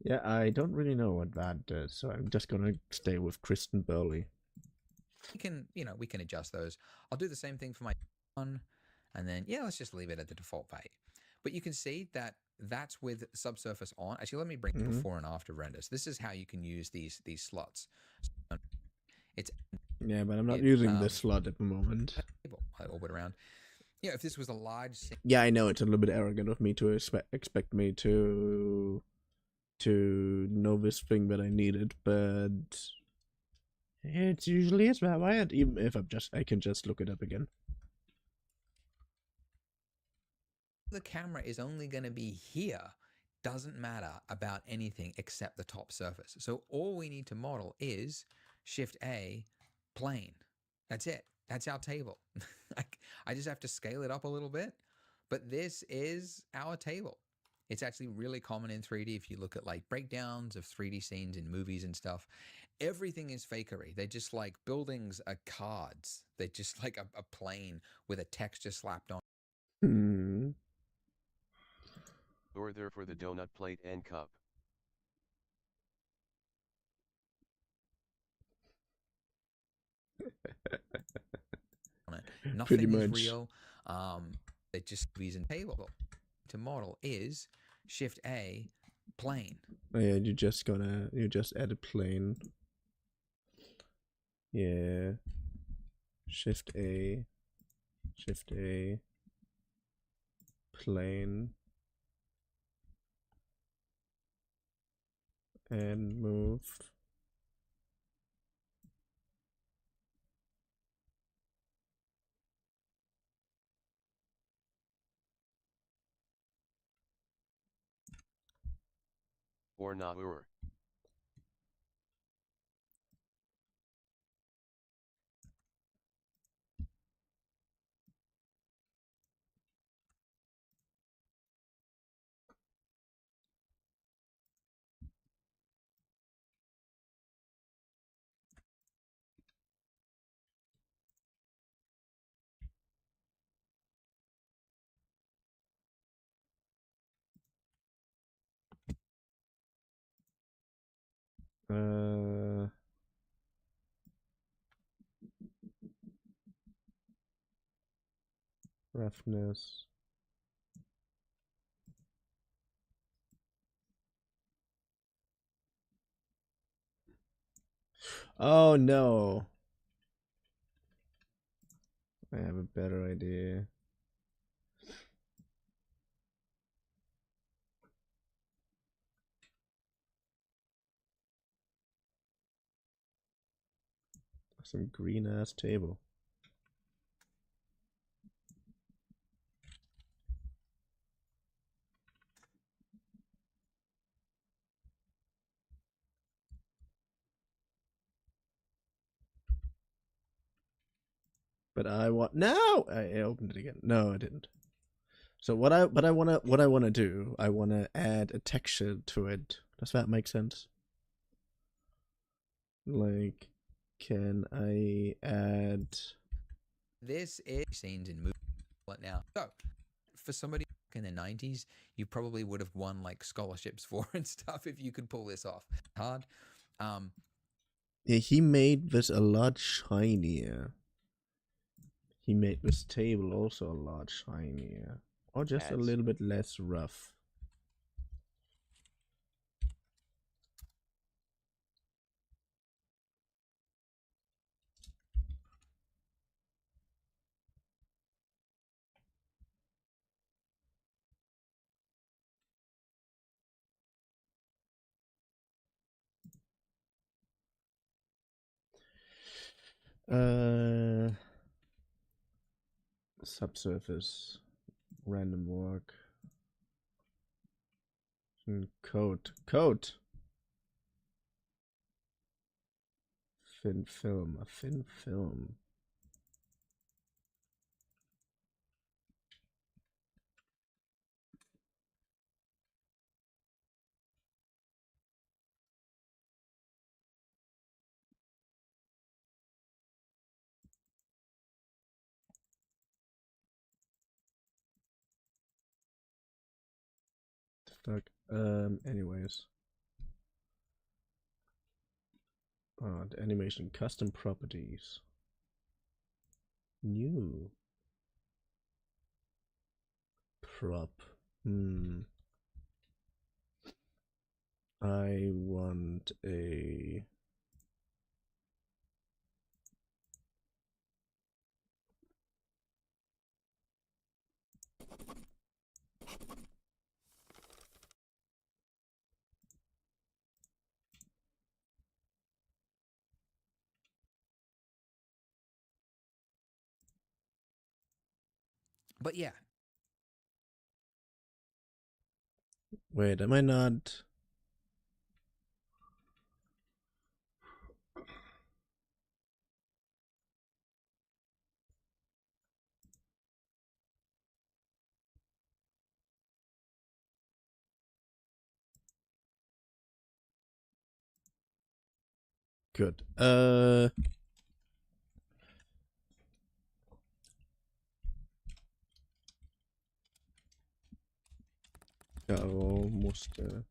Yeah, I don't really know what that does, so I'm just gonna stay with Kristen Burley. We can adjust those. I'll do the same thing for my one, and then let's just leave it at the default value. But you can see that that's with subsurface on. Actually, let me bring before and after renders. This is how you can use these slots. It's but I'm not using this slot at the moment. I orbit around. If this was a large. Yeah, I know it's a little bit arrogant of me to expect me to know this thing that I needed, but it usually is that way. Even if I can just look it up again. The camera is only going to be here. Doesn't matter about anything except the top surface. So all we need to model is Shift A, plane. That's it. That's our table. I just have to scale it up a little bit, but this is our table. It's actually really common in 3D. If you look at like breakdowns of 3D scenes in movies and stuff, everything is fakery. They're just like buildings are cards. They're just like a plane with a texture slapped on. Or there for the donut plate and cup. Nothing is real. It just reason table to model is Shift A, plane. Oh yeah, you just add a plane. Yeah. Shift A, plane, and move. Or not. Roughness. Oh no. I have a better idea. Some green ass table. But I want no. I opened it again. No, I didn't. So what I wanna do, I wanna add a texture to it. Does that make sense? Like, can I add? This is scenes in movies. What now? So, for somebody in the 90s, you probably would have won like scholarships for and stuff if you could pull this off. Hard. Yeah, he made this a lot shinier. He made this table also a lot shinier. Or just a Ads. little bit less rough. Subsurface, random walk, code, thin film, a thin film. Fuck. Anyways. The animation custom properties. New. Prop. I want a. But yeah. Wait, am I not? Good. Ja, musste.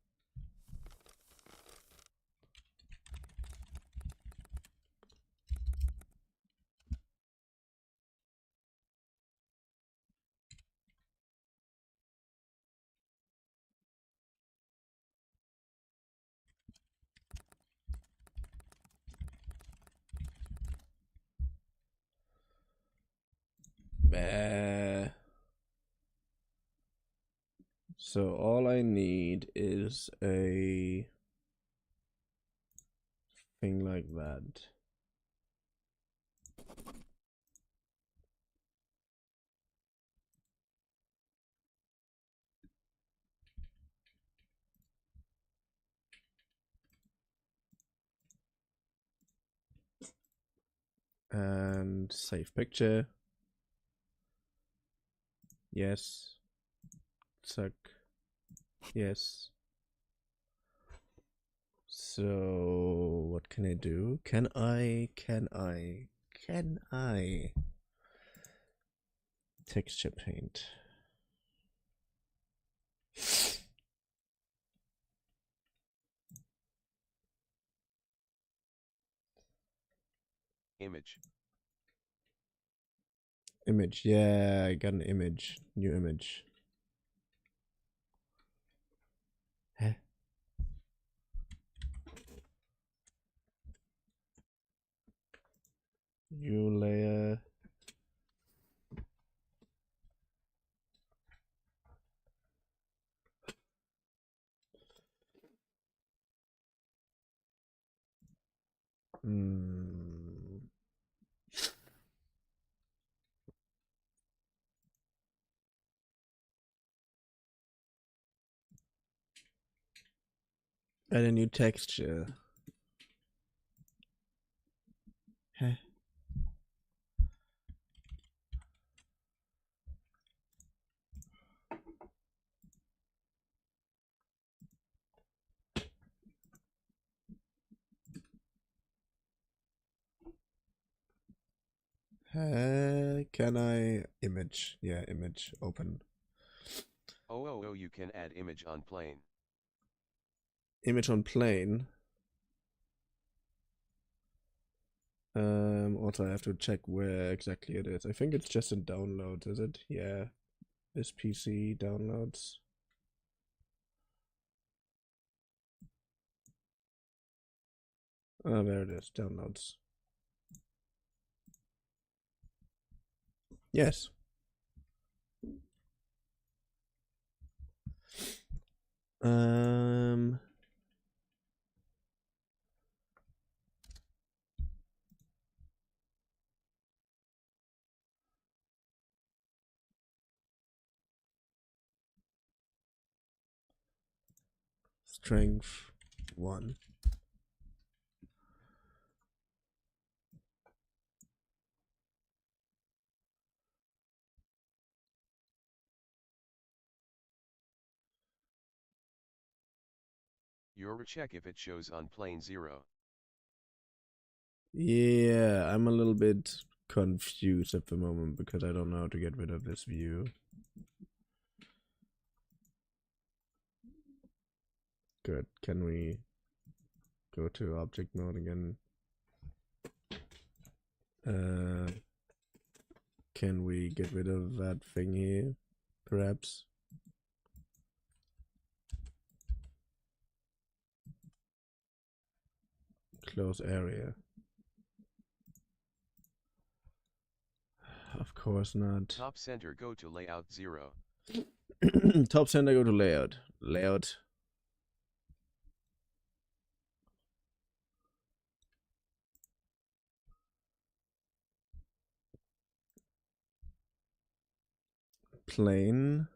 So all I need is a thing like that. And save picture. Yes. Suck. Yes. So what can I do? Can I texture paint? Image. Image. Yeah, I got an image. New image. Huh? New layer. Add a new texture. Huh? Can I image? Yeah, image open. Oh, you can add image on plane. Image on plane. Also I have to check where exactly it is. I think it's just in downloads, is it? Yeah. This PC downloads. Oh, there it is, downloads. Yes. Strength 1. You're check if it shows on plane 0. Yeah, I'm a little bit confused at the moment because I don't know how to get rid of this view. Good. Can we go to object mode again? Can we get rid of that thing here, perhaps? Close area. Of course not. Top center go to layout 0. Top center go to layout. Layout. Plane.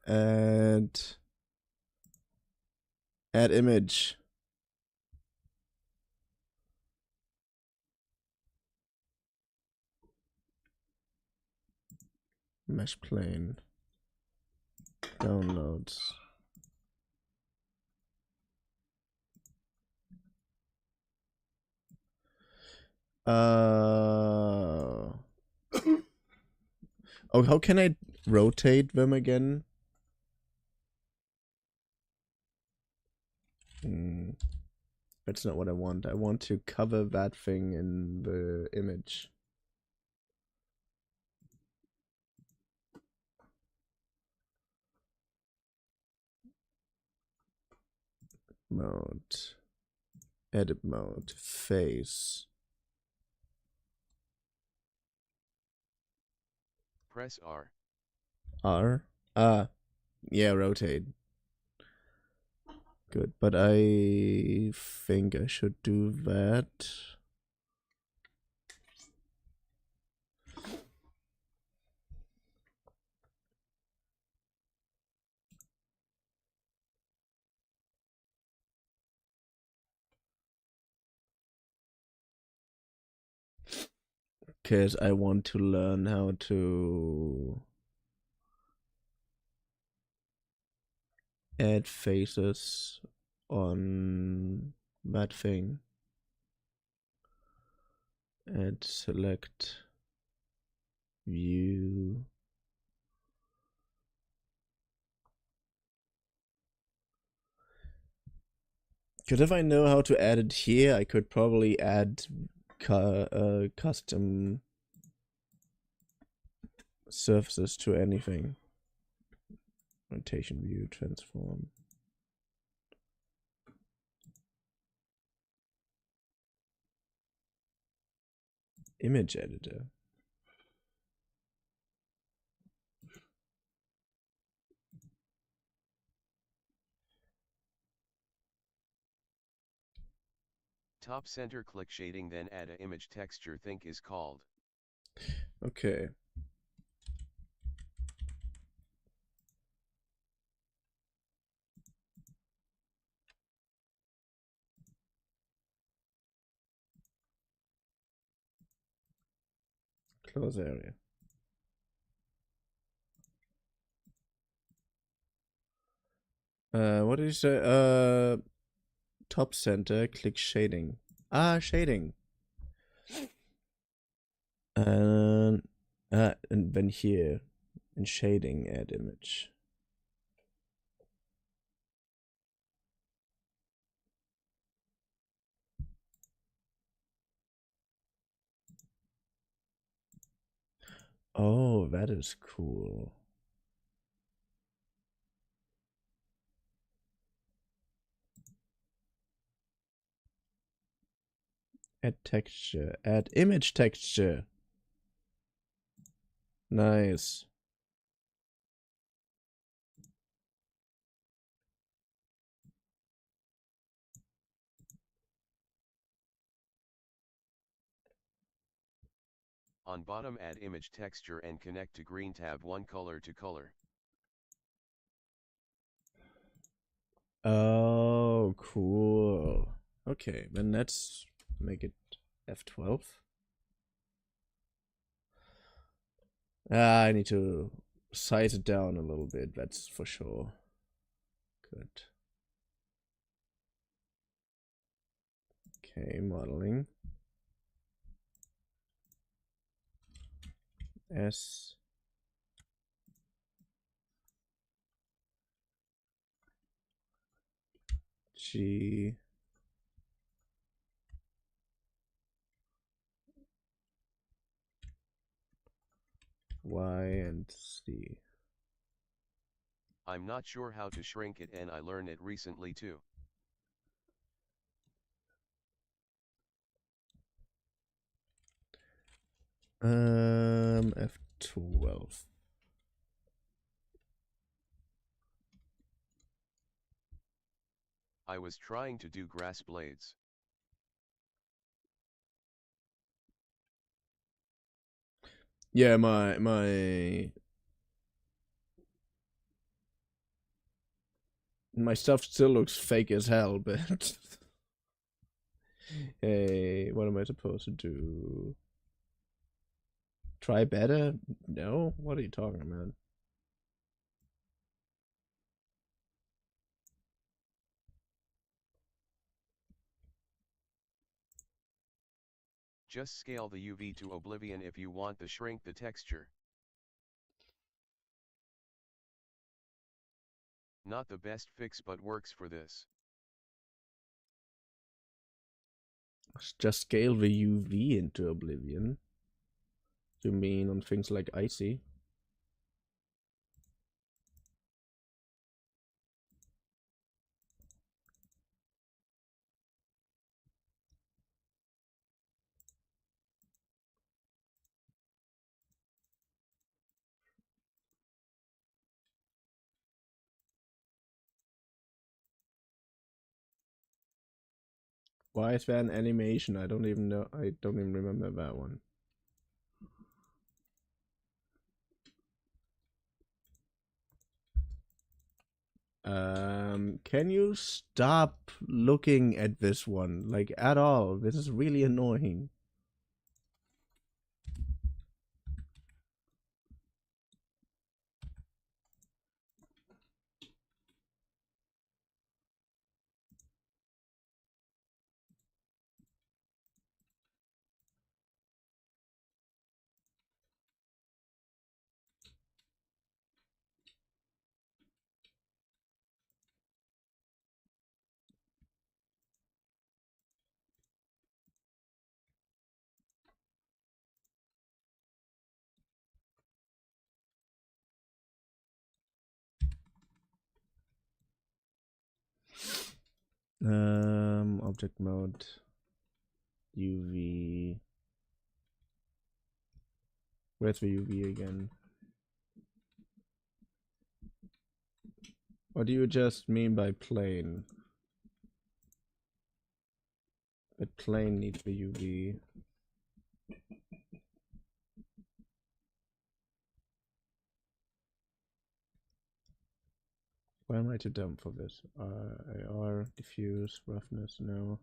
Add image. Mesh plane. Downloads. Oh, how can I rotate them again? That's not what I want. I want to cover that thing in the image. Mode. Edit mode. Face. Press R. R? Yeah, rotate. Good, but I think I should do that. Because I want to learn how to add faces on that thing. Add select view. Because if I know how to add it here, I could probably add custom surfaces to anything. Rotation view, transform. Image editor. Top center click shading, then add a image texture think is called. Okay. Close area. What did you say? Top center, click shading. Ah, shading. And then here in shading, add image. Oh, that is cool. Add texture. Add image texture. Nice. On bottom add image texture and connect to green tab 1 color to color. Oh, cool. Okay, then let's make it F12. I need to size it down a little bit, that's for sure. Good. Okay, modeling. S. G. Y and C. I'm not sure how to shrink it and I learned it recently too. F12. I was trying to do grass blades. Yeah, my stuff still looks fake as hell, but hey, what am I supposed to do? Try better? No? What are you talking about? Just scale the UV to oblivion if you want to shrink the texture. Not the best fix but works for this. Just scale the UV into oblivion. You mean on things like icy? Why is there an animation? I don't even know. I don't even remember that one. Can you stop looking at this one? Like, at all. This is really annoying. Object mode, UV. Where's the UV again? What do you just mean by plane? A plane needs the UV. Why am I too dumb for this? AR, diffuse, roughness, no.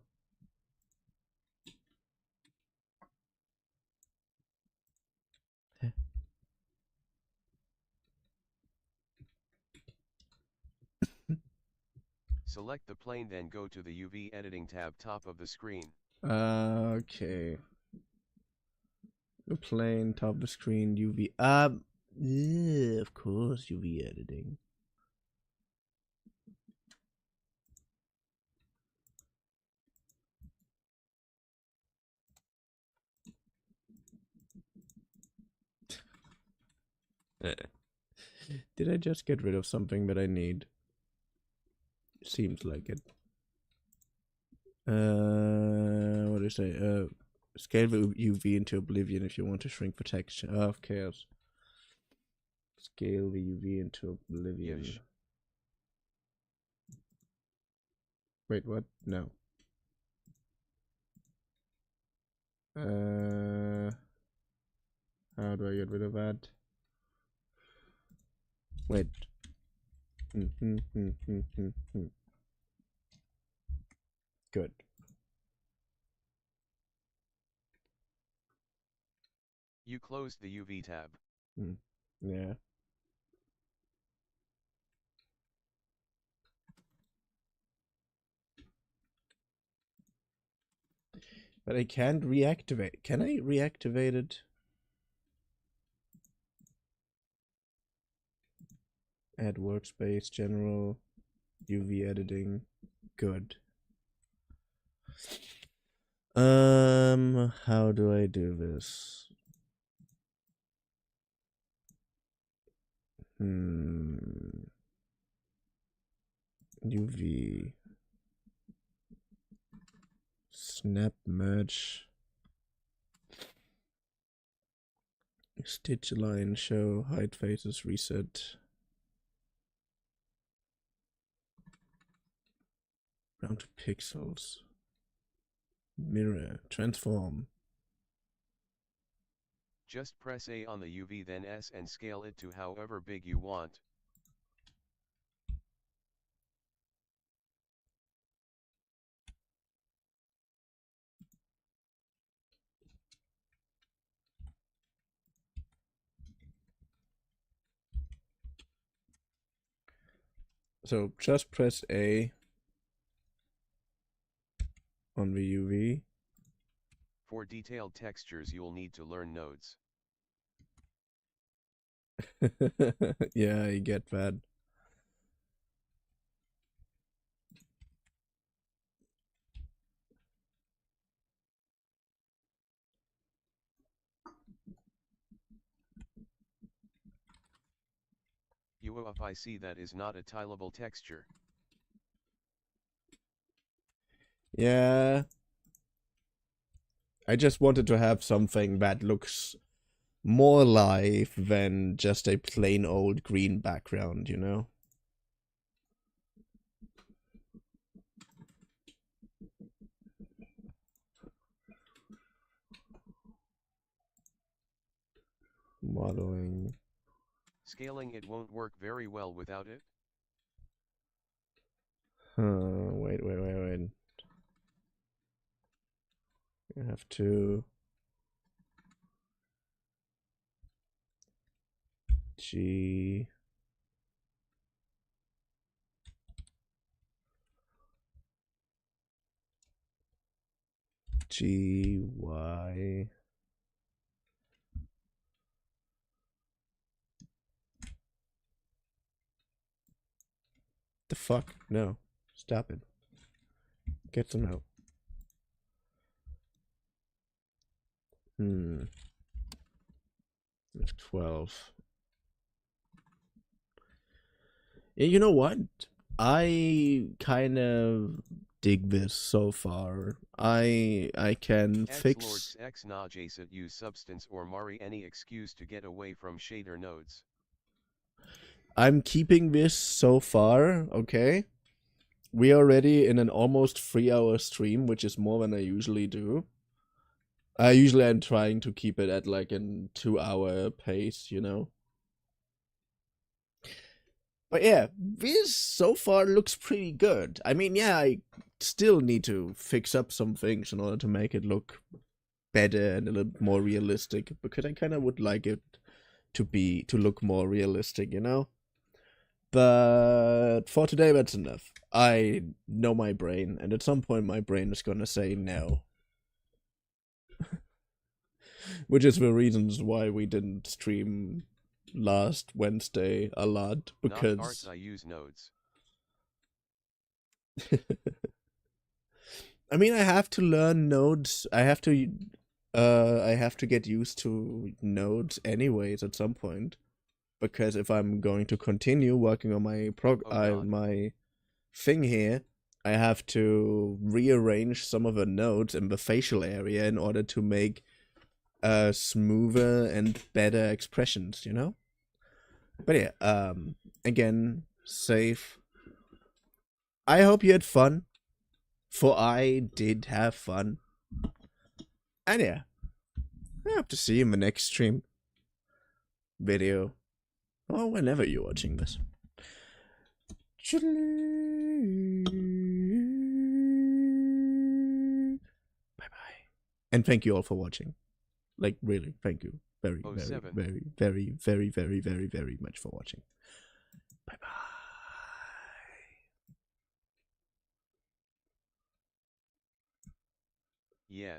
Select the plane then go to the UV editing tab top of the screen. Okay. A plain top of the screen UV. Yeah, of course, UV editing. Did I just get rid of something that I need? Seems like it. What do you say? Scale the UV into oblivion if you want to shrink the texture. Oh, of chaos. Scale the UV into oblivion. Yeesh. Wait, what? No. How do I get rid of that? Wait. Good. You closed the UV tab. Yeah. But I can't reactivate. Can I reactivate it? Add workspace, general, UV editing. Good. How do I do this? UV. Snap merge. Stitch line, show, hide faces, reset. Down to pixels. Mirror, transform. Just press A on the UV then S and scale it to however big you want. So just press A on the UV. For detailed textures you'll need to learn nodes. Yeah, I get that. UOFIC that is not a tileable texture. Yeah. I just wanted to have something that looks more live than just a plain old green background, you know? Modeling. Scaling it won't work very well without it. Wait. I have to G Y the fuck? No. Stop it. Get some help. F12. You know what? I kind of dig this so far. I can fix. Lords X Najasat use substance or Mari any excuse to get away from shader nodes. I'm keeping this so far, okay? We are already in an almost 3-hour stream, which is more than I usually do. Usually I'm trying to keep it at like a 2-hour pace, you know? But yeah, this so far looks pretty good. I mean, yeah, I still need to fix up some things in order to make it look better and a little more realistic, because I kind of would like it to look more realistic, you know? But for today, that's enough. I know my brain, and at some point my brain is gonna say no. Which is the reasons why we didn't stream last Wednesday a lot, Not because arts, I use nodes. I mean, I have to learn nodes. I have to get used to nodes anyways at some point, because if I'm going to continue working on my my thing here, I have to rearrange some of the nodes in the facial area in order to make smoother and better expressions, you know? But yeah, again, safe. I hope you had fun, for I did have fun. And yeah, I hope to see you in the next stream, video, or whenever you're watching this. Bye-bye. And thank you all for watching. Like, really, thank you. Very, very, very, very, very, very, very, very much for watching. Bye-bye. Yeah.